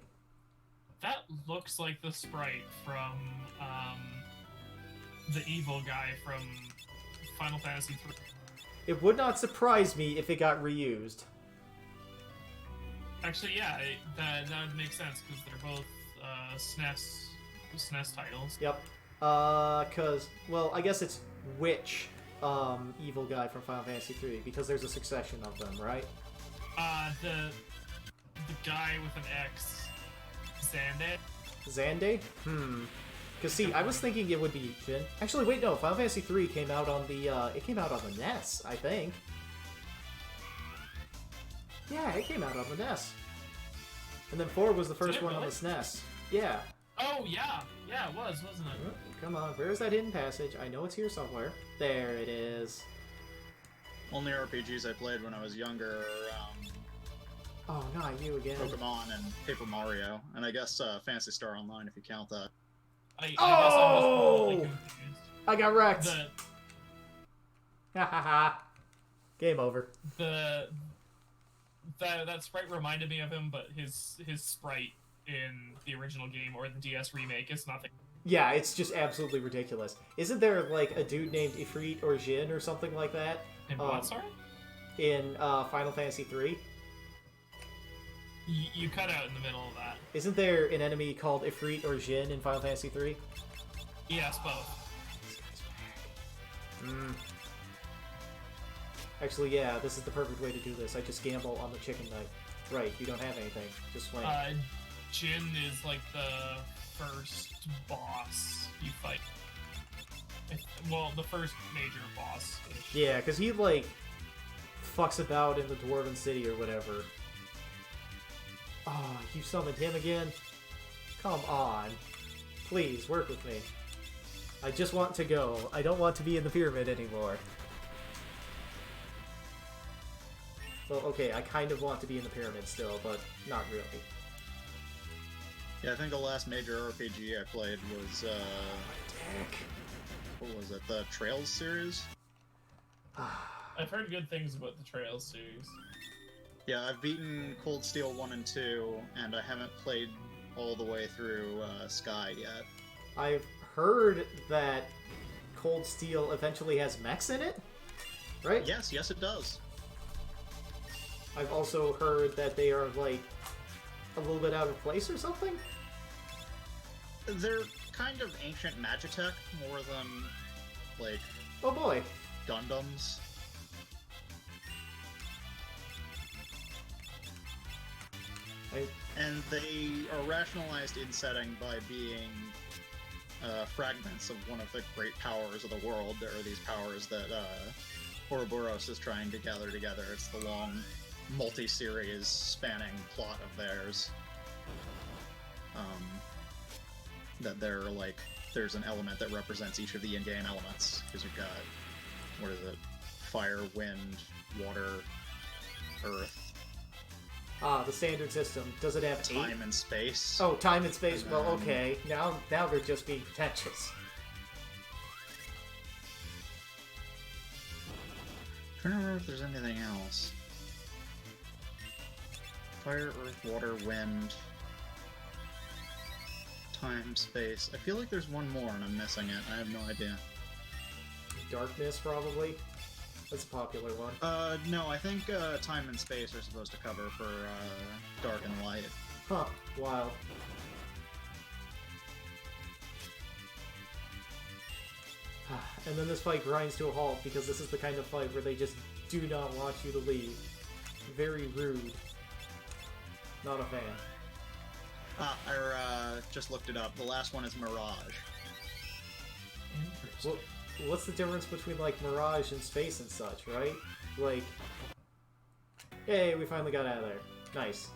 B: That looks like the sprite from the evil guy from Final Fantasy 3.
A: It would not surprise me if it got reused.
B: Actually, yeah, that would make sense because they're both SNES titles.
A: Yep. Well, I guess it's which evil guy from Final Fantasy 3, because there's a succession of them, right?
B: The guy with an X, Xande.
A: Xande? Because see, I was thinking it would be Jin. Actually, wait, no. Final Fantasy 3 came out on the NES, I think. Yeah, it came out on the NES. And then 4 was the first one on the SNES. Yeah.
B: Oh yeah, yeah, it was, wasn't it?
A: Come on, where's that hidden passage? I know it's here somewhere. There it is.
C: Only RPGs I played when I was younger are
A: Oh, not you again.
C: Pokemon and Paper Mario, and I guess Phantasy Star Online if you count that.
B: I guess I was probably confused.
A: I got wrecked. Ha ha ha. Game over.
B: That sprite reminded me of him, but his sprite in the original game or the DS remake is nothing.
A: Yeah, it's just absolutely ridiculous. Isn't there, like, a dude named Ifrit or Jin or something like that?
B: In what, sorry?
A: In Final Fantasy 3?
B: You cut out in the middle of that.
A: Isn't there an enemy called Ifrit or Jin in Final Fantasy 3?
B: Yes, both.
A: Actually, yeah, this is the perfect way to do this. I just gamble on the chicken knife. Right, you don't have anything. Just swing.
B: Jin is like the first boss you fight. Well, the first major boss.
A: Yeah, because he, like, fucks about in the Dwarven City or whatever. Oh, you summoned him again? Come on. Please, work with me. I just want to go. I don't want to be in the pyramid anymore. Well, okay, I kind of want to be in the pyramid still, but not really.
C: Yeah, I think the last major RPG I played was, what was it, the Trails series?
B: I've heard good things about the Trails series.
C: Yeah, I've beaten Cold Steel 1 and 2, and I haven't played all the way through Sky yet.
A: I've heard that Cold Steel eventually has mechs in it, right?
C: Yes, it does.
A: I've also heard that they are, like, a little bit out of place or something?
C: They're kind of ancient Magitech more than, like...
A: Oh boy.
C: Gundams. And they are rationalized in setting by being fragments of one of the great powers of the world. There are these powers that Ouroboros is trying to gather together. It's the long, multi-series spanning plot of theirs. That they're like, there's an element that represents each of the in-game elements. Because you've got, what is it? Fire, wind, water, earth.
A: Ah, the standard system. Does it have
C: time and space?
A: Oh, time and space. Well, okay. Now they're just being pretentious.
C: trying to remember if there's anything else. Fire, earth, water, wind. Time, space. I feel like there's one more and I'm missing it. I have no idea.
A: Darkness, probably? That's a popular one.
C: No, I think time and space are supposed to cover for dark and light.
A: Huh, wild. And then this fight grinds to a halt because this is the kind of fight where they just do not want you to leave. Very rude. Not a fan.
C: I just looked it up. The last one is Mirage.
B: Interesting.
A: What's the difference between, like, Mirage and space and such, right? Like, yay, we finally got out of there. Nice.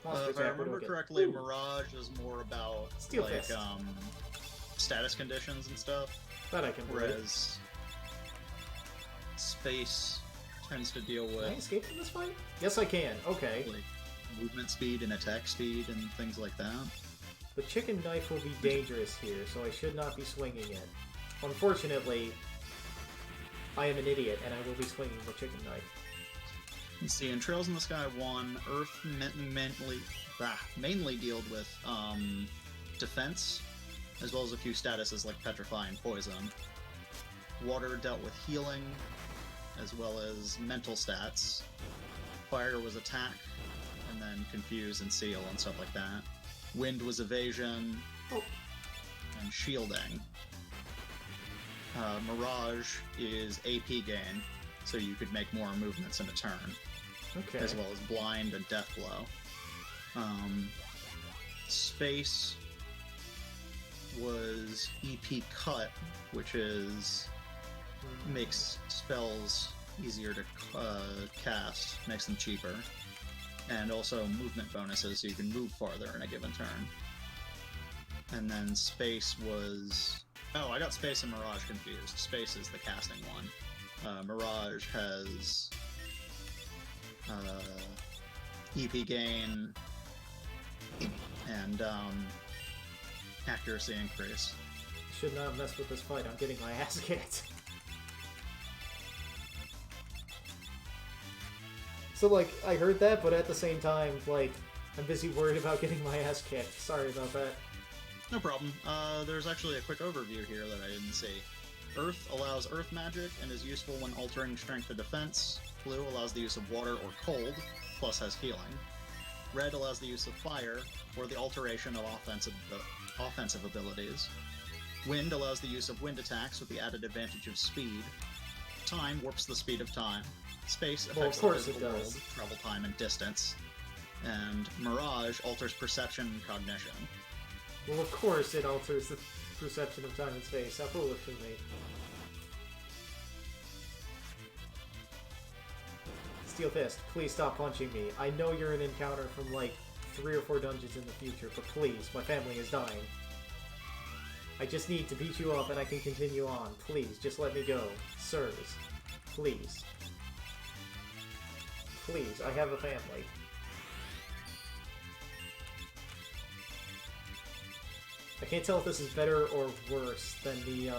C: If I remember correctly, Mirage is more about,
A: Steel
C: like,
A: Fist.
C: status conditions and stuff.
A: That I can believe.
C: Whereas space tends to deal
A: Can I
C: with
A: escape from this fight? Yes, I can. Okay.
C: like movement speed and attack speed and things like that.
A: The chicken knife will be dangerous here, so I should not be swinging it. Unfortunately, I am an idiot, and I will be swinging the chicken knife.
C: Let's see, in Trails in the Sky 1, Earth mainly dealt with defense, as well as a few statuses like Petrify and Poison. Water dealt with healing, as well as mental stats. Fire was attack, and then Confuse and Seal and stuff like that. Wind was evasion, and shielding. Mirage is AP gain, so you could make more movements in a turn.
A: Okay.
C: As well as blind and death blow. Space was EP cut, which is makes spells easier to cast, makes them cheaper, and also movement bonuses, so you can move farther in a given turn. And then space was I got space and Mirage confused. Space is the casting one. Mirage has EP gain and accuracy increase.
A: Should not have messed with this fight. I'm getting my ass kicked. So, like, I heard that, but at the same time, like, I'm busy worried about getting my ass kicked. Sorry about that.
C: No problem. There's actually a quick overview here that I didn't see. Earth allows earth magic and is useful when altering strength or defense. Blue allows the use of water or cold, plus has healing. Red allows the use of fire, or the alteration of offensive abilities. Wind allows the use of wind attacks with the added advantage of speed. Time warps the speed of time. Space affects the physical world, travel time, and distance. And Mirage alters perception and cognition.
A: Well, of course it alters the perception of time and space. How foolish of me. Steel Fist, please stop punching me. I know you're an encounter from, like, 3 or 4 dungeons in the future, but please, my family is dying. I just need to beat you up and I can continue on. Please, just let me go. Sirs. Please. Please, I have a family. I can't tell if this is better or worse than the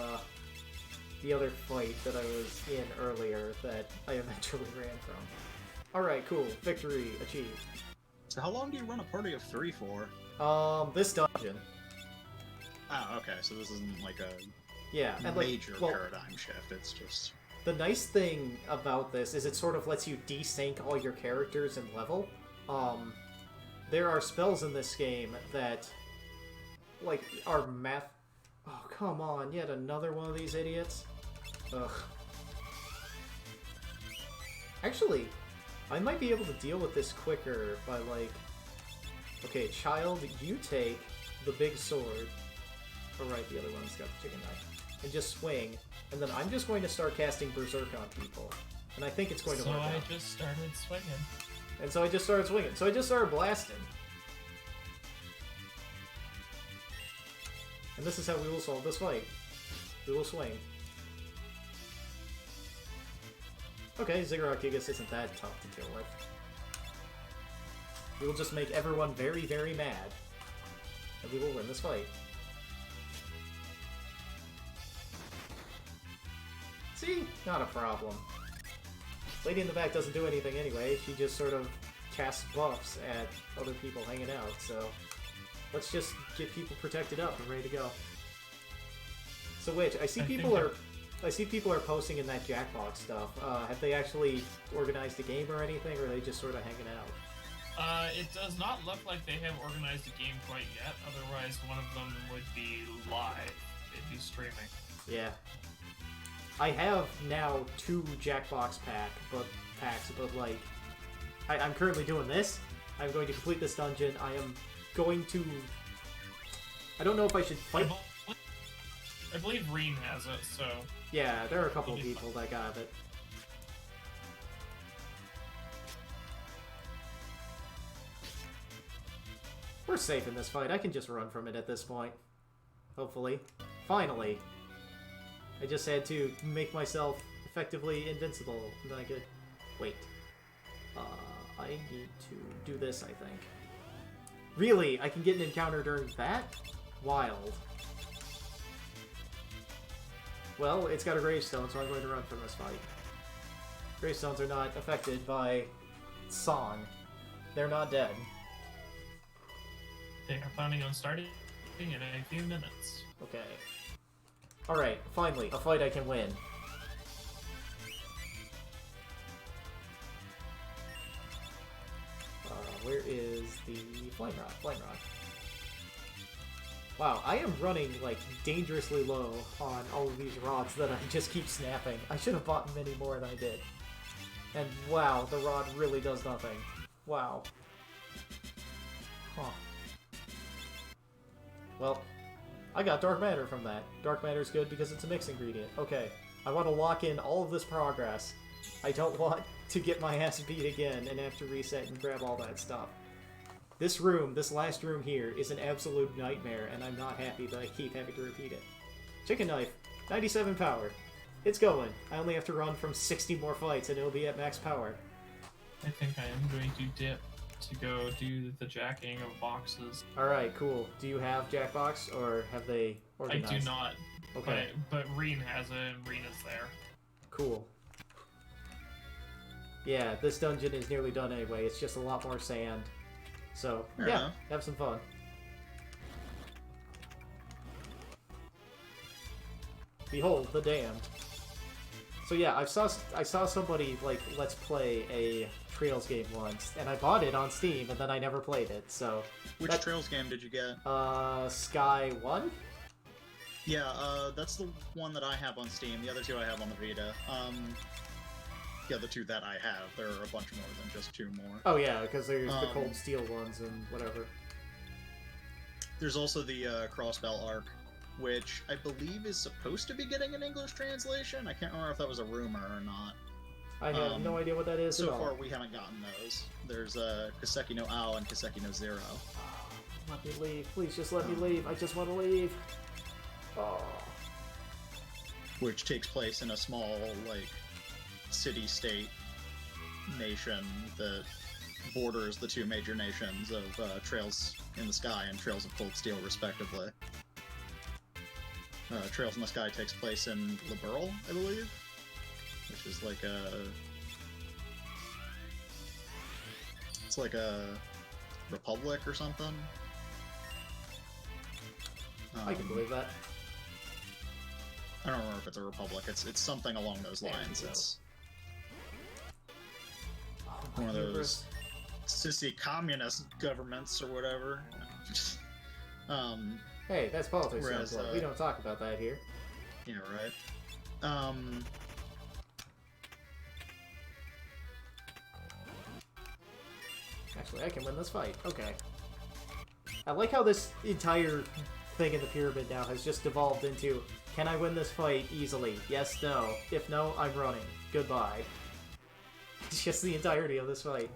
A: other fight that I was in earlier that I eventually ran from. Alright, cool. Victory achieved.
C: So how long do you run a party of 3 for?
A: This dungeon.
C: Oh, okay, so this isn't like a
A: and
C: major
A: well,
C: paradigm shift, it's just...
A: The nice thing about this is it sort of lets you desync all your characters and level. There are spells in this game that, like, are math... Oh, come on, yet another one of these idiots? Ugh. Actually, I might be able to deal with this quicker by, like... Okay, child, you take the big sword. Oh, right, the other one's got the chicken knife. And just swing, and then I'm just going to start casting Berserk on people. And I think it's going to work out.
B: So I just started swinging.
A: And so I just started swinging. So I just started blasting. And this is how we will solve this fight. We will swing. Okay, Ziggurat Gigas isn't that tough to deal with. We will just make everyone very, very mad. And we will win this fight. See? Not a problem. Lady in the back doesn't do anything anyway. She just sort of casts buffs at other people hanging out, so let's just get people protected up and ready to go. So which, I see people are posting in that Jackbox stuff. Have they actually organized a game or anything, or are they just sort of hanging out?
B: It does not look like they have organized a game quite yet, otherwise one of them would be live. They'd be streaming.
A: Yeah. I have now 2 Jackbox packs, but like, I'm currently doing this. I'm going to complete this dungeon. I am going to... I don't know if I should fight...
B: I believe Reen has it, so...
A: Yeah, there are a couple of people that got it. We're safe in this fight. I can just run from it at this point. Hopefully. Finally. I just had to make myself effectively invincible, and then I could... Wait. I need to do this, I think. Really? I can get an encounter during that? Wild. Well, it's got a gravestone, so I'm going to run from this fight. Gravestones are not affected by song. They're not dead.
B: They are planning on starting in a few minutes.
A: Okay. Alright, finally, a fight I can win. Where is the Flame Rod? Flame Rod. Wow, I am running, like, dangerously low on all of these rods that I just keep snapping. I should have bought many more than I did. And wow, the rod really does nothing. Wow. Huh. Well, I got Dark Matter from that. Dark Matter's good because it's a mix ingredient. Okay, I want to lock in all of this progress. I don't want to get my ass beat again and have to reset and grab all that stuff. This room, this last room here, is an absolute nightmare, and I'm not happy that I keep having to repeat it. Chicken Knife, 97 power. It's going. I only have to run from 60 more fights and it'll be at max power.
B: I think I am going to dip to go do the jacking of boxes.
A: Alright, cool. Do you have Jackbox, or have they organized?
B: I do not.
A: Okay.
B: But Reen has it, and Reen is there.
A: Cool. Yeah, this dungeon is nearly done anyway. It's just a lot more sand. So,
C: Fair
A: yeah,
C: enough.
A: have some fun. Behold, the damned. So yeah, I saw somebody, like, let's play a Trails game once, and I bought it on Steam, and then I never played it, so...
C: Which Trails game did you get?
A: Sky 1?
C: Yeah, that's the one that I have on Steam. The other two I have on the Vita. Yeah, the two that I have. There are a bunch more than just 2 more.
A: Oh yeah, because there's the Cold Steel ones and whatever.
C: There's also the Crossbell Arc, which I believe is supposed to be getting an English translation. I can't remember if that was a rumor or not.
A: I have no idea what that is
C: So
A: at all.
C: far, we haven't gotten those. There's Kiseki no Ao and Kiseki no Zero.
A: Let me leave. Please just let me leave. I just want to leave. Oh.
C: Which takes place in a small, like, city-state nation that borders the 2 major nations of Trails in the Sky and Trails of Cold Steel, respectively. Trails in the Sky takes place in Liberl, I believe, which is like a... It's like a republic or something.
A: I can believe that.
C: I don't remember if it's a republic. It's something along those lines. It's one of those sissy communist governments or whatever.
A: Hey, that's politics.
C: Whereas,
A: we don't talk about that here.
C: Yeah, right.
A: Actually, I can win this fight. Okay. I like how this entire thing in the pyramid now has just devolved into, can I win this fight easily? Yes, no. If no, I'm running. Goodbye. It's just the entirety of this fight.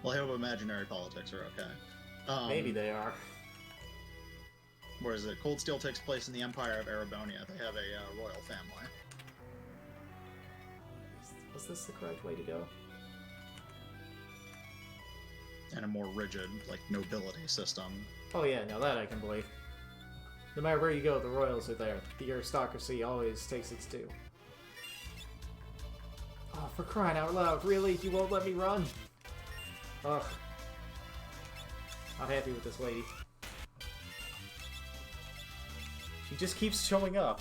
C: Well, I hope imaginary politics are okay.
A: Maybe they are.
C: Whereas Cold Steel takes place in the Empire of Arabonia. They have a royal family.
A: Was this the correct way to go?
C: And a more rigid, like, nobility system.
A: Oh yeah, now that I can believe. No matter where you go, the royals are there. The aristocracy always takes its due. Oh, for crying out loud, really? You won't let me run? Ugh. Not happy with this lady. She just keeps showing up.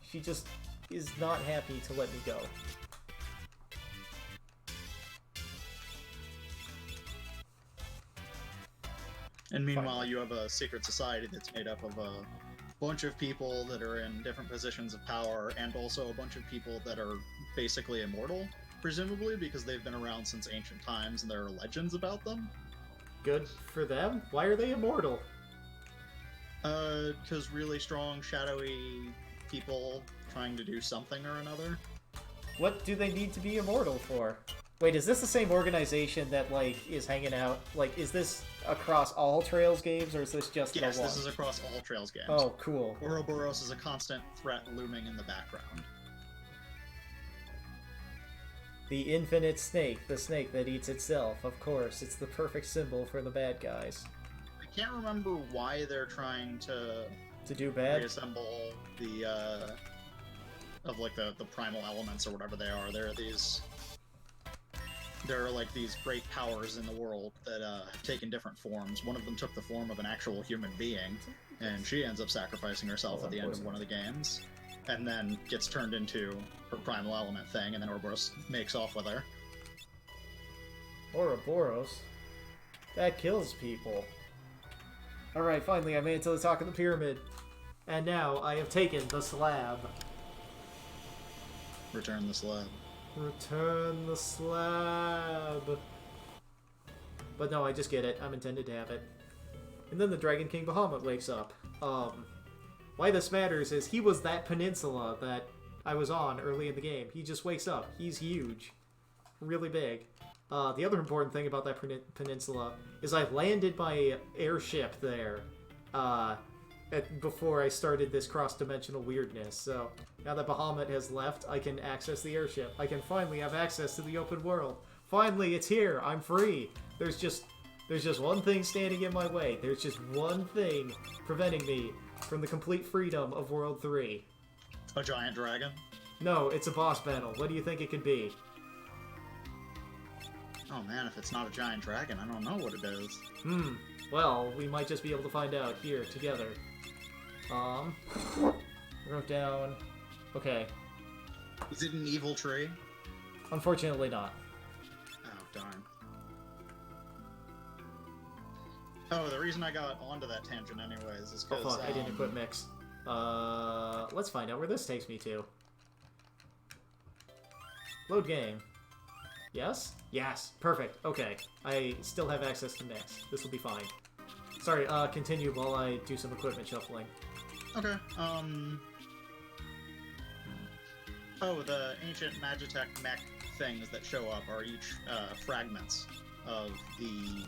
A: She just is not happy to let me go.
C: And meanwhile, you have a secret society that's made up of a bunch of people that are in different positions of power, and also a bunch of people that are basically immortal, presumably, because they've been around since ancient times and there are legends about them.
A: Good for them? Why are they immortal?
C: Because really strong, shadowy people trying to do something or another.
A: What do they need to be immortal for? Wait, is this the same organization that, like, is hanging out? Like, is this across all Trails games, or is this just
C: Yes,
A: the one?
C: this is across all Trails games.
A: Oh, cool.
C: Ouroboros is a constant threat looming in the background.
A: The infinite snake, the snake that eats itself. Of course, it's the perfect symbol for the bad guys.
C: I can't remember why they're trying to
A: do bad?
C: reassemble the, of, like, the primal elements or whatever they are. There are, like, these great powers in the world that have taken different forms. One of them took the form of an actual human being, and she ends up sacrificing herself at the end of one of the games, and then gets turned into her primal element thing, and then Ouroboros makes off with her.
A: Ouroboros? That kills people. Alright, finally I made it to the top of the pyramid. And now I have taken the slab.
C: Return the slab.
A: Return the slab. But no, I just get it. I'm intended to have it. And then the Dragon King Bahamut wakes up. Why this matters is he was that peninsula that I was on early in the game. He just wakes up. He's huge. Really big. The other important thing about that peninsula is I landed my airship there before I started this cross-dimensional weirdness. So now that Bahamut has left, I can access the airship. I can finally have access to the open world. Finally, it's here. I'm free. There's just one thing standing in my way. There's just one thing preventing me from the complete freedom of World 3.
C: A giant dragon?
A: No, it's a boss battle. What do you think it could be?
C: Oh man, if it's not a giant dragon, I don't know what it is.
A: Well, we might just be able to find out here, together. Wrote down... Okay.
C: Is it an evil tree?
A: Unfortunately not.
C: Oh, darn. Oh, the reason I got onto that tangent anyways is because...
A: Oh fuck, I didn't equip Mix. Let's find out where this takes me to. Load game. Yes? Yes. Perfect. Okay. I still have access to Mix. This will be fine. Sorry, continue while I do some equipment shuffling.
C: Okay, Oh, the ancient Magitech mech things that show up are each, fragments of the,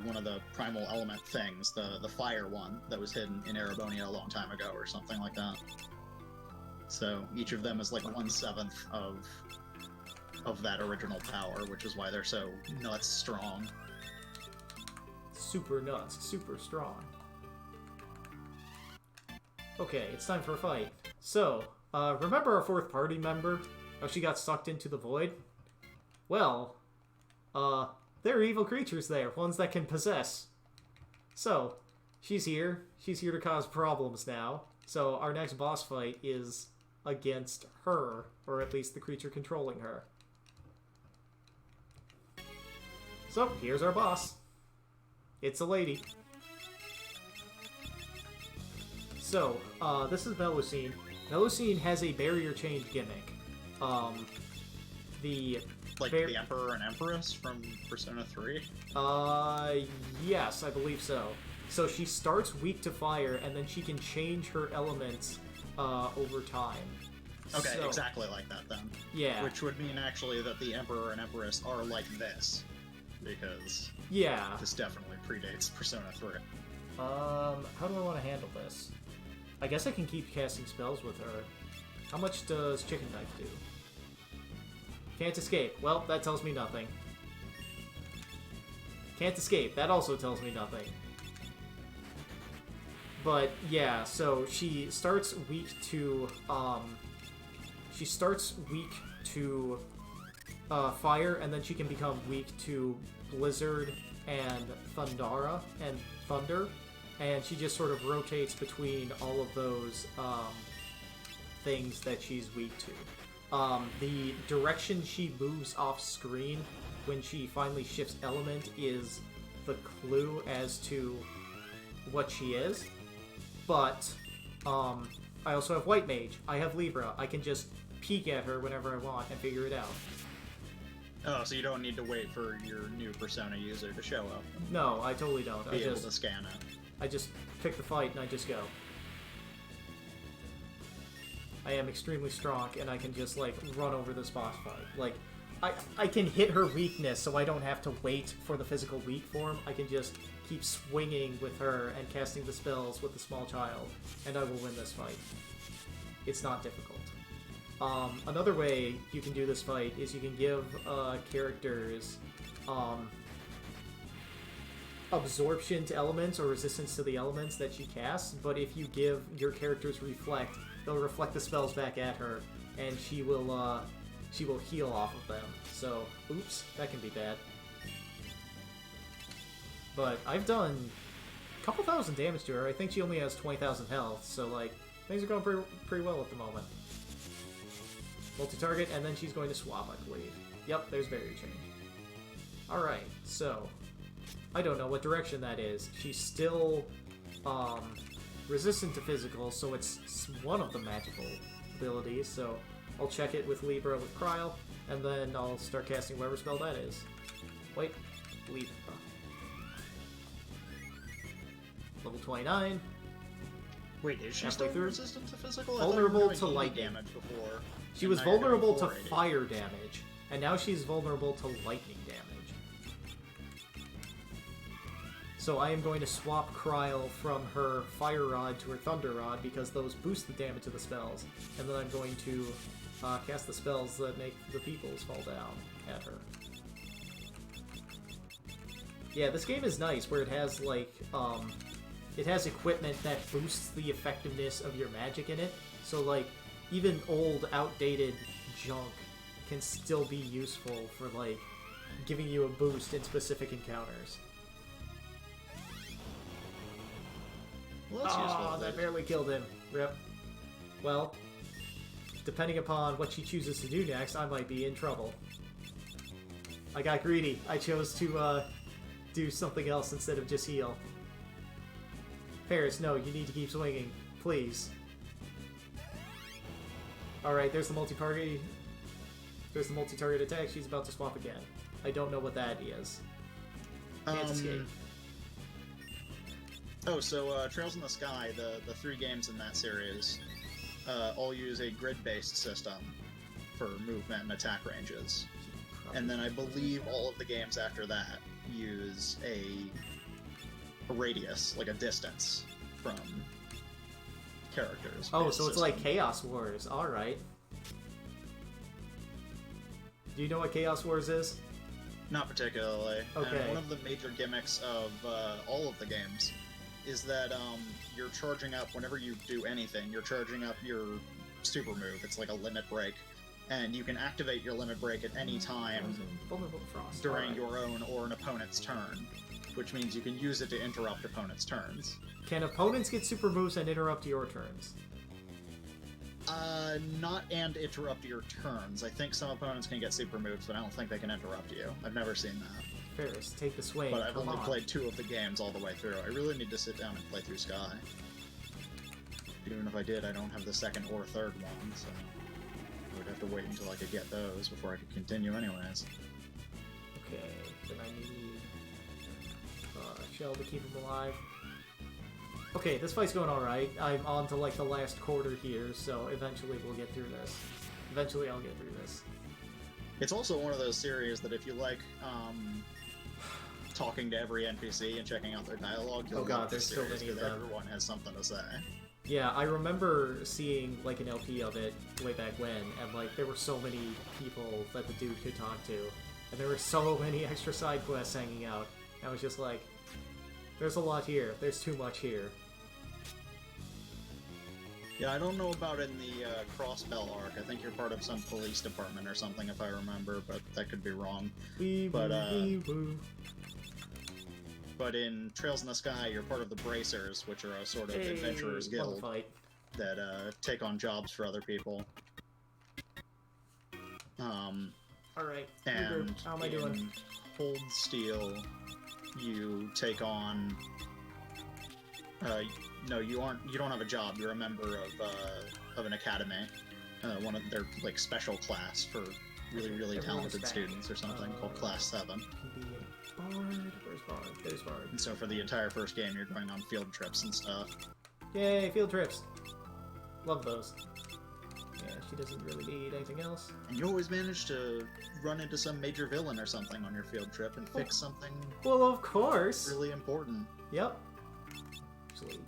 C: one of the primal element things, the fire one that was hidden in Erebonia a long time ago or something like that. So each of them is like 1/7 of that original power, which is why they're so nuts strong.
A: Super nuts, super strong. Okay, it's time for a fight. So, remember our fourth party member? How she got sucked into the void? Well, there are evil creatures there, ones that can possess. So, she's here. She's here to cause problems now. So, our next boss fight is against her, or at least the creature controlling her. So, here's our boss. It's a lady. So, this is Melusine. Melusine has a barrier change gimmick.
C: Like the Emperor and Empress from Persona 3?
A: Yes, I believe so. So she starts weak to fire, and then she can change her elements, over time.
C: Okay,
A: so,
C: exactly like that then.
A: Yeah.
C: Which would mean actually that the Emperor and Empress are like this. Because
A: yeah.
C: This definitely predates Persona 3.
A: How do I want to handle this? I guess I can keep casting spells with her. How much does Chicken Knife do? Can't escape. Well, that tells me nothing. Can't escape. That also tells me nothing. But yeah, so she starts weak to fire, and then she can become weak to blizzard and thunder, and she just sort of rotates between all of those things that she's weak to. The direction she moves off screen when she finally shifts element is the clue as to what she is. But I also have White Mage. I have Libra. I can just peek at her whenever I want and figure it out.
C: Oh, so you don't need to wait for your new Persona user to show up.
A: No, I totally don't.
C: Be able to scan it.
A: I just pick the fight and I just go. I am extremely strong and I can just, like, run over this boss fight. Like, I can hit her weakness so I don't have to wait for the physical weak form. I can just keep swinging with her and casting the spells with the small child, and I will win this fight. It's not difficult. Another way you can do this fight is you can give characters absorption to elements or resistance to the elements that she casts, but if you give your characters reflect, they'll reflect the spells back at her, and she will heal off of them. So, oops, that can be bad. But I've done a couple thousand damage to her. I think she only has 20,000 health, so, like, things are going pretty well at the moment. Multi-target, and then she's going to swap, I believe. Yep, there's Barrier Chain. Alright, so I don't know what direction that is. She's still resistant to physical, so it's one of the magical abilities, so I'll check it with Libra with Cryo, and then I'll start casting whatever spell that is. Wait, Libra. Level 29.
C: Wait, is she
A: Halfway
C: still
A: through.
C: resistant to physical?
A: Vulnerable to light
C: damage before.
A: She was vulnerable to fire damage, and now she's vulnerable to lightning damage. So I am going to swap Cryo from her Fire Rod to her Thunder Rod because those boost the damage of the spells, and then I'm going to cast the spells that make the peoples fall down at her. Yeah, this game is nice, where it has, like, it has equipment that boosts the effectiveness of your magic in it, so, like, even old, outdated junk can still be useful for, like, giving you a boost in specific encounters.
C: Well, that's useful.
A: That barely killed him. Rip. Well, depending upon what she chooses to do next, I might be in trouble. I got greedy. I chose to, do something else instead of just heal. Paris, no, you need to keep swinging. Please. Alright, there's the multi-target. There's the multi-target attack. She's about to swap again. I don't know what that is. Can't escape.
C: Oh, so Trails in the Sky, the 3 games in that series, all use a grid-based system for movement and attack ranges. And then I believe all of the games after that use a radius, like a distance from characters.
A: Oh, so it's like Chaos Wars. Alright. Do you know what Chaos Wars is?
C: Not particularly.
A: Okay.
C: And one of the major gimmicks of all of the games is that you're charging up, whenever you do anything, you're charging up your super move. It's like a limit break. And you can activate your limit break at any time during your own or an opponent's turn, which means you can use it to interrupt opponents' turns.
A: Can opponents get super moves and interrupt your turns?
C: Not and interrupt your turns. I think some opponents can get super moves, but I don't think they can interrupt you. I've never seen that.
A: Ferris, take the swing.
C: But I've only played 2 of the games all the way through. I really need to sit down and play through Sky. Even if I did, I don't have the second or third one, so I would have to wait until I could get those before I could continue anyways.
A: Okay, then I need Shell to keep him alive. Okay, this fight's going alright. I'm on to, like, the last quarter here, so eventually we'll get through this. Eventually I'll get through this.
C: It's also one of those series that if you like talking to every NPC and checking out their dialogue, you'll love
A: there's
C: this
A: so
C: series
A: many of
C: because
A: them.
C: everyone has something to say.
A: Yeah, I remember seeing, like, an LP of it way back when, and, like, there were so many people that the dude could talk to, and there were so many extra side quests hanging out. I was just like, there's a lot here. There's too much here.
C: Yeah, I don't know about in the Crossbell arc. I think you're part of some police department or something, if I remember, but that could be wrong. But in Trails in the Sky, you're part of the Bracers, which are a sort of adventurers guild that take on jobs for other people.
A: Alright,
C: and
A: how am I doing?
C: Cold Steel, you take on... no, you aren't. You don't have a job. You're a member of an academy, one of their like special class for really talented students or something called Class 7.
A: Bard. Where's Bard? There's Bard.
C: And so for the entire first game, you're going on field trips and stuff.
A: Yay, field trips! Love those. Yeah, she doesn't really need anything else.
C: And you always manage to run into some major villain or something on your field trip and fix something.
A: Well, of course.
C: Really important.
A: Yep. Actually,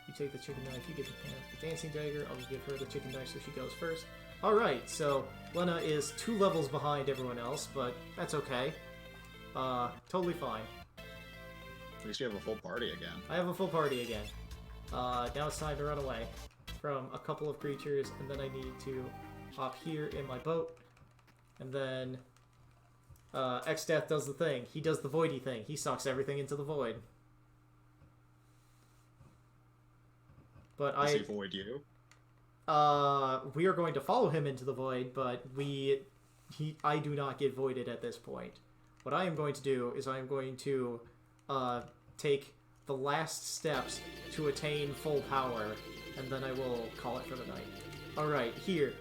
A: you take the chicken knife, you give the dancing dagger, I'll give her the chicken knife so she goes first. Alright, so Lena is 2 levels behind everyone else, but that's okay. Totally fine.
C: At least you have a full party again.
A: I have a full party again. Now it's time to run away from a couple of creatures, and then I need to hop here in my boat, and then X-Death does the thing. He does the voidy thing. He sucks everything into the void. But
C: Does he void you?
A: We are going to follow him into the void, but I do not get voided at this point. What I am going to do is I am going to take the last steps to attain full power, and then I will call it for the night. Alright, here,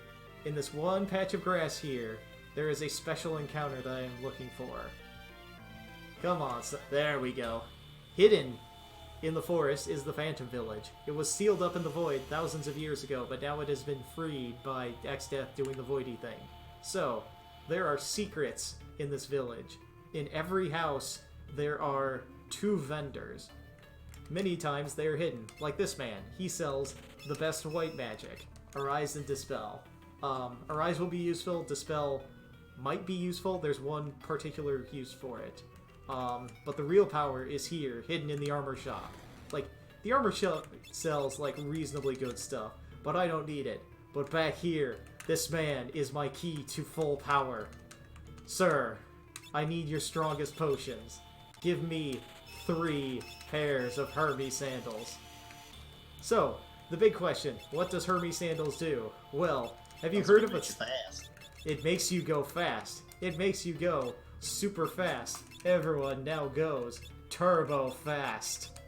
A: in this one patch of grass here, there is a special encounter that I am looking for. Come on, there we go. Hidden in the forest is the Phantom Village. It was sealed up in the void thousands of years ago, but now it has been freed by X-Death doing the voidy thing. So, there are secrets in this village. In every house, there are 2 vendors. Many times they are hidden, like this man. He sells the best white magic, Arise and Dispel. Arise will be useful, Dispel might be useful, there's one particular use for it. But the real power is here, hidden in the armor shop. Like, the armor shop sells, like, reasonably good stuff, but I don't need it. But back here, this man is my key to full power. Sir, I need your strongest potions. Give me 3 pairs of Hermes sandals. So, the big question, what does Hermes sandals do? Well, have you heard of it? It makes you go fast. It makes you go super fast. Everyone now goes turbo fast.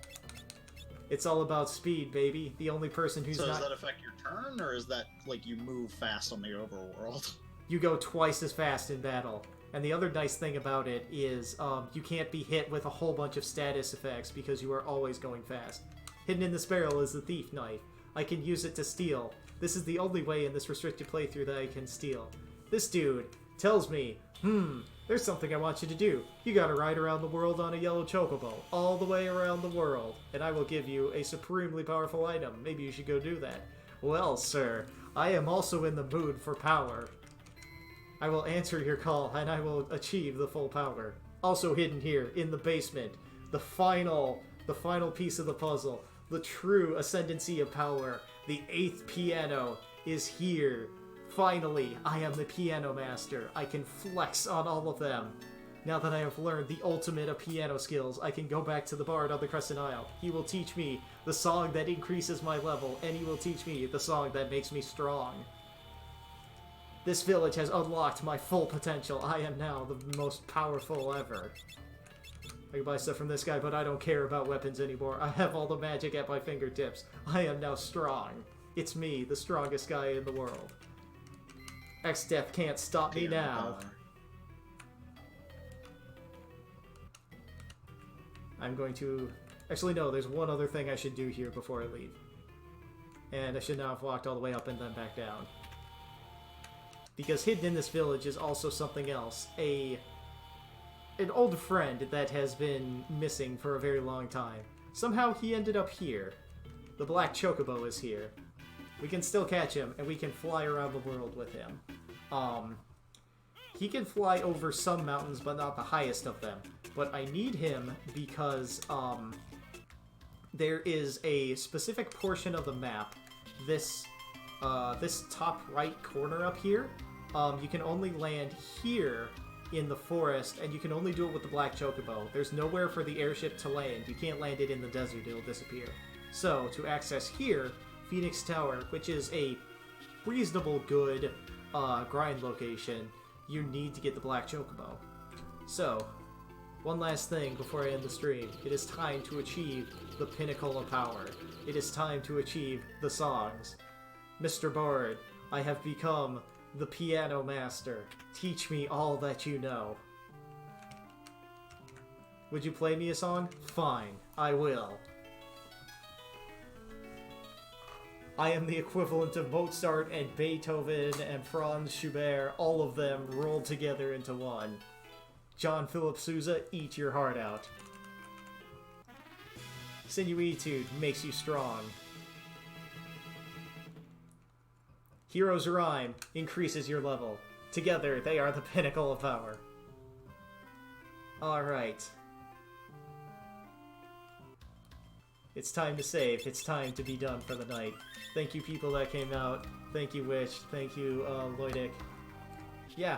A: It's all about speed, baby. The only person who's
C: So
A: not...
C: does that affect your turn, or is that, like, you move fast on the overworld?
A: You go twice as fast in battle. And the other nice thing about it is you can't be hit with a whole bunch of status effects because you are always going fast. Hidden in this barrel is the Thief Knife. I can use it to steal. This is the only way in this restricted playthrough that I can steal. This dude tells me, there's something I want you to do. You gotta ride around the world on a yellow chocobo, all the way around the world, and I will give you a supremely powerful item. Maybe you should go do that. Well, sir, I am also in the mood for power. I will answer your call, and I will achieve the full power. Also hidden here, in the basement, the final piece of the puzzle, the true ascendancy of power, the 8th piano is here. Finally, I am the piano master. I can flex on all of them. Now that I have learned the ultimate of piano skills, I can go back to the bard on the Crescent Isle. He will teach me the song that increases my level, and he will teach me the song that makes me strong. This village has unlocked my full potential. I am now the most powerful ever. I can buy stuff from this guy, but I don't care about weapons anymore. I have all the magic at my fingertips. I am now strong. It's me, the strongest guy in the world. X-Death can't stop me now. I'm going to... Actually, no, there's one other thing I should do here before I leave. And I should now have walked all the way up and then back down. Because hidden in this village is also something else. An old friend that has been missing for a very long time. Somehow he ended up here. The Black Chocobo is here. We can still catch him, and we can fly around the world with him. He can fly over some mountains, but not the highest of them. But I need him because there is a specific portion of the map this this top right corner up here. You can only land here in the forest, and you can only do it with the Black Chocobo. There's nowhere for the airship to land. You can't land it in the desert, it'll disappear. So, to access here, Phoenix Tower, which is a reasonable good grind location, you need to get the Black Chocobo. So, one last thing before I end the stream. It is time to achieve the pinnacle of power. It is time to achieve the songs. Mr. Bard, I have become the piano master. Teach me all that you know. Would you play me a song? Fine, I will. I am the equivalent of Mozart and Beethoven and Franz Schubert, all of them rolled together into one. John Philip Sousa, eat your heart out. Sinuitude makes you strong. Heroes Rhyme increases your level. Together, they are the pinnacle of power. Alright. It's time to save. It's time to be done for the night. Thank you people that came out. Thank you Witch. Thank you Lloydic. Yeah,